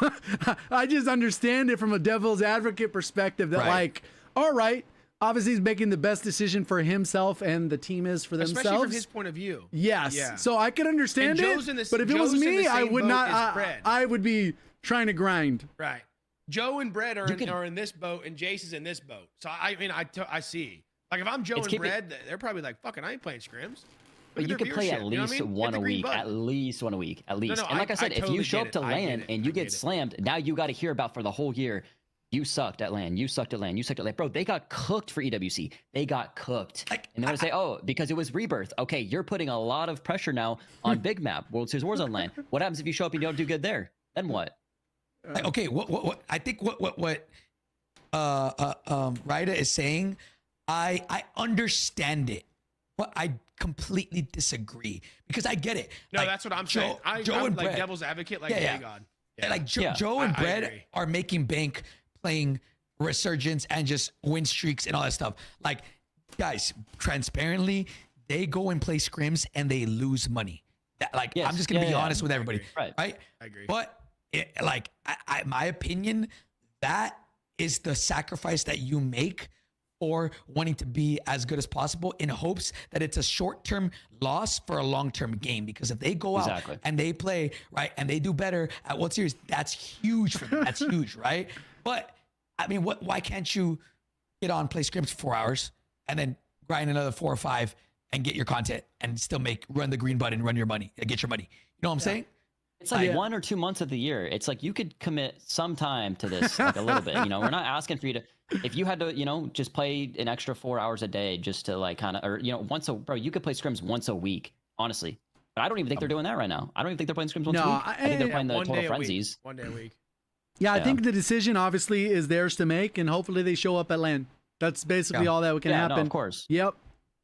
I just understand it from a devil's advocate perspective that, like, all right, obviously he's making the best decision for himself and the team is for themselves. Especially from his point of view. Yes. Yeah. So I could understand it. But if it was me, I would not. I would be trying to grind. Right. Joe and Brett are in this boat, and Jace is in this boat. So I mean, I see. Like, if I'm Joe and Brett, they're probably like, "Fucking, I ain't playing scrims." But you could play at least one a week. At least one a week. At least. And like I said, if you show up to LAN and you get slammed, now you got to hear about for the whole year. You sucked at LAN. You sucked at LAN. You sucked at LAN. Bro, they got cooked for EWC. They got cooked. Like, and they're going to say, oh, because it was Rebirth. Okay, you're putting a lot of pressure now on Big Map, World Series Warzone LAN. What happens if you show up and you don't do good there? Then what? Like, okay, what I think what Ryda is saying, I understand it, but I completely disagree because I get it. No, like, that's what I'm saying. Joe and like Brett, devil's advocate, like JGOD. Yeah. Like Joe and Brett are making bank playing Resurgence and just win streaks and all that stuff. Like, guys, transparently, they go and play scrims and they lose money. Like, I'm just gonna be honest with everybody, right? I agree. But like, my opinion, that is the sacrifice that you make for wanting to be as good as possible in hopes that it's a short-term loss for a long-term gain. Because if they go out and they play, right, and they do better at World Series, that's huge for them. That's huge, right? But, I mean, why can't you get on, play scrims for 4 hours, and then grind another 4 or 5 and get your content and still run the green button, run your money, get your money? You know what I'm saying? It's like 1 or 2 months of the year. It's like you could commit some time to this, like a little bit. You know, we're not asking for you to, if you had to, you know, just play an extra 4 hours a day just to like kind of, or, you know, bro, you could play scrims once a week, honestly. But I don't even think they're doing that right now. I don't even think they're playing scrims once a week. I think they're playing the Total Frenzies. 1 day a week. Yeah, I think the decision obviously is theirs to make, and hopefully they show up at LAN. That's basically all that can happen. No, of course. Yep.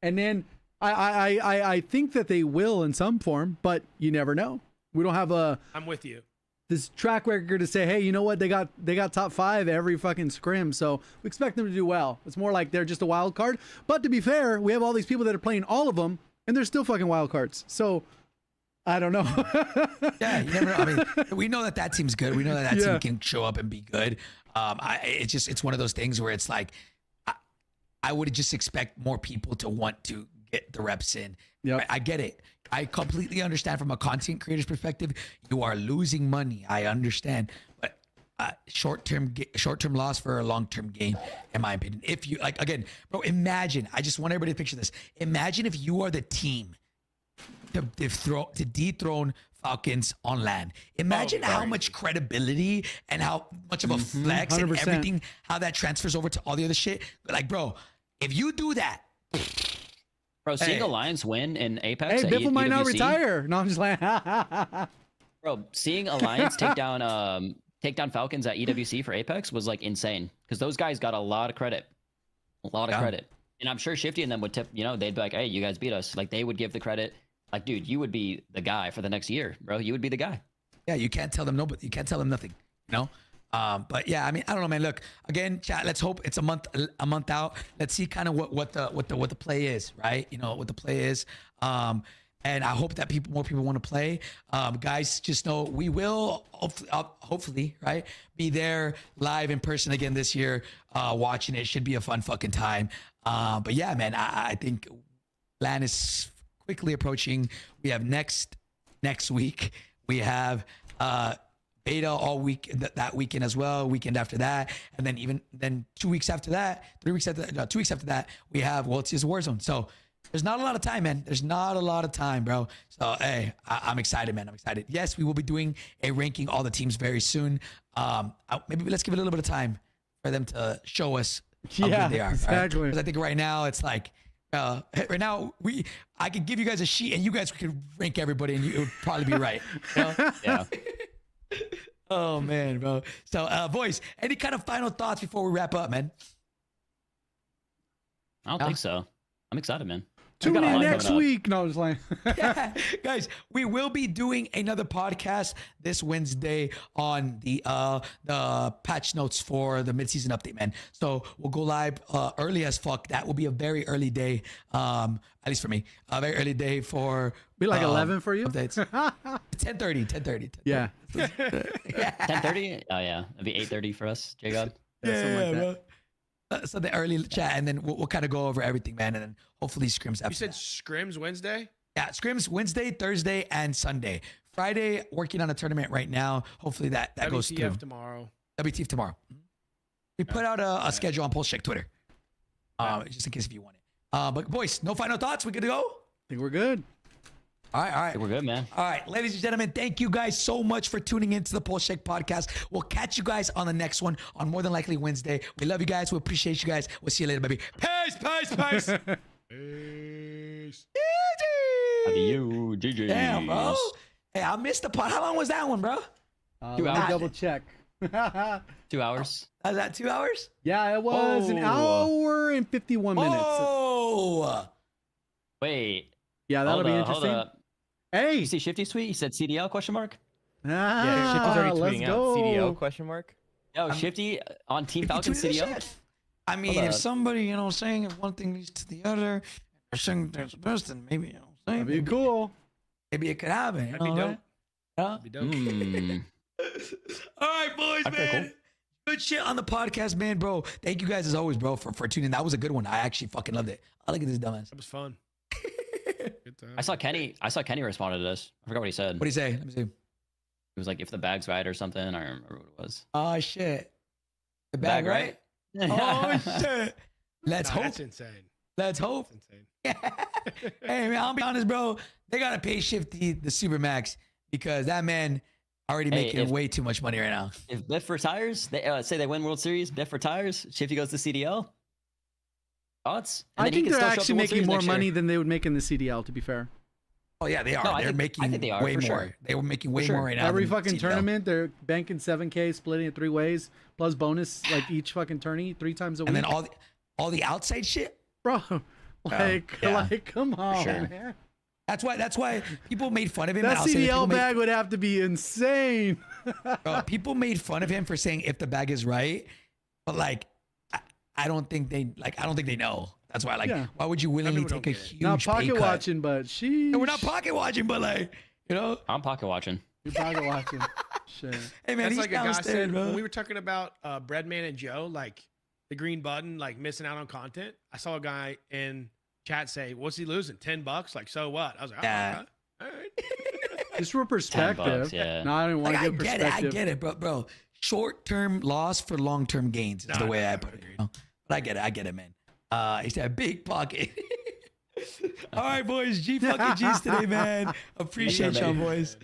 And then I think that they will in some form, but you never know. We don't have I'm with you. This track record to say, hey, you know what? They got top 5 every fucking scrim, so we expect them to do well. It's more like they're just a wild card. But to be fair, we have all these people that are playing all of them, and they're still fucking wild cards. So I don't know. Yeah, you never know. I mean, we know that team's good. We know that team can show up and be good. It's one of those things where it's like, I would just expect more people to want to get the reps in. Yep. I get it. I completely understand from a content creator's perspective. You are losing money. I understand, but short-term loss for a long-term gain, in my opinion. If you like, again, bro, imagine. I just want everybody to picture this. Imagine if you are the team to dethrone Falcons on LAN. Imagine how much credibility and how much of a flex 100%. And everything, how that transfers over to all the other shit. Like, bro, if you do that. Bro, seeing Alliance win in Apex. Hey, Biffle might not retire. No, I'm just like, bro, seeing Alliance take down Falcons at EWC for Apex was like insane because those guys got a lot of credit, credit. And I'm sure Shifty and them would tip. You know, they'd be like, "Hey, you guys beat us." Like they would give the credit. Like, dude, you would be the guy for the next year, bro. You would be the guy. Yeah, you can't tell them no, but you can't tell them nothing. You know. But yeah, I mean, I don't know, man. Look, again, chat. Let's hope it's a month out. Let's see kind of what the play is, right? You know what the play is. and I hope that more people want to play. Guys, just know we will hopefully, right, be there live in person again this year. Watching it should be a fun fucking time. But yeah, man, I think LAN is quickly approaching. We have next week. We have beta all week that weekend as well. Weekend after that, and then 2 weeks after that, 3 weeks after that, 2 weeks after that, we have it's just Warzone. So there's not a lot of time, man. There's not a lot of time, bro. So hey, I'm excited, man. I'm excited. Yes, we will be doing a ranking all the teams very soon. Maybe let's give it a little bit of time for them to show us how good they are. Exactly. Because I think right now it's like. Right now, I could give you guys a sheet and you guys could rank everybody and it would probably be right. You know? Yeah. Oh man, bro. So, Voice, any kind of final thoughts before we wrap up, man? I don't think so. I'm excited, man. Tune got a in lot next coming up. week. No, just like Yeah. Guys, we will be doing another podcast this Wednesday on the patch notes for the midseason update, man. So we'll go live early as fuck. That will be a very early day, at least for me. A very early day for be like 11 for you. updates. 10:30. Yeah. Yeah. 10:30? Oh yeah, it'd be 8:30 for us, JGOD. something like that. bro. So the early chat, and then we'll kind of go over everything, man, and then hopefully scrims after You said that. scrims Wednesday? Yeah, scrims Wednesday, Thursday, and Sunday. Friday, working on a tournament right now. Hopefully that goes through. WTF tomorrow. WTF tomorrow. We put out a schedule on Pulse Check Twitter, just in case if you want it. But boys, no final thoughts. We good to go? I think we're good. All right. I think we're good, man. All right, ladies and gentlemen, thank you guys so much for tuning into the Pulse Check podcast. We'll catch you guys on the next one on more than likely Wednesday. We love you guys. We appreciate you guys. We'll see you later, baby. Peace. Peace. Love you, GG. Damn, bro. Hey, I missed the pod. How long was that one, bro? 2 Let me hours. double check. 2 hours. Was that 2 hours? Yeah, it was an hour and 51 minutes. Oh. Wait. Yeah, that'll be interesting. Hold up. Hey, You see Shifty Sweet? He said CDL question mark? Yeah, Shifty's already let's tweeting go. out CDO question mark. Yo, Shifty on Team You Falcon tweeted this CDL? shit? I mean, Hold if up. somebody, saying if one thing leads to the other, or saying there's the best, then maybe, that'd be cool. maybe it could happen. That'd be dope. Yeah? That'd be dope. Hmm. All right, boys, Okay, man. cool. Good shit on the podcast, man, bro. Thank you guys as always, bro, for tuning in. That was a good one. I actually fucking loved it. I look at this dumbass. That was fun. Good time. I saw Kenny responded to this. I forgot what he said. What do you say? Let me see. It was like if the bag's right or something. I don't remember what it was. Oh shit. The bag, right? Oh shit. Let's Nah, hope. That's insane. Let's hope. That's insane. Hey man, I'll be honest, bro. They gotta pay Shifty the Supermax because that man already Hey, making if- way too much money right now. If Biff retires, they say they win World Series. Biff retires. Shifty goes to CDL. Thoughts? And I then he think can they're still show up to actually World making Series more next year. money than they would make in the CDL, to be fair. Oh yeah, they are. No, I They're think- making I think they are, way for more. sure. They were making way sure. more right now. Every than fucking CDL. tournament, they're banking 7K, splitting it 3 ways, plus bonus like each fucking tourney 3 times a week. And then all the outside shit. Bro, yeah. come on, sure. man. That's why people made fun of him. That and I'll say this, CDL people made- bag would have to be insane. people made fun of him for saying if the bag is right, but like I don't think they know. That's why Yeah. why would you willingly people take a don't get it. huge Not pay pocket cut? watching, but she. No, we're not pocket watching, but I'm pocket watching. You're pocket watching. Shit. hey man, That's he's like a guy downstairs, said bro. when we were talking about Breadman and Joe, like the green button, like missing out on content. I saw a guy in chat say, "What's he losing? $10? Like so what?" I was like, "Oh, Yeah. okay. All right." Just for perspective. yeah. No, I didn't want Like, to I give get it, perspective. I get it, bro. Short-term loss for long-term gains is No, the way no, I no, put it. agreed. But I get it, man. He's that big pocket. All right, boys. G fucking G's today, man. Appreciate y'all, boys.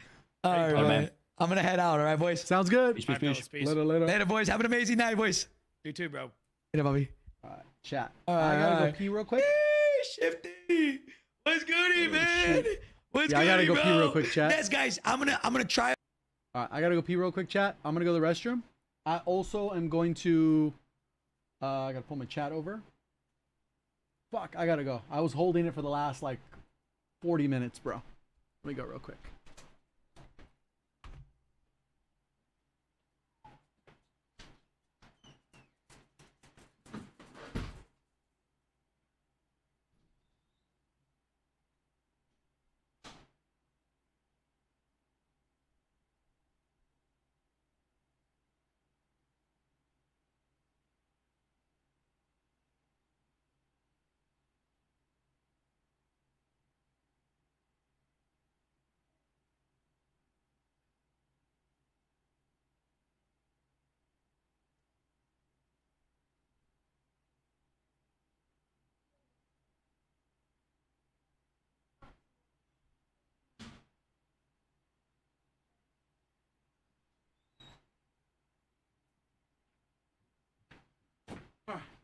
All right, Later, man. man. I'm gonna head out. All right, boys. Sounds good. Peace, All peace, right, peace. fellas, peace. Later. Later, boys. Have an amazing night, boys. You too, bro. Later, Bobby. All right, chat. All I gotta right. go pee real quick. Hey, Shifty. What's goody, man? What's Yeah, I gotta goody, go pee bro? real quick, chat. Yes, guys. I'm gonna try. All right, I gotta go pee real quick, chat. I'm gonna go to the restroom. I also am going to. I gotta pull my chat over. Fuck, I gotta go. I was holding it for the last 40 minutes, bro. Let me go real quick.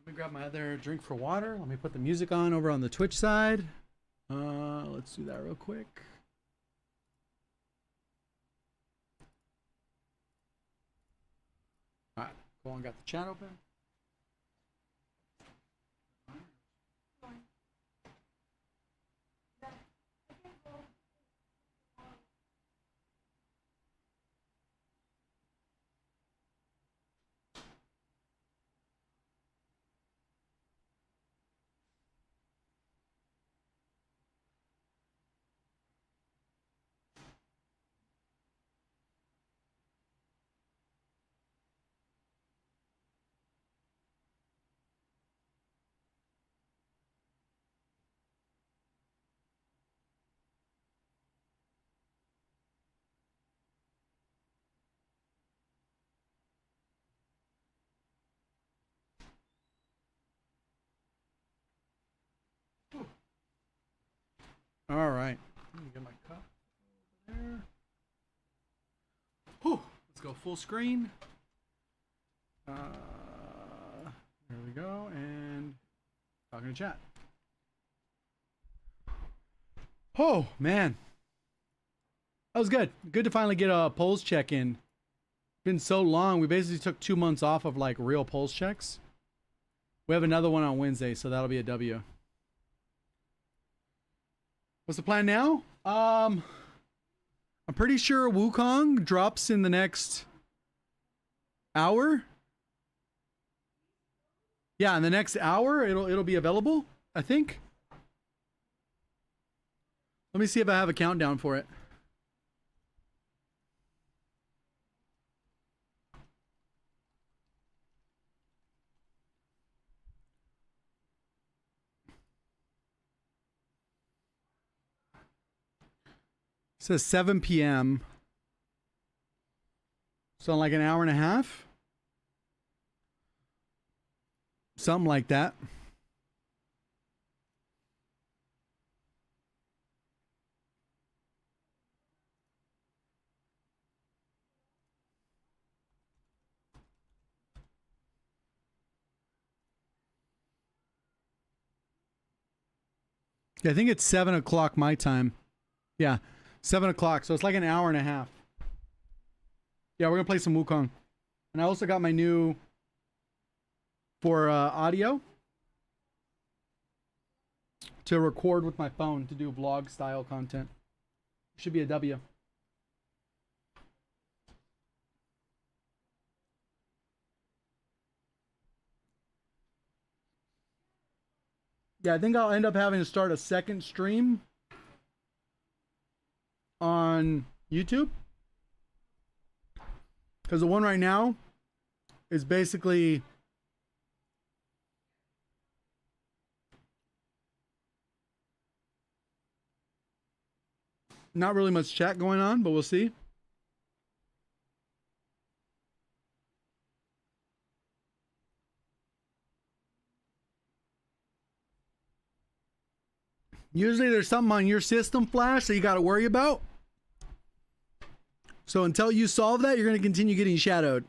Let me grab my other drink for water. Let me put the music on over on the Twitch side. Let's do that real quick. All right, go on, got the chat open. All right. Let me get my cup over there. Whew. Let's go full screen. There we go. And talking to chat. Oh, man. That was good. Good to finally get a polls check in. Been so long. We basically took 2 months off of like real polls checks. We have another one on Wednesday, so that'll be a W. What's the plan now? I'm pretty sure Wukong drops in the next hour. Yeah, in the next hour it'll be available, I think. Let me see if I have a countdown for it. It says 7 p.m. So like an hour and a half? Something like that. Yeah, I think it's 7 o'clock my time. Yeah, 7 o'clock. So it's like an hour and a half. Yeah, we're going to play some Wukong. And I also got my new for audio to record with my phone to do vlog style content. Should be a W. Yeah, I think I'll end up having to start a second stream on YouTube. Because the one right now is basically not really much chat going on, but we'll see. Usually there's something on your system, Flash, that you got to worry about. So until you solve that, you're going to continue getting shadowed.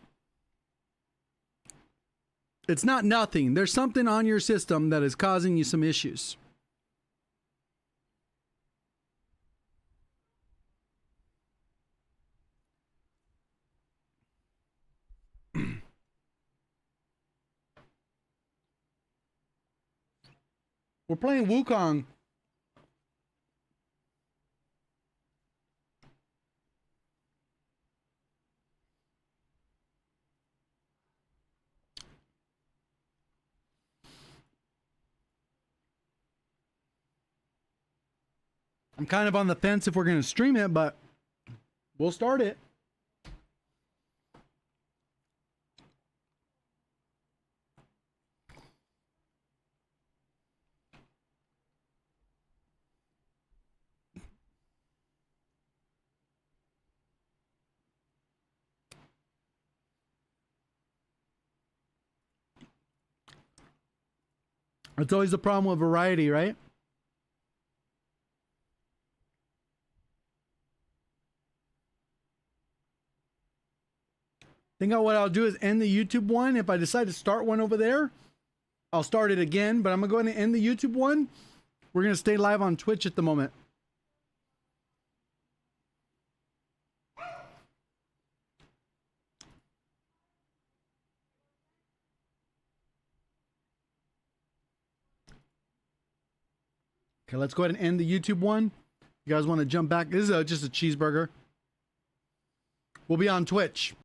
It's not nothing. There's something on your system that is causing you some issues. We're playing Wukong. I'm kind of on the fence if we're going to stream it, but we'll start it. It's always the problem with variety, right? Think of what I'll do is end the YouTube one. If I decide to start one over there, I'll start it again, but I'm gonna go ahead and end the YouTube one. We're gonna stay live on Twitch at the moment. Okay, let's go ahead and end the YouTube one. You guys want to jump back? This is just a cheeseburger. We'll be on Twitch.